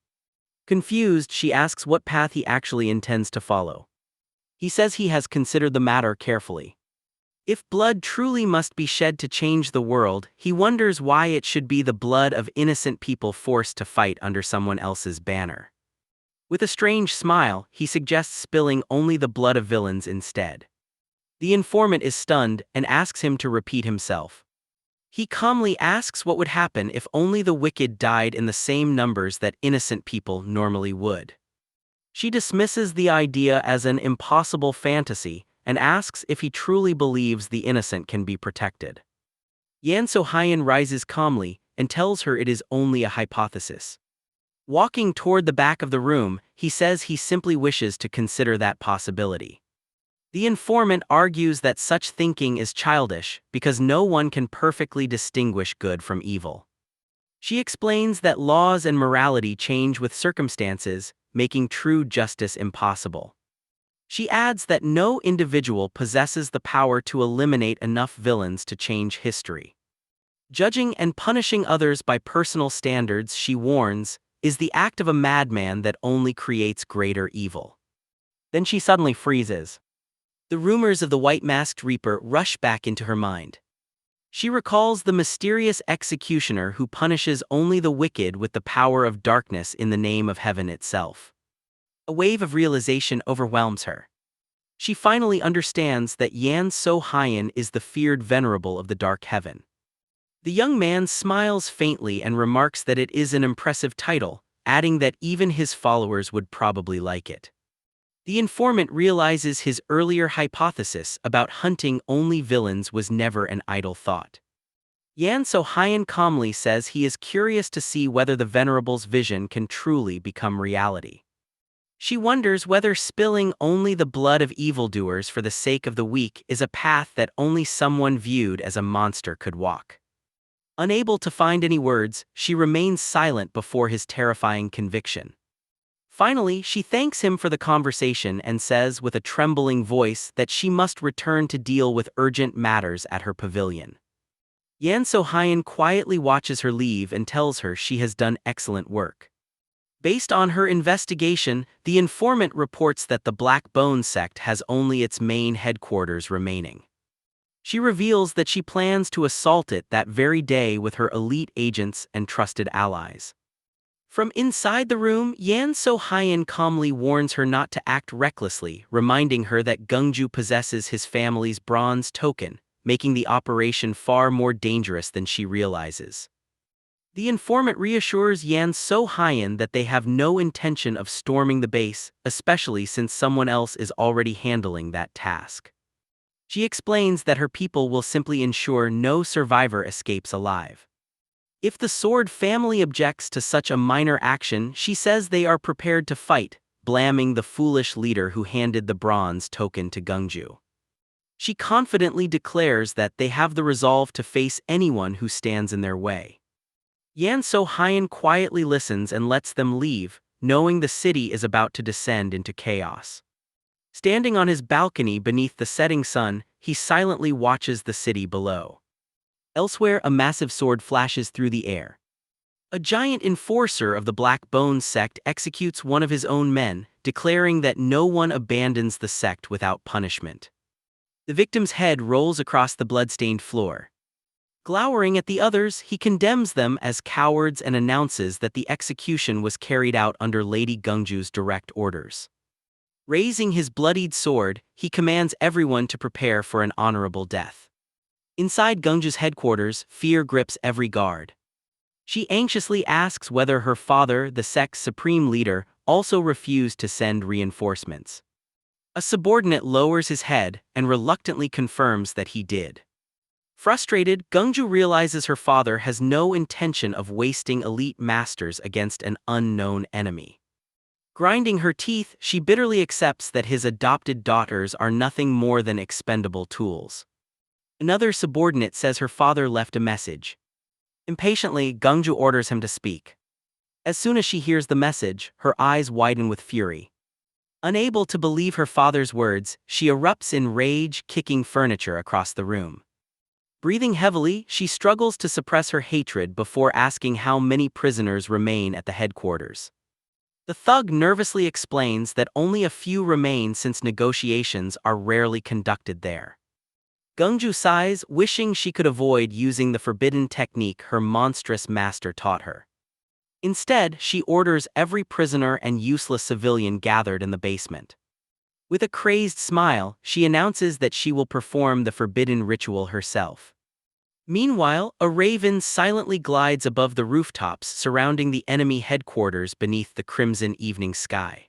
Confused, she asks what path he actually intends to follow. He says he has considered the matter carefully. If blood truly must be shed to change the world, he wonders why it should be the blood of innocent people forced to fight under someone else's banner. With a strange smile, he suggests spilling only the blood of villains instead. The informant is stunned and asks him to repeat himself. He calmly asks what would happen if only the wicked died in the same numbers that innocent people normally would. She dismisses the idea as an impossible fantasy and asks if he truly believes the innocent can be protected. Yan So-hyun rises calmly and tells her it is only a hypothesis. Walking toward the back of the room, he says he simply wishes to consider that possibility. The informant argues that such thinking is childish because no one can perfectly distinguish good from evil. She explains that laws and morality change with circumstances, making true justice impossible. She adds that no individual possesses the power to eliminate enough villains to change history. Judging and punishing others by personal standards, she warns, is the act of a madman that only creates greater evil. Then she suddenly freezes. The rumors of the white-masked reaper rush back into her mind. She recalls the mysterious executioner who punishes only the wicked with the power of darkness in the name of heaven itself. A wave of realization overwhelms her. She finally understands that Yan So-hyun is the feared venerable of the dark heaven. The young man smiles faintly and remarks that it is an impressive title, adding that even his followers would probably like it. The informant realizes his earlier hypothesis about hunting only villains was never an idle thought. Yan So-hyun calmly says he is curious to see whether the venerable's vision can truly become reality. She wonders whether spilling only the blood of evildoers for the sake of the weak is a path that only someone viewed as a monster could walk. Unable to find any words, she remains silent before his terrifying conviction. Finally, she thanks him for the conversation and says with a trembling voice that she must return to deal with urgent matters at her pavilion. Yan So-hyun quietly watches her leave and tells her she has done excellent work. Based on her investigation, the informant reports that the Black Bone sect has only its main headquarters remaining. She reveals that she plans to assault it that very day with her elite agents and trusted allies. From inside the room, Yan So-hyun calmly warns her not to act recklessly, reminding her that Gungju possesses his family's bronze token, making the operation far more dangerous than she realizes. The informant reassures Yan So-hyun that they have no intention of storming the base, especially since someone else is already handling that task. She explains that her people will simply ensure no survivor escapes alive. If the Sword family objects to such a minor action, she says they are prepared to fight, blaming the foolish leader who handed the bronze token to Gungju. She confidently declares that they have the resolve to face anyone who stands in their way. Yan So-hyun quietly listens and lets them leave, knowing the city is about to descend into chaos. Standing on his balcony beneath the setting sun, he silently watches the city below. Elsewhere, a massive sword flashes through the air. A giant enforcer of the Black Bone sect executes one of his own men, declaring that no one abandons the sect without punishment. The victim's head rolls across the blood-stained floor. Glowering at the others, he condemns them as cowards and announces that the execution was carried out under Lady Gungju's direct orders. Raising his bloodied sword, he commands everyone to prepare for an honorable death. Inside Gungju's headquarters, fear grips every guard. She anxiously asks whether her father, the sect's supreme leader, also refused to send reinforcements. A subordinate lowers his head and reluctantly confirms that he did. Frustrated, Gungju realizes her father has no intention of wasting elite masters against an unknown enemy. Grinding her teeth, she bitterly accepts that his adopted daughters are nothing more than expendable tools. Another subordinate says her father left a message. Impatiently, Gungju orders him to speak. As soon as she hears the message, her eyes widen with fury. Unable to believe her father's words, she erupts in rage, kicking furniture across the room. Breathing heavily, she struggles to suppress her hatred before asking how many prisoners remain at the headquarters. The thug nervously explains that only a few remain since negotiations are rarely conducted there. Gungju sighs, wishing she could avoid using the forbidden technique her monstrous master taught her. Instead, she orders every prisoner and useless civilian gathered in the basement. With a crazed smile, she announces that she will perform the forbidden ritual herself. Meanwhile, a raven silently glides above the rooftops surrounding the enemy headquarters beneath the crimson evening sky.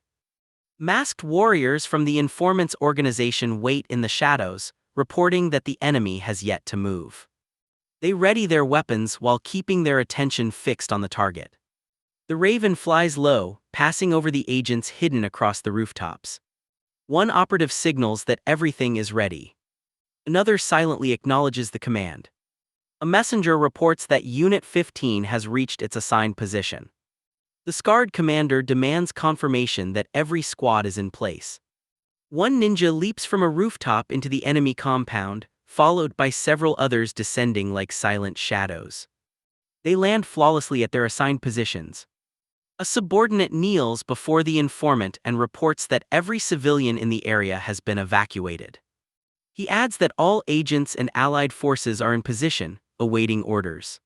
Masked warriors from the informant's organization wait in the shadows, reporting that the enemy has yet to move. They ready their weapons while keeping their attention fixed on the target. The raven flies low, passing over the agents hidden across the rooftops. One operative signals that everything is ready. Another silently acknowledges the command. A messenger reports that Unit 15 has reached its assigned position. The scarred commander demands confirmation that every squad is in place. One ninja leaps from a rooftop into the enemy compound, followed by several others descending like silent shadows. They land flawlessly at their assigned positions. A subordinate kneels before the informant and reports that every civilian in the area has been evacuated. He adds that all agents and allied forces are in position, awaiting orders.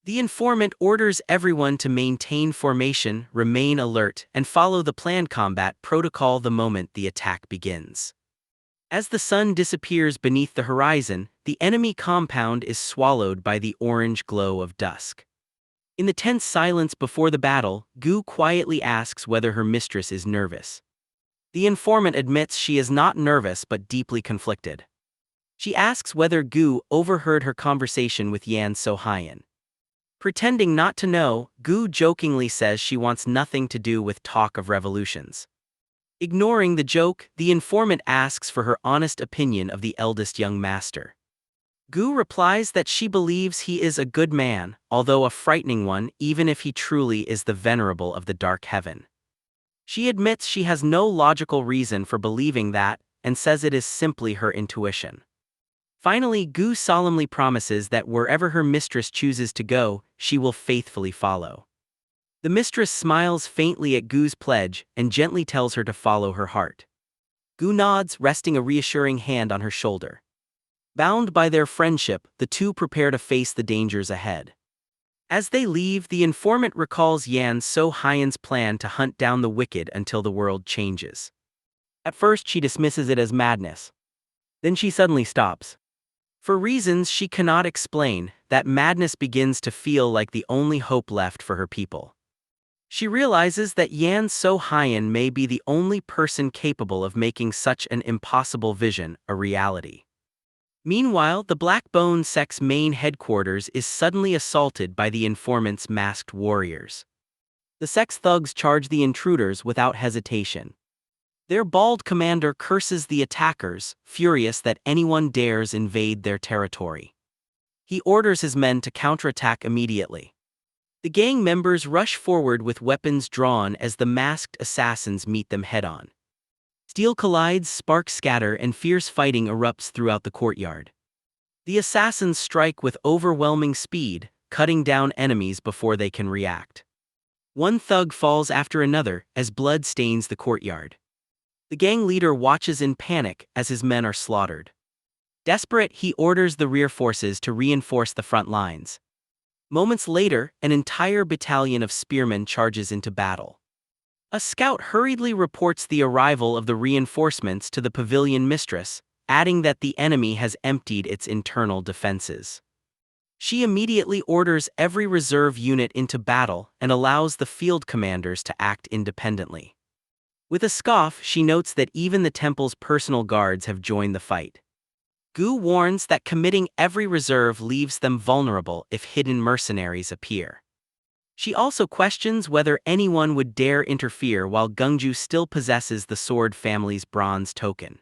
The informant orders everyone to maintain formation, remain alert, and follow the planned combat protocol the moment the attack begins. As the sun disappears beneath the horizon, the enemy compound is swallowed by the orange glow of dusk. In the tense silence before the battle, Gu quietly asks whether her mistress is nervous. The informant admits she is not nervous but deeply conflicted. She asks whether Gu overheard her conversation with Yan So-hyun. Pretending not to know, Gu jokingly says she wants nothing to do with talk of revolutions. Ignoring the joke, the informant asks for her honest opinion of the eldest young master. Gu replies that she believes he is a good man, although a frightening one, even if he truly is the venerable of the dark heaven. She admits she has no logical reason for believing that, and says it is simply her intuition. Finally, Gu solemnly promises that wherever her mistress chooses to go, she will faithfully follow. The mistress smiles faintly at Gu's pledge and gently tells her to follow her heart. Gu nods, resting a reassuring hand on her shoulder. Bound by their friendship, the two prepare to face the dangers ahead. As they leave, the informant recalls Yan So-hyun's plan to hunt down the wicked until the world changes. At first, she dismisses it as madness. Then she suddenly stops. For reasons she cannot explain, that madness begins to feel like the only hope left for her people. She realizes that Yan So-hyun may be the only person capable of making such an impossible vision a reality. Meanwhile, the Black Bone sect's main headquarters is suddenly assaulted by the informant's masked warriors. The sect's thugs charge the intruders without hesitation. Their bald commander curses the attackers, furious that anyone dares invade their territory. He orders his men to counterattack immediately. The gang members rush forward with weapons drawn as the masked assassins meet them head-on. Steel collides, sparks scatter, and fierce fighting erupts throughout the courtyard. The assassins strike with overwhelming speed, cutting down enemies before they can react. One thug falls after another as blood stains the courtyard. The gang leader watches in panic as his men are slaughtered. Desperate, he orders the rear forces to reinforce the front lines. Moments later, an entire battalion of spearmen charges into battle. A scout hurriedly reports the arrival of the reinforcements to the pavilion mistress, adding that the enemy has emptied its internal defenses. She immediately orders every reserve unit into battle and allows the field commanders to act independently. With a scoff, she notes that even the temple's personal guards have joined the fight. Gu warns that committing every reserve leaves them vulnerable if hidden mercenaries appear. She also questions whether anyone would dare interfere while Gungju still possesses the Sword family's bronze token.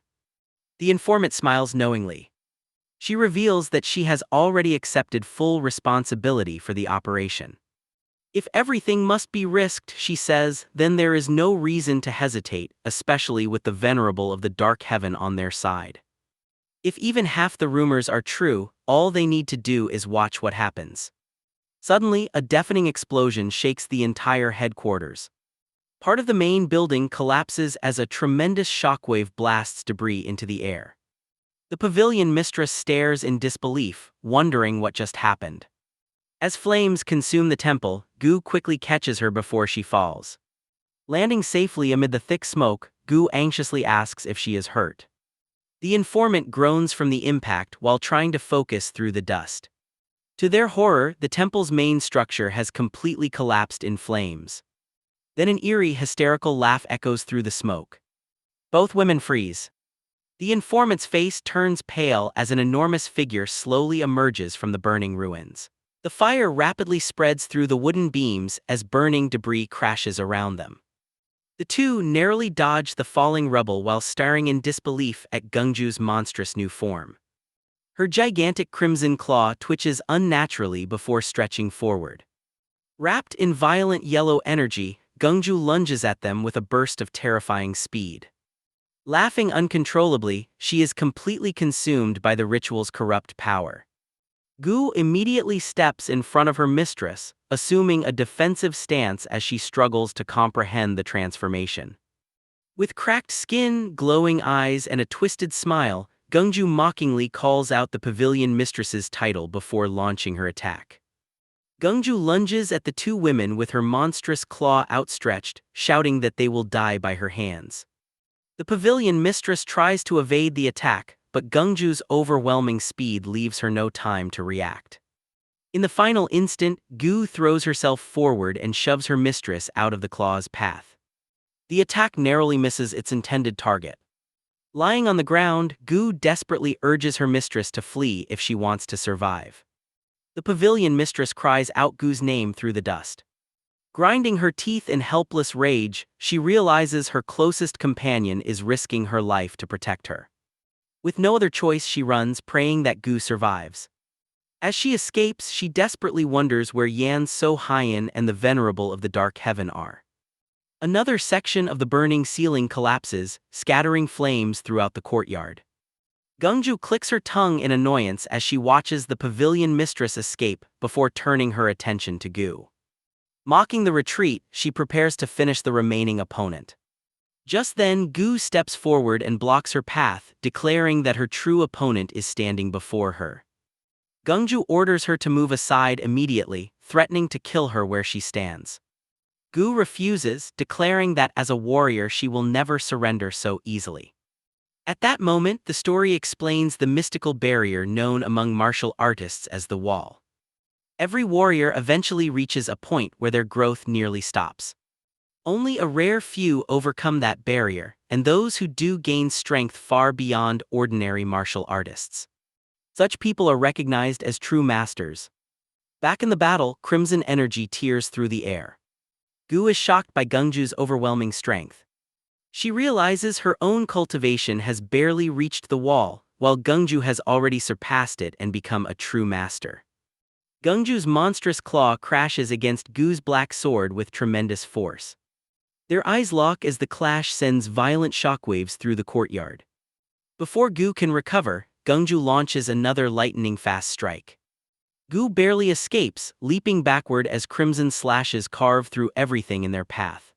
The informant smiles knowingly. She reveals that she has already accepted full responsibility for the operation. If everything must be risked, she says, then there is no reason to hesitate, especially with the venerable of the dark heaven on their side. If even half the rumors are true, all they need to do is watch what happens. Suddenly, a deafening explosion shakes the entire headquarters. Part of the main building collapses as a tremendous shockwave blasts debris into the air. The pavilion mistress stares in disbelief, wondering what just happened. As flames consume the temple, Gu quickly catches her before she falls. Landing safely amid the thick smoke, Gu anxiously asks if she is hurt. The informant groans from the impact while trying to focus through the dust. To their horror, the temple's main structure has completely collapsed in flames. Then an eerie, hysterical laugh echoes through the smoke. Both women freeze. The informant's face turns pale as an enormous figure slowly emerges from the burning ruins. The fire rapidly spreads through the wooden beams as burning debris crashes around them. The two narrowly dodge the falling rubble while staring in disbelief at Gungju's monstrous new form. Her gigantic crimson claw twitches unnaturally before stretching forward. Wrapped in violent yellow energy, Gungju lunges at them with a burst of terrifying speed. Laughing uncontrollably, she is completely consumed by the ritual's corrupt power. Gu immediately steps in front of her mistress, assuming a defensive stance as she struggles to comprehend the transformation. With cracked skin, glowing eyes, and a twisted smile, Gungju mockingly calls out the pavilion mistress's title before launching her attack. Gungju lunges at the two women with her monstrous claw outstretched, shouting that they will die by her hands. The pavilion mistress tries to evade the attack, but Gungju's overwhelming speed leaves her no time to react. In the final instant, Gu throws herself forward and shoves her mistress out of the claw's path. The attack narrowly misses its intended target. Lying on the ground, Gu desperately urges her mistress to flee if she wants to survive. The pavilion mistress cries out Gu's name through the dust. Grinding her teeth in helpless rage, she realizes her closest companion is risking her life to protect her. With no other choice, she runs, praying that Gu survives. As she escapes, she desperately wonders where Yan So Hyen and the Venerable of the Dark Heaven are. Another section of the burning ceiling collapses, scattering flames throughout the courtyard. Gungju clicks her tongue in annoyance as she watches the pavilion mistress escape before turning her attention to Gu. Mocking the retreat, she prepares to finish the remaining opponent. Just then, Gu steps forward and blocks her path, declaring that her true opponent is standing before her. Gungju orders her to move aside immediately, threatening to kill her where she stands. Gu refuses, declaring that as a warrior she will never surrender so easily. At that moment, the story explains the mystical barrier known among martial artists as the wall. Every warrior eventually reaches a point where their growth nearly stops. Only a rare few overcome that barrier, and those who do gain strength far beyond ordinary martial artists. Such people are recognized as true masters. Back in the battle, crimson energy tears through the air. Gu is shocked by Gungju's overwhelming strength. She realizes her own cultivation has barely reached the wall, while Gungju has already surpassed it and become a true master. Gungju's monstrous claw crashes against Gu's black sword with tremendous force. Their eyes lock as the clash sends violent shockwaves through the courtyard. Before Gu can recover, Gungju launches another lightning-fast strike. Gu barely escapes, leaping backward as crimson slashes carve through everything in their path.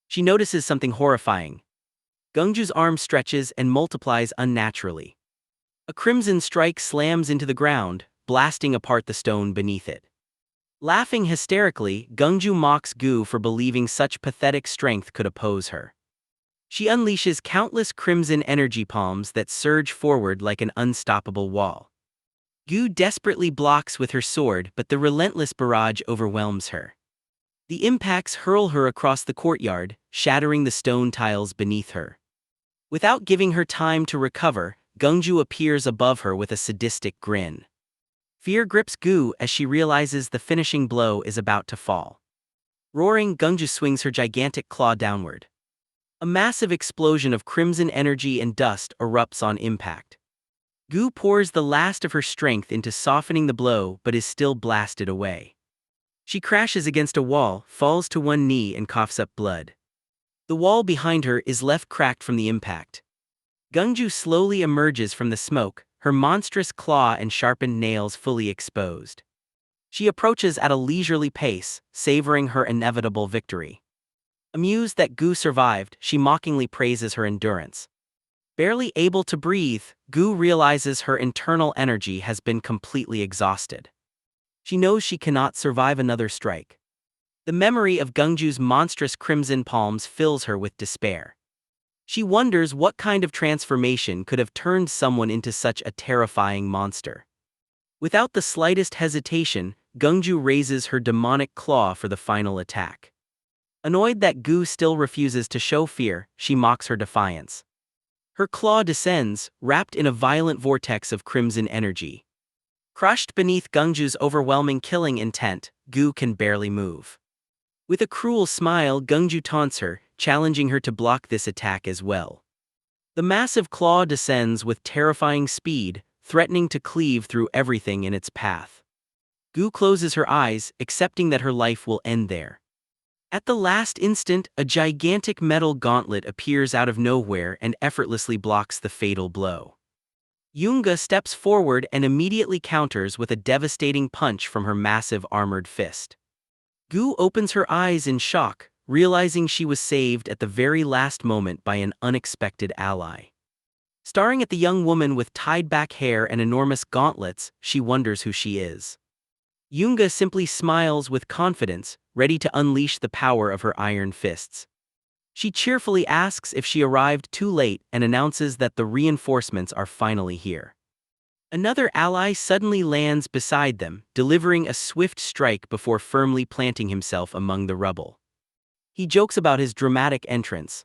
She notices something horrifying. Gungju's arm stretches and multiplies unnaturally. A crimson strike slams into the ground, blasting apart the stone beneath it. Laughing hysterically, Gungju mocks Gu for believing such pathetic strength could oppose her. She unleashes countless crimson energy palms that surge forward like an unstoppable wall. Gu desperately blocks with her sword, but the relentless barrage overwhelms her. The impacts hurl her across the courtyard, shattering the stone tiles beneath her. Without giving her time to recover, Gungju appears above her with a sadistic grin. Fear grips Gu as she realizes the finishing blow is about to fall. Roaring, Gungju swings her gigantic claw downward. A massive explosion of crimson energy and dust erupts on impact. Gu pours the last of her strength into softening the blow but is still blasted away. She crashes against a wall, falls to one knee and coughs up blood. The wall behind her is left cracked from the impact. Gungju slowly emerges from the smoke, her monstrous claw and sharpened nails fully exposed. She approaches at a leisurely pace, savoring her inevitable victory. Amused that Gu survived, she mockingly praises her endurance. Barely able to breathe, Gu realizes her internal energy has been completely exhausted. She knows she cannot survive another strike. The memory of Gungju's monstrous crimson palms fills her with despair. She wonders what kind of transformation could have turned someone into such a terrifying monster. Without the slightest hesitation, Gungju raises her demonic claw for the final attack. Annoyed that Gu still refuses to show fear, she mocks her defiance. Her claw descends, wrapped in a violent vortex of crimson energy. Crushed beneath Gungju's overwhelming killing intent, Gu can barely move. With a cruel smile, Gungju taunts her, challenging her to block this attack as well. The massive claw descends with terrifying speed, threatening to cleave through everything in its path. Gu closes her eyes, accepting that her life will end there. At the last instant, a gigantic metal gauntlet appears out of nowhere and effortlessly blocks the fatal blow. Yunga steps forward and immediately counters with a devastating punch from her massive armored fist. Gu opens her eyes in shock, realizing she was saved at the very last moment by an unexpected ally. Staring at the young woman with tied-back hair and enormous gauntlets, she wonders who she is. Yunga simply smiles with confidence, ready to unleash the power of her iron fists. She cheerfully asks if she arrived too late and announces that the reinforcements are finally here. Another ally suddenly lands beside them, delivering a swift strike before firmly planting himself among the rubble. He jokes about his dramatic entrance.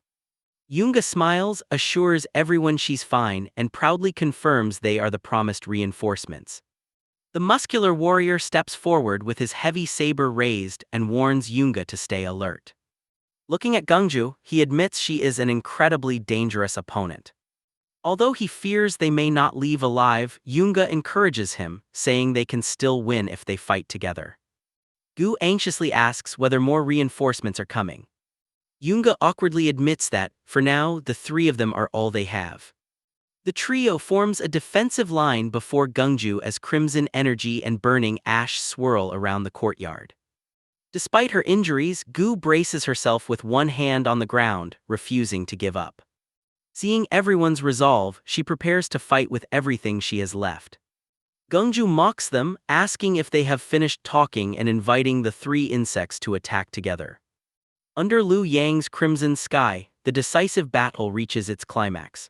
Yunga smiles, assures everyone she's fine, and proudly confirms they are the promised reinforcements. The muscular warrior steps forward with his heavy saber raised and warns Yunga to stay alert. Looking at Gungju, he admits she is an incredibly dangerous opponent. Although he fears they may not leave alive, Yunga encourages him, saying they can still win if they fight together. Gu anxiously asks whether more reinforcements are coming. Yunga awkwardly admits that, for now, the three of them are all they have. The trio forms a defensive line before Gungju as crimson energy and burning ash swirl around the courtyard. Despite her injuries, Gu braces herself with one hand on the ground, refusing to give up. Seeing everyone's resolve, she prepares to fight with everything she has left. Gungju mocks them, asking if they have finished talking and inviting the three insects to attack together. Under Liu Yang's crimson sky, the decisive battle reaches its climax.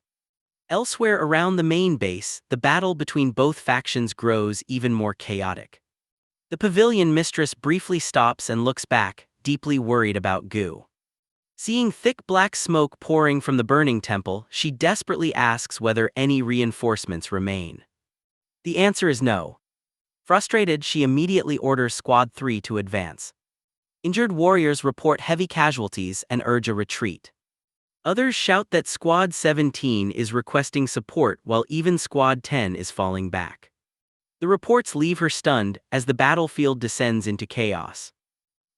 Elsewhere around the main base, the battle between both factions grows even more chaotic. The pavilion mistress briefly stops and looks back, deeply worried about Gu. Seeing thick black smoke pouring from the burning temple, she desperately asks whether any reinforcements remain. The answer is no. Frustrated, she immediately orders Squad 3 to advance. Injured warriors report heavy casualties and urge a retreat. Others shout that Squad 17 is requesting support while even Squad 10 is falling back. The reports leave her stunned as the battlefield descends into chaos.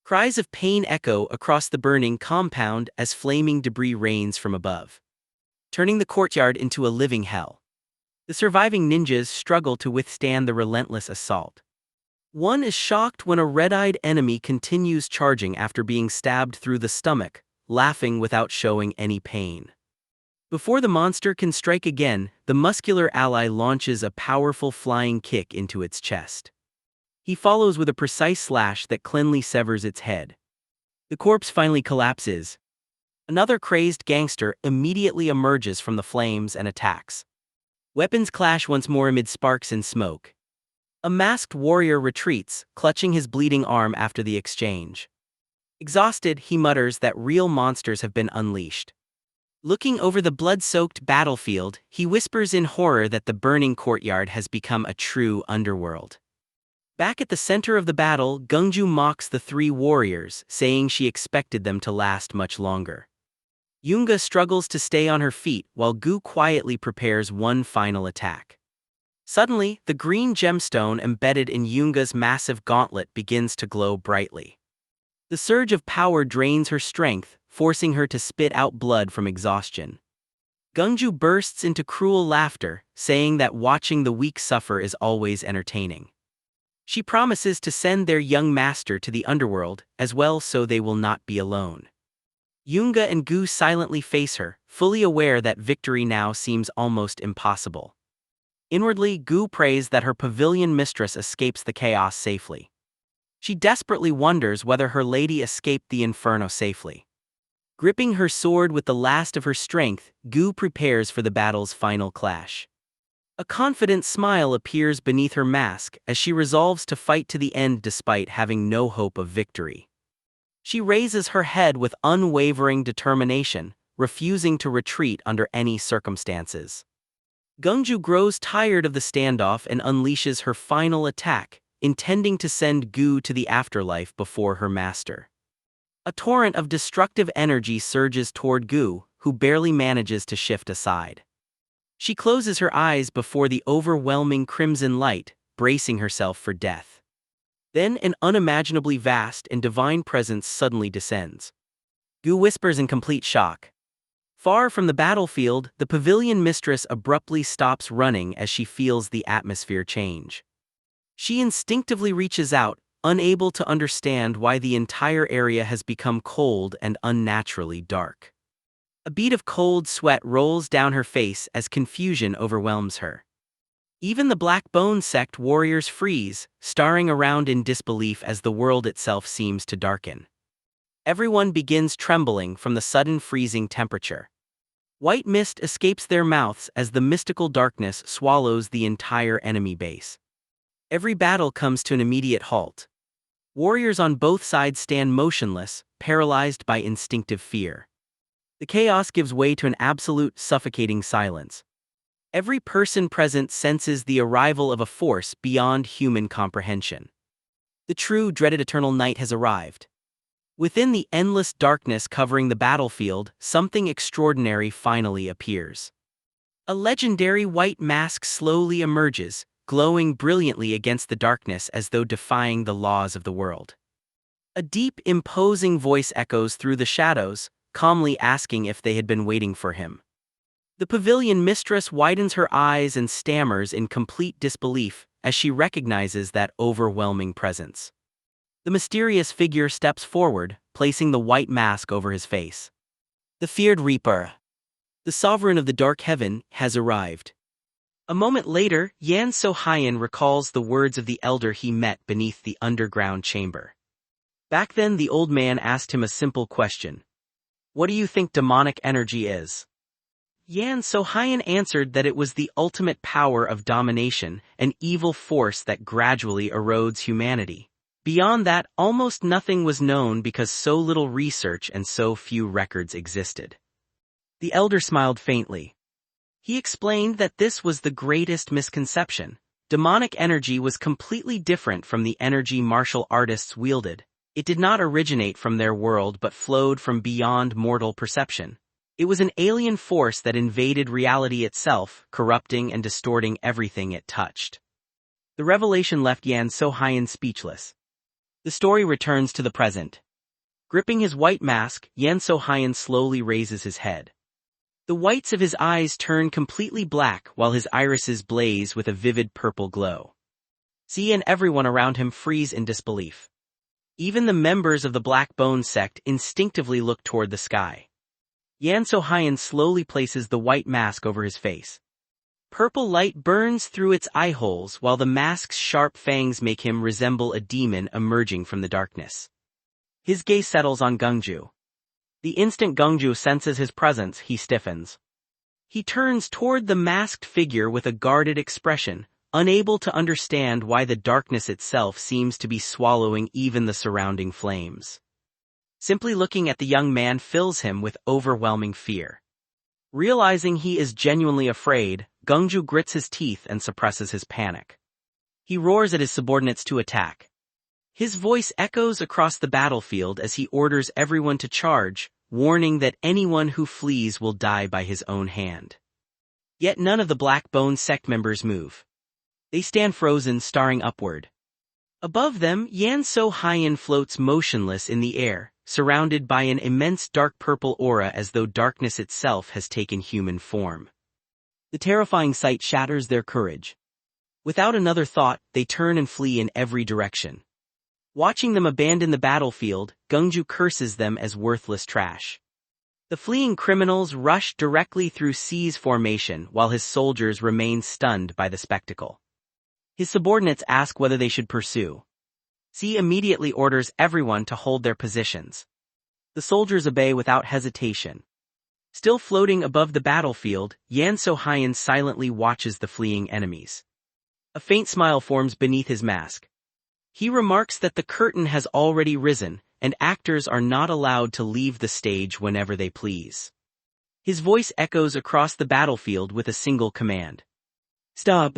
Cries of pain echo across the burning compound as flaming debris rains from above, turning the courtyard into a living hell. The surviving ninjas struggle to withstand the relentless assault. One is shocked when a red-eyed enemy continues charging after being stabbed through the stomach, laughing without showing any pain. Before the monster can strike again, the muscular ally launches a powerful flying kick into its chest. He follows with a precise slash that cleanly severs its head. The corpse finally collapses. Another crazed gangster immediately emerges from the flames and attacks. Weapons clash once more amid sparks and smoke. A masked warrior retreats, clutching his bleeding arm after the exchange. Exhausted, he mutters that real monsters have been unleashed. Looking over the blood-soaked battlefield, he whispers in horror that the burning courtyard has become a true underworld. Back at the center of the battle, Gungju mocks the three warriors, saying she expected them to last much longer. Yunga struggles to stay on her feet while Gu quietly prepares one final attack. Suddenly, the green gemstone embedded in Yoonga's massive gauntlet begins to glow brightly. The surge of power drains her strength, forcing her to spit out blood from exhaustion. Gungju bursts into cruel laughter, saying that watching the weak suffer is always entertaining. She promises to send their young master to the underworld as well so they will not be alone. Yoonga and Gu silently face her, fully aware that victory now seems almost impossible. Inwardly, Gu prays that her pavilion mistress escapes the chaos safely. She desperately wonders whether her lady escaped the inferno safely. Gripping her sword with the last of her strength, Gu prepares for the battle's final clash. A confident smile appears beneath her mask as she resolves to fight to the end despite having no hope of victory. She raises her head with unwavering determination, refusing to retreat under any circumstances. Gungju grows tired of the standoff and unleashes her final attack, intending to send Gu to the afterlife before her master. A torrent of destructive energy surges toward Gu, who barely manages to shift aside. She closes her eyes before the overwhelming crimson light, bracing herself for death. Then an unimaginably vast and divine presence suddenly descends. Gu whispers in complete shock. Far from the battlefield, the pavilion mistress abruptly stops running as she feels the atmosphere change. She instinctively reaches out, unable to understand why the entire area has become cold and unnaturally dark. A bead of cold sweat rolls down her face as confusion overwhelms her. Even the Black Bone sect warriors freeze, staring around in disbelief as the world itself seems to darken. Everyone begins trembling from the sudden freezing temperature. White mist escapes their mouths as the mystical darkness swallows the entire enemy base. Every battle comes to an immediate halt. Warriors on both sides stand motionless, paralyzed by instinctive fear. The chaos gives way to an absolute, suffocating silence. Every person present senses the arrival of a force beyond human comprehension. The true, dreaded eternal night has arrived. Within the endless darkness covering the battlefield, something extraordinary finally appears. A legendary white mask slowly emerges, glowing brilliantly against the darkness as though defying the laws of the world. A deep, imposing voice echoes through the shadows, calmly asking if they had been waiting for him. The pavilion mistress widens her eyes and stammers in complete disbelief as she recognizes that overwhelming presence. The mysterious figure steps forward, placing the white mask over his face. The feared Reaper, the sovereign of the dark heaven, has arrived. A moment later, Yan So-hyun recalls the words of the elder he met beneath the underground chamber. Back then the old man asked him a simple question. What do you think demonic energy is? Yan So-hyun answered that it was the ultimate power of domination, an evil force that gradually erodes humanity. Beyond that, almost nothing was known because so little research and so few records existed. The elder smiled faintly. He explained that this was the greatest misconception. Demonic energy was completely different from the energy martial artists wielded. It did not originate from their world but flowed from beyond mortal perception. It was an alien force that invaded reality itself, corrupting and distorting everything it touched. The revelation left Yan So-hyun speechless. The story returns to the present. Gripping his white mask, Yan So-hyun slowly raises his head. The whites of his eyes turn completely black while his irises blaze with a vivid purple glow. He and everyone around him freeze in disbelief. Even the members of the Black Bone sect instinctively look toward the sky. Yan So-hyun slowly places the white mask over his face. Purple light burns through its eye holes while the mask's sharp fangs make him resemble a demon emerging from the darkness. His gaze settles on Gungju. The instant Gungju senses his presence, he stiffens. He turns toward the masked figure with a guarded expression, unable to understand why the darkness itself seems to be swallowing even the surrounding flames. Simply looking at the young man fills him with overwhelming fear. Realizing he is genuinely afraid, Gungju grits his teeth and suppresses his panic. He roars at his subordinates to attack. His voice echoes across the battlefield as he orders everyone to charge, warning that anyone who flees will die by his own hand. Yet none of the Black Bone sect members move. They stand frozen, staring upward. Above them, Yan So Hyen floats motionless in the air, surrounded by an immense dark purple aura as though darkness itself has taken human form. The terrifying sight shatters their courage. Without another thought, they turn and flee in every direction. Watching them abandon the battlefield, Gungju curses them as worthless trash. The fleeing criminals rush directly through C's formation while his soldiers remain stunned by the spectacle. His subordinates ask whether they should pursue. C immediately orders everyone to hold their positions. The soldiers obey without hesitation. Still floating above the battlefield, Yan So Hyen silently watches the fleeing enemies. A faint smile forms beneath his mask. He remarks that the curtain has already risen, and actors are not allowed to leave the stage whenever they please. His voice echoes across the battlefield with a single command. Stop!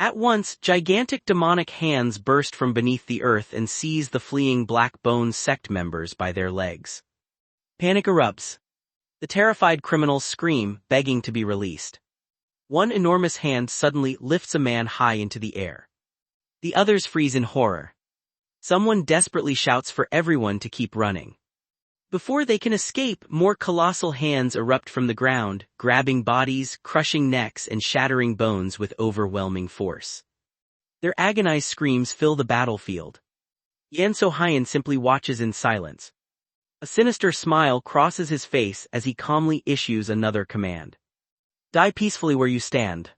At once, gigantic demonic hands burst from beneath the earth and seize the fleeing Black Bone sect members by their legs. Panic erupts. The terrified criminals scream, begging to be released. One enormous hand suddenly lifts a man high into the air. The others freeze in horror. Someone desperately shouts for everyone to keep running. Before they can escape, more colossal hands erupt from the ground, grabbing bodies, crushing necks, and shattering bones with overwhelming force. Their agonized screams fill the battlefield. Yan So Hyen simply watches in silence. A sinister smile crosses his face as he calmly issues another command. Die peacefully where you stand.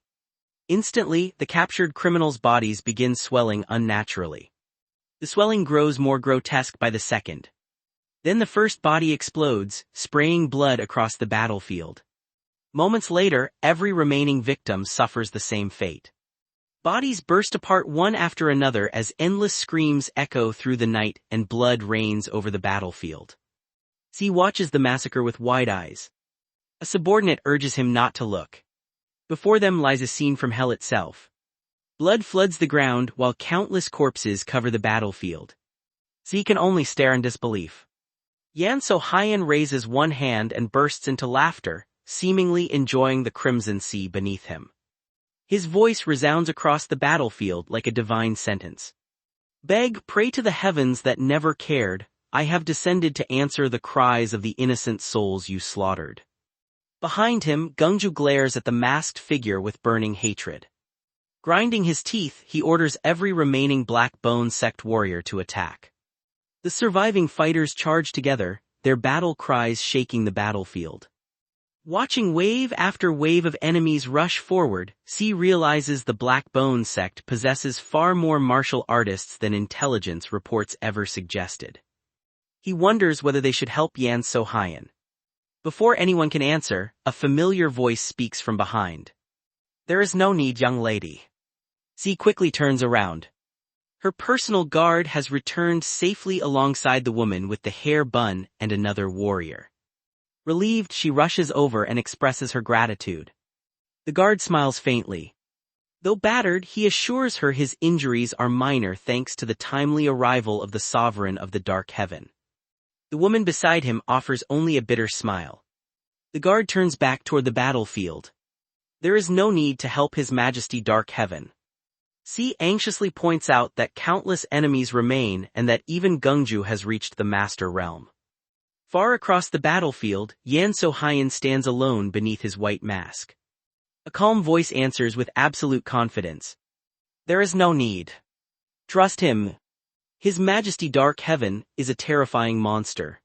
Instantly, the captured criminals' bodies begin swelling unnaturally. The swelling grows more grotesque by the second. Then the first body explodes, spraying blood across the battlefield. Moments later, every remaining victim suffers the same fate. Bodies burst apart one after another as endless screams echo through the night and blood rains over the battlefield. C watches the massacre with wide eyes. A subordinate urges him not to look. Before them lies a scene from hell itself. Blood floods the ground while countless corpses cover the battlefield. C can only stare in disbelief. Yan So Hyen raises one hand and bursts into laughter, seemingly enjoying the crimson sea beneath him. His voice resounds across the battlefield like a divine sentence. Beg, pray to the heavens that never cared, I have descended to answer the cries of the innocent souls you slaughtered. Behind him, Gungju glares at the masked figure with burning hatred. Grinding his teeth, he orders every remaining Black Bone sect warrior to attack. The surviving fighters charge together, their battle cries shaking the battlefield. Watching wave after wave of enemies rush forward, C realizes the Black Bone sect possesses far more martial artists than intelligence reports ever suggested. He wonders whether they should help Yan So Hyen. Before anyone can answer, a familiar voice speaks from behind. There is no need, young lady. C quickly turns around. Her personal guard has returned safely alongside the woman with the hair bun and another warrior. Relieved, she rushes over and expresses her gratitude. The guard smiles faintly. Though battered, he assures her his injuries are minor thanks to the timely arrival of the sovereign of the Dark Heaven. The woman beside him offers only a bitter smile. The guard turns back toward the battlefield. There is no need to help His Majesty Dark Heaven. C anxiously points out that countless enemies remain and that even Gungju has reached the Master Realm. Far across the battlefield, Yan So Hyen stands alone beneath his white mask. A calm voice answers with absolute confidence. There is no need. Trust him. His Majesty Dark Heaven is a terrifying monster.